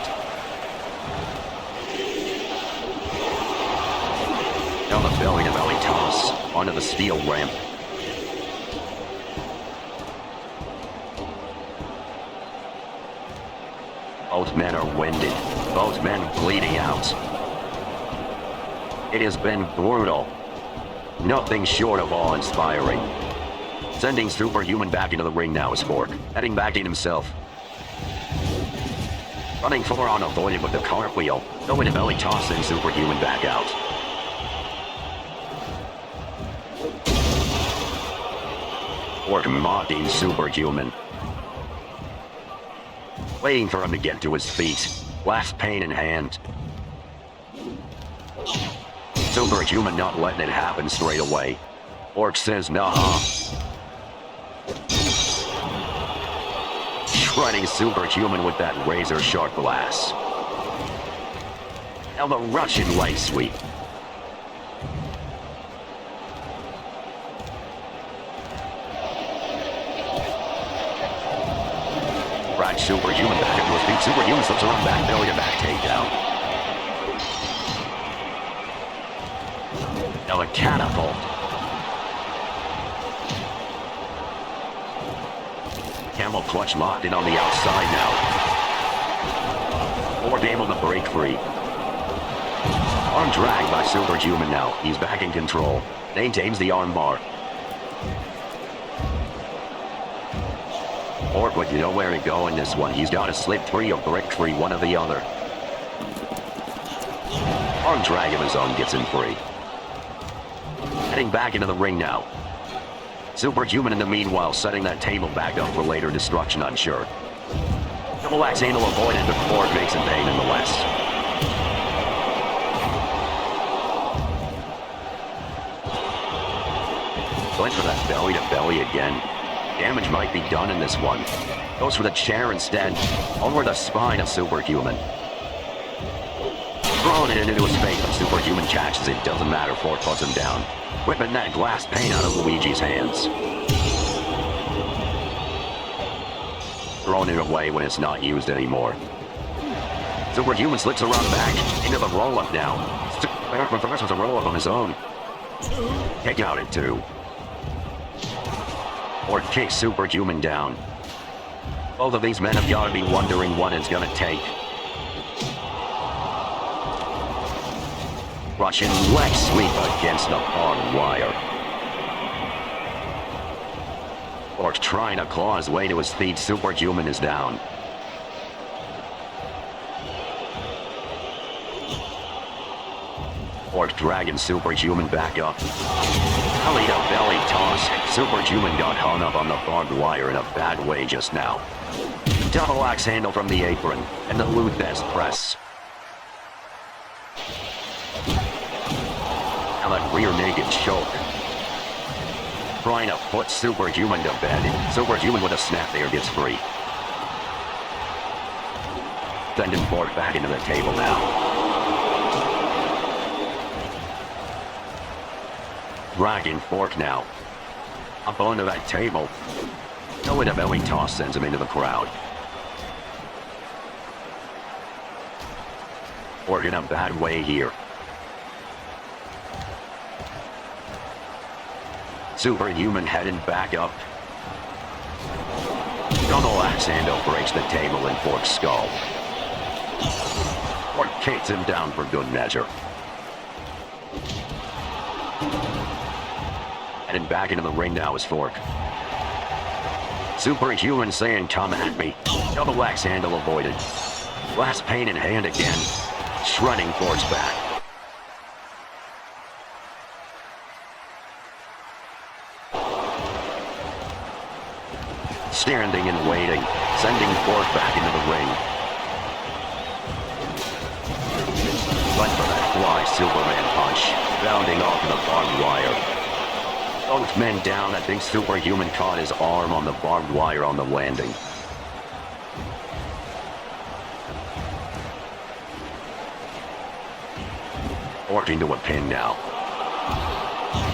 Down the belly-to-belly toss onto the steel ramp. Both men are winded. Both men bleeding out. It has been brutal. Nothing short of awe-inspiring. Sending Superhuman back into the ring now is Fork, heading back in himself. Running for unavoided with the cartwheel, going to belly tossing Superhuman back out. Fork mocking Superhuman. Waiting for him to get to his feet, last pain in hand. Superhuman not letting it happen straight away. Fork says nah. Shredding Superhuman with that razor-sharp glass. Now the Russian leg sweep. Right, Superhuman back into his feet. Superhuman slips around back, belly to back takedown. Now the catapult. Camel clutch locked in on the outside now. Fork able to break free. Arm dragged by Superhuman now. He's back in control. Maintains the arm bar. Fork with nowhere to go in this one. He's got to slip free or break free, one or the other. Arm drag of his own gets him free. Heading back into the ring now. Superhuman in the meanwhile setting that table back up for later destruction, I'm sure. Double axe handle avoided, but Fork makes him pay nonetheless. Going for that belly to belly again. Damage might be done in this one. Goes for the chair instead. Over the spine of Superhuman. Throwing it into his face, but Superhuman catches it. Doesn't matter, Fork puts him down. Whipping that glass pane out of Luigi's hands. Throwing it away when it's not used anymore. Superhuman slips around back into the roll-up now. Reverse with a roll-up on his own. Take out at 2. Or kick Superhuman down. Both of these men have got to be wondering what it's going to take. Russian leg sweep against the barbed wire. Fork trying to claw his way to his feet. Superhuman is down. Fork dragging Superhuman back up. Belly to belly toss. Superhuman got hung up on the barbed wire in a bad way just now. Double axe handle from the apron and the Luthes press. Now that rear naked choke. Trying to put Superhuman to bed. Superhuman with a snap there gets free. Sending Fork back into the table now. Dragging Fork now. Up onto that table. No way to belly toss sends him into the crowd. Fork in a bad way here. Superhuman heading back up. Double axe handle breaks the table in Fork's skull. Fork kicks him down for good measure. Heading back into the ring now is Fork. Superhuman saying, "Come at me." Double axe handle avoided. Last pain in hand again. Shredding Fork's back. Standing and waiting, sending Fork back into the ring. Went for that fly Superman punch, bounding off the barbed wire. Both men down. I think Superhuman caught his arm on the barbed wire on the landing. Orc into a pin now.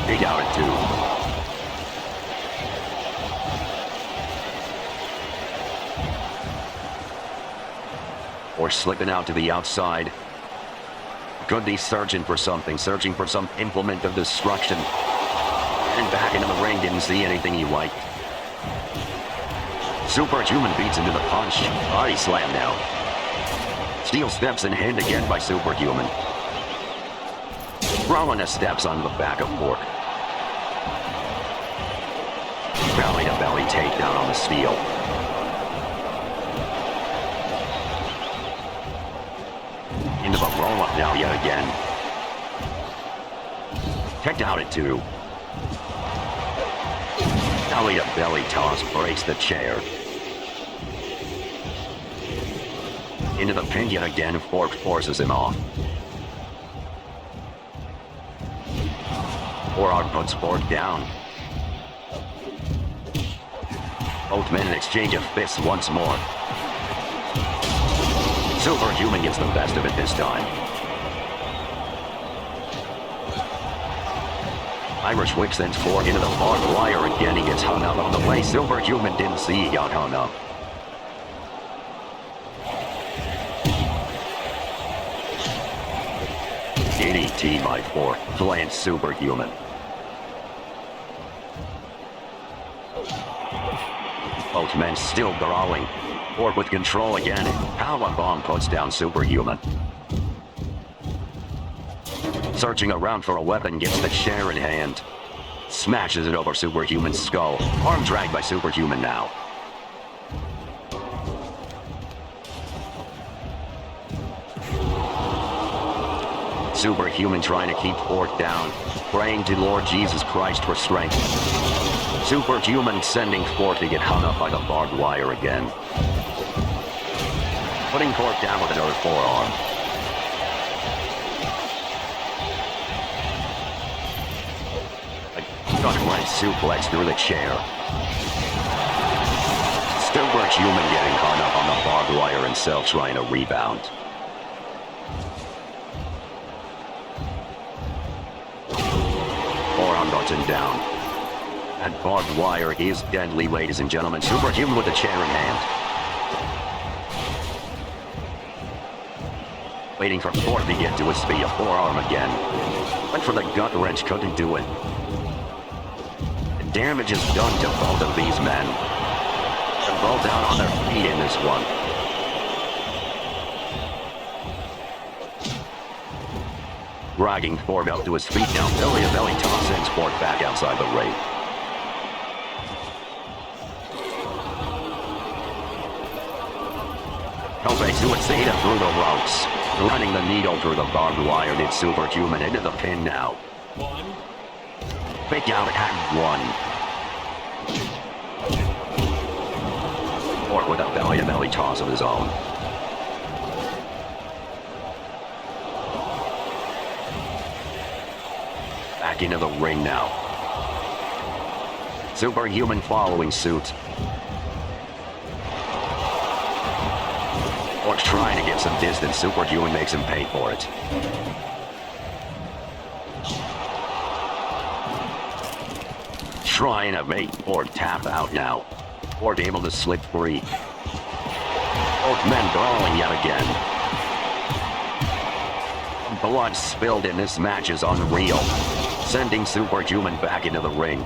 Dig out at 2. Or slipping out to the outside. Could be searching for something, searching for some implement of destruction. And back into the ring, didn't see anything he liked. Superhuman beats into the punch. Body slam now. Steel steps in hand again by Superhuman. Throwing his steps onto the back of Orc. Belly to belly takedown on the steel. Into the roll-up now yet again. Kicked out at 2. Belly to belly toss breaks the chair. Into the pin yet again, Fork forces him off. Forearm puts Fork down. Both men in exchange of fists once more. Superhuman gets the best of it this time. Irish whip sends Fork into the barbed wire again. He gets hung up on the way. Superhuman didn't see he got hung up. DDT by Fork, playing Superhuman. Both men still brawling. Fork with control again. Powerbomb puts down Superhuman. Searching around for a weapon, gets the chair in hand. Smashes it over Superhuman's skull. Arm drag by Superhuman now. Superhuman trying to keep Fork down, praying to Lord Jesus Christ for strength. Superhuman sending Fork to get hung up by the barbed wire again. Putting Fork down with another forearm. A gut-wrench suplex through the chair. Superhuman getting hung up on the barbed wire himself, trying to rebound. Forearm button down. That barbed wire is deadly, ladies and gentlemen. Superhuman with the chair in hand. Waiting for Fork to get to his feet. A forearm again. Went for the gut wrench, couldn't do it. The damage is done to both of these men. They're both down on their feet in this one. Dragging Fork up to his feet now. Belly to belly toss sends Fork back outside the ring. Tope Suicida through the ropes. Running the needle through the barbed wire did Superhuman into the pin now. Fake out at 1. Fork with a belly-to-belly toss of his own. Back into the ring now. Superhuman following suit. Fork's trying to get some distance. Superhuman makes him pay for it. Trying to make Fork tap out now. Fork able to slip free. Both men brawling yet again. Blood spilled in this match is unreal. Sending Superhuman back into the ring.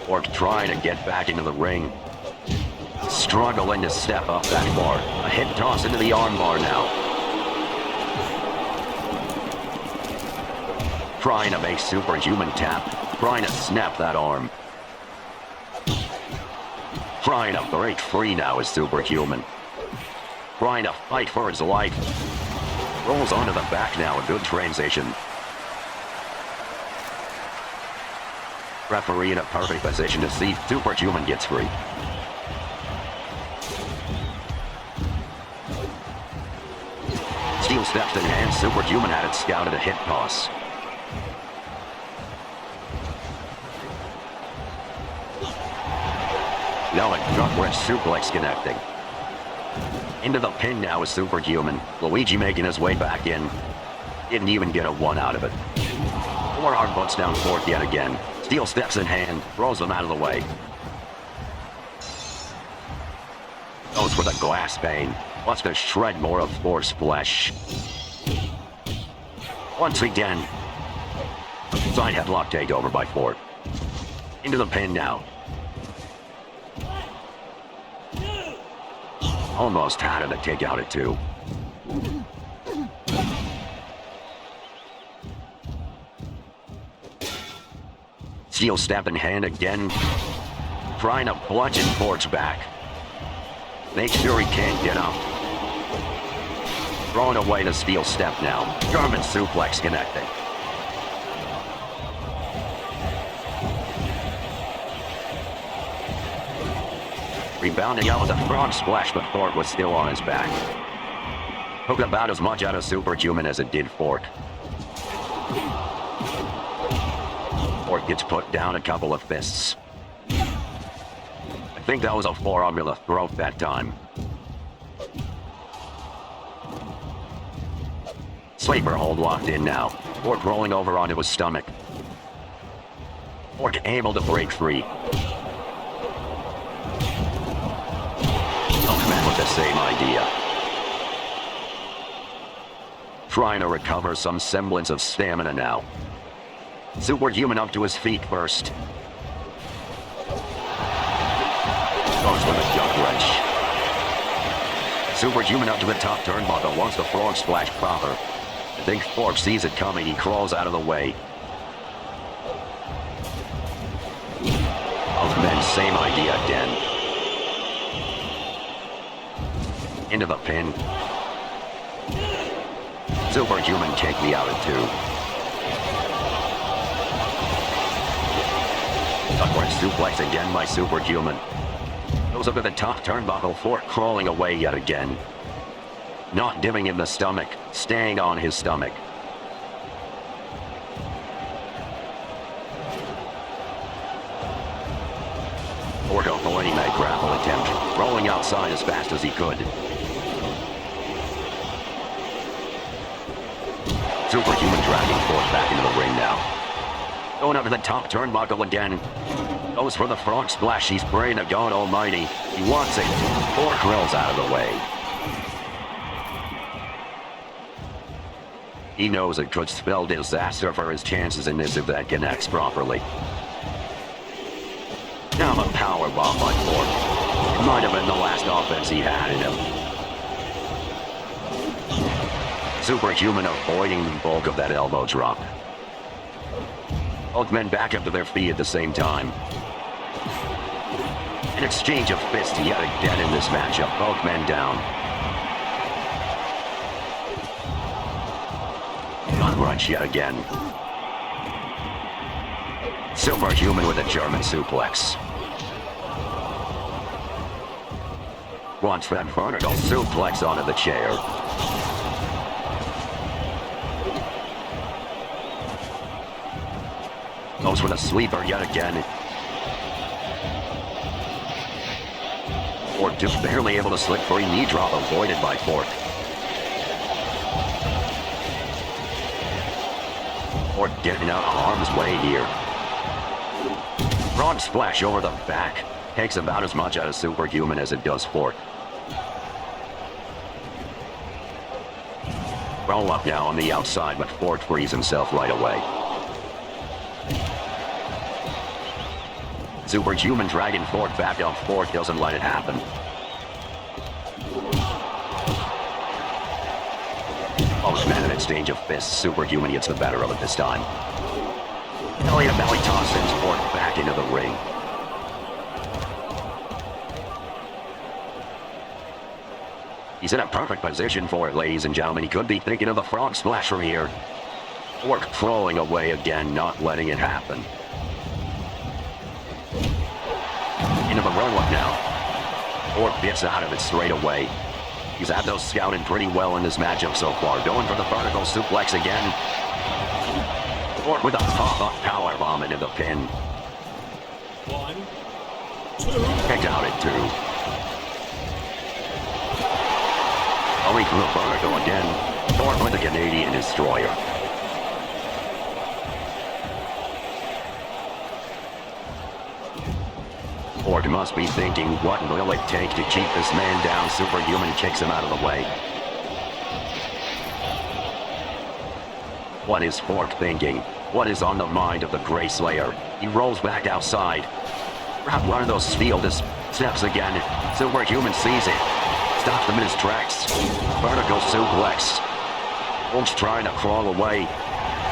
Fork trying to get back into the ring. Struggling to step up that bar. A hip toss into the armbar now. Trying to make Superhuman tap. Trying to snap that arm. Trying to break free now is Superhuman. Trying to fight for his life. Rolls onto the back now, a good transition. Referee in a perfect position to see Superhuman gets free. Steel steps in hand, Superhuman had it scouted a hip toss. Now a gut wrench suplex connecting. Into the pin now is Superhuman. Luigi making his way back in. Didn't even get a 1 out of it. Forearm puts down Fort yet again. Steel steps in hand, throws him out of the way. Goes for the glass pane. Wants to shred more of Fort's flesh. Once again. Side headlock takeover by Fort. Into the pin now. Almost had him to take out at 2. Steel step in hand again. Trying to bludgeon Fort's back. Make sure he can't get up. Throwing away the steel step now. German suplex connecting. Rebounding out with a frog splash, but Fort was still on his back. Took about as much out of Superhuman as it did Fort. Fort gets put down a couple of fists. I think that was a forearm to the throat that time. Sleeper hold locked in now. Fort rolling over onto his stomach. Fort able to break free. The same idea. Trying to recover some semblance of stamina now. Superhuman up to his feet first. Goes with a duck wrench. Superhuman up to the top turnbuckle, wants the frog splash proper. I think Fort sees it coming, he crawls out of the way. Both men, same idea again. Into the pin. Superhuman take me out at 2. Upward suplex again by Superhuman. Goes up to the top turnbuckle, Fort crawling away yet again. Not giving him the stomach, staying on his stomach. Fort avoiding that grapple attempt, rolling outside as fast as he could. Superhuman dragging Fort back into the ring now. Going up to the top turnbuckle again. Goes for the frog splash. He's praying to God Almighty. He wants it. Fort rolls out of the way. He knows it could spell disaster for his chances in this if that connects properly. Now the power bomb by Fort. It might have been the last offense he had in him. Superhuman avoiding the bulk of that elbow drop. Both men back up to their feet at the same time. An exchange of fists yet again in this matchup. Both men down. Unrunch yet again. Superhuman with a German suplex. Wants that vertical suplex onto the chair. Goes with a sweeper yet again. Fort just barely able to slip free. Knee drop avoided by Fort. Fort getting out of harm's way here. Frog splash over the back. Takes about as much out of Superhuman as it does Fort. Roll up now on the outside, but Fort frees himself right away. Superhuman dragging Fort back down. Fort doesn't let it happen. Both men in exchange of fists. Superhuman gets the better of it this time. Belly to belly toss sends Fort back into the ring. He's in a perfect position for it, ladies and gentlemen. He could be thinking of the frog splash from here. Fort crawling away again, not letting it happen. Into the roll-up now. Fort gets out of it straight away. He's had those scouted pretty well in this matchup so far. Going for the vertical suplex again. Fort with a pop-up power bomb into the pin. 1, 2. Kicked out at 2. Going through the vertical again. Thorpe with the Canadian Destroyer. Ford must be thinking, what will it take to keep this man down? Superhuman kicks him out of the way. What is Ford thinking? What is on the mind of the Grey Slayer? He rolls back outside. Grab one of those steel steps again. Superhuman sees it. Stops him in his tracks. Vertical suplex. Ford's trying to crawl away.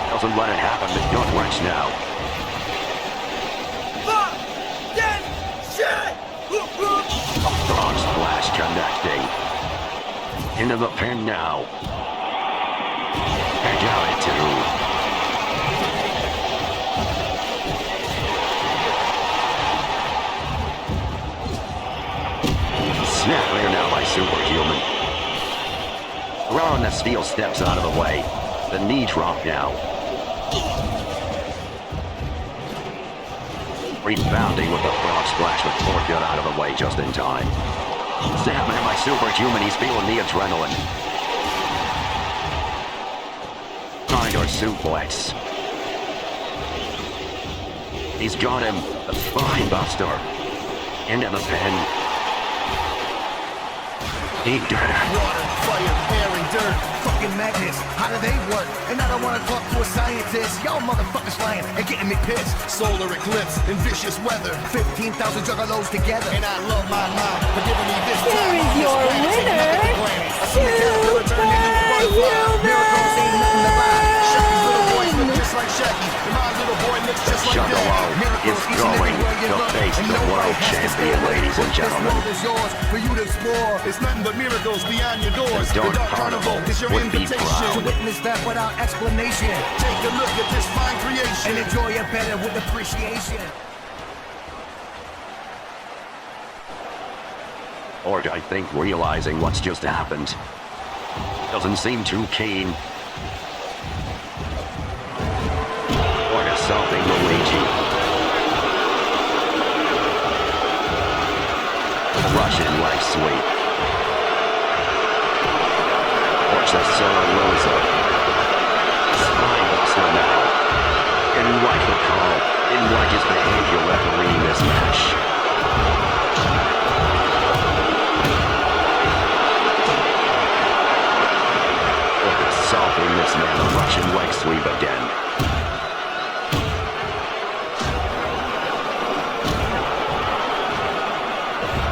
Doesn't let it happen. The gut wrench now. Frog splash connecting. Into the pin now. And got it too. Snap there now by Superhuman. Throwing the steel steps out of the way. The knee drop now. Rebounding with the frog splash with Ford got out of the way just in time. Snap there by Superhuman, he's feeling the adrenaline. Tiger suplex. He's got him, the spine buster. Into the pin. He did it. Water, fire, air, and dirt. Fucking magnets, how do they work? And I don't want to talk to a scientist. Y'all motherfuckers lying and getting me pissed. Solar eclipse and vicious weather. 15,000 juggalos together. And I love my mom for giving me this time. Here is your winner, Juggalo is going to face the world champion, ladies and gentlemen. It's nothing but miracles beyond your doors. The Dark Carnival is your would be invitation proud. to witness that without explanation. Take a look at this fine creation and enjoy it better with appreciation. Or I think realizing what's just happened doesn't seem too keen. Or assaulting Luigi. Russian leg sweep. Watch the solo loser. Spine buster now. Didn't like the call. Didn't like his behavior refereeing this match. Assaulting this man, a Russian leg sweep again.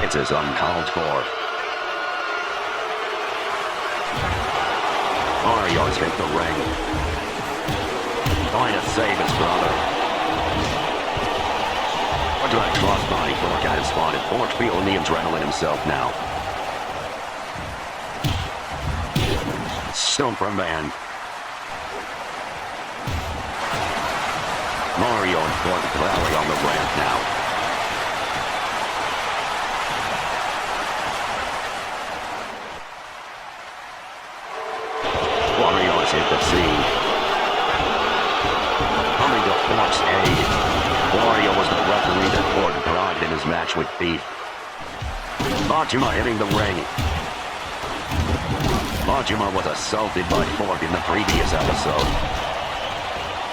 It's as uncalled for. Mario's hit the ring. Trying to save his brother. What do I crossbody for? Got him spotted. Ford feeling the adrenaline himself now. Stomper man. Mario and Ford rally on the ramp now. Mario has hit the scene. Coming to Ford's aid. Mario was the referee that Ford brought in his match with Beef. Majima hitting the ring. Majima was assaulted by Ford in the previous episode.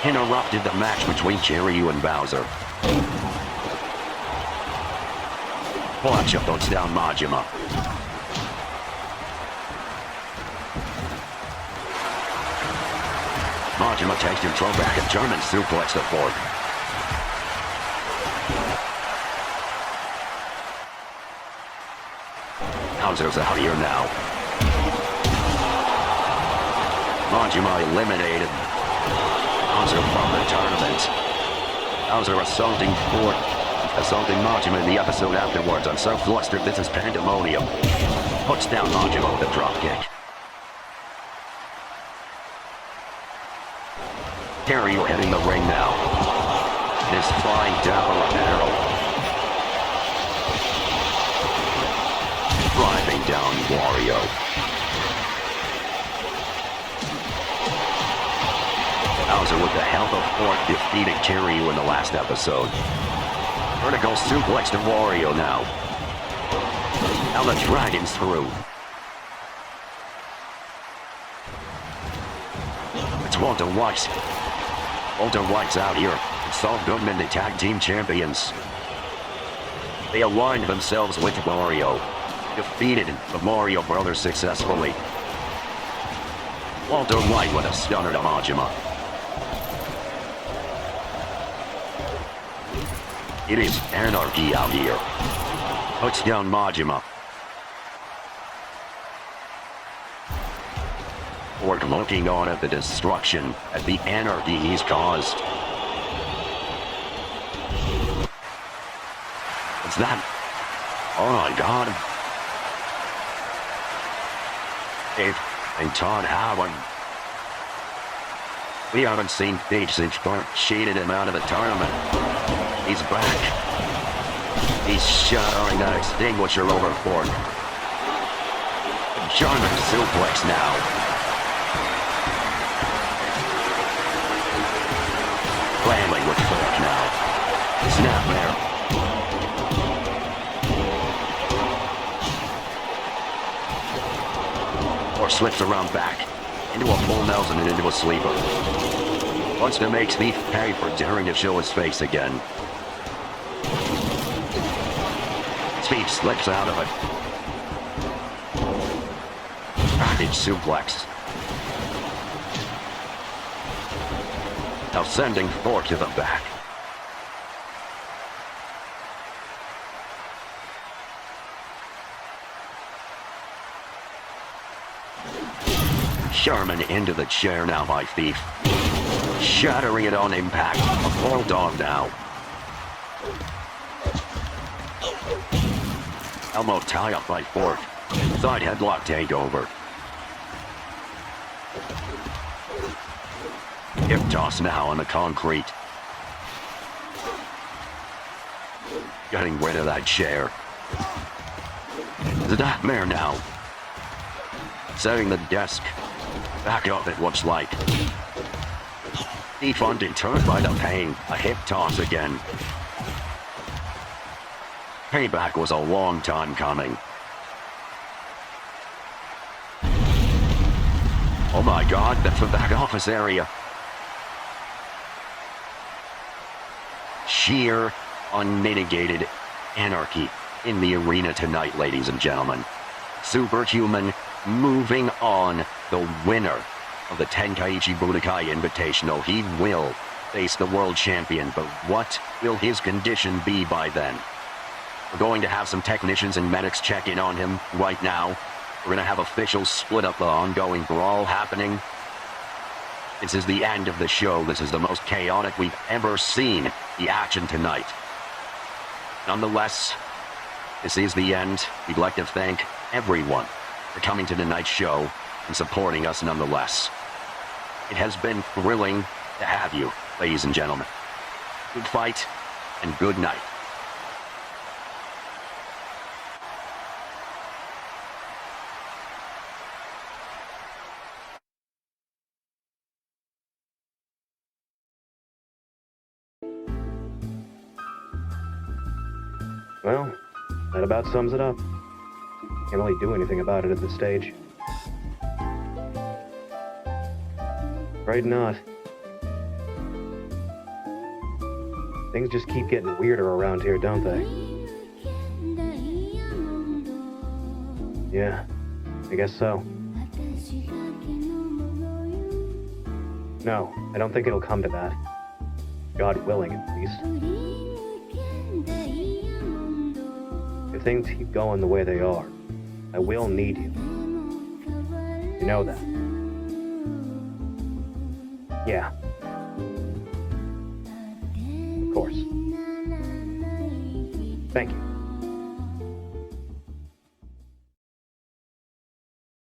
Interrupted the match between Kiryu and Bowser. Watch up, puts down Majima. Majima takes control back at German suplex to Ford. Bowser's out here now. Majima eliminated Bowser from the tournament. Bowser assaulting Ford, assaulting Majima in the episode afterwards. I'm so flustered, this is pandemonium. Puts down Majima with a dropkick. Kiryu hitting the ring now. His flying dapper apparel. Driving down Wario. Bowser with the help of Ford defeated Kiryu in the last episode. Vertical suplex to Wario now. Now the Dragon's through. Walter White. Walter White's out here. And Saul Goodman, the tag team champions. They aligned themselves with Mario. Defeated the Mario Brothers successfully. Walter White with a stunner to Majima. It is anarchy out here. Puts down Majima. Orc looking on at the destruction, at the anarchy he's caused. What's that? Oh my god. Dave and Todd Howard. We haven't seen Page since Clark cheated him out of the tournament. He's back. He's shattering that extinguisher over Fork. German suplex now. Landing with Fork now. Snap there. Or slips around back. Into a full Nelson and into a sleeper. Wants to make Thief pay for daring to show his face again. Thief slips out of it. Package suplex. Now sending Fork to the back. Sherman into the chair now by Thief. Shattering it on impact. A full dog now. Elmo tie up by Fork. Side headlock takeover. Hip toss now on the concrete. Getting rid of that chair. The nightmare now. Setting the desk back up, it looks like. Thief undeterred by the pain. A hip toss again. Payback was a long time coming. Oh my god, that's the back office area. Sheer, unmitigated anarchy in the arena tonight, ladies and gentlemen. Superhuman moving on, the winner of the Tenkaichi Budokai Invitational. He will face the world champion, but what will his condition be by then? We're going to have some technicians and medics check in on him right now. We're going to have officials split up the ongoing brawl happening. This is the end of the show. This is the most chaotic we've ever seen the action tonight. Nonetheless, this is the end. We'd like to thank everyone for coming to tonight's show and supporting us nonetheless. It has been thrilling to have you, ladies and gentlemen. Good fight and good night. Well, that about sums it up. Can't really do anything about it at this stage. Right not. Things just keep getting weirder around here, don't they? Yeah, I guess so. No, I don't think it'll come to that. God willing, at least. If things keep going the way they are, I will need you. You know that. Yeah. Of course. Thank you.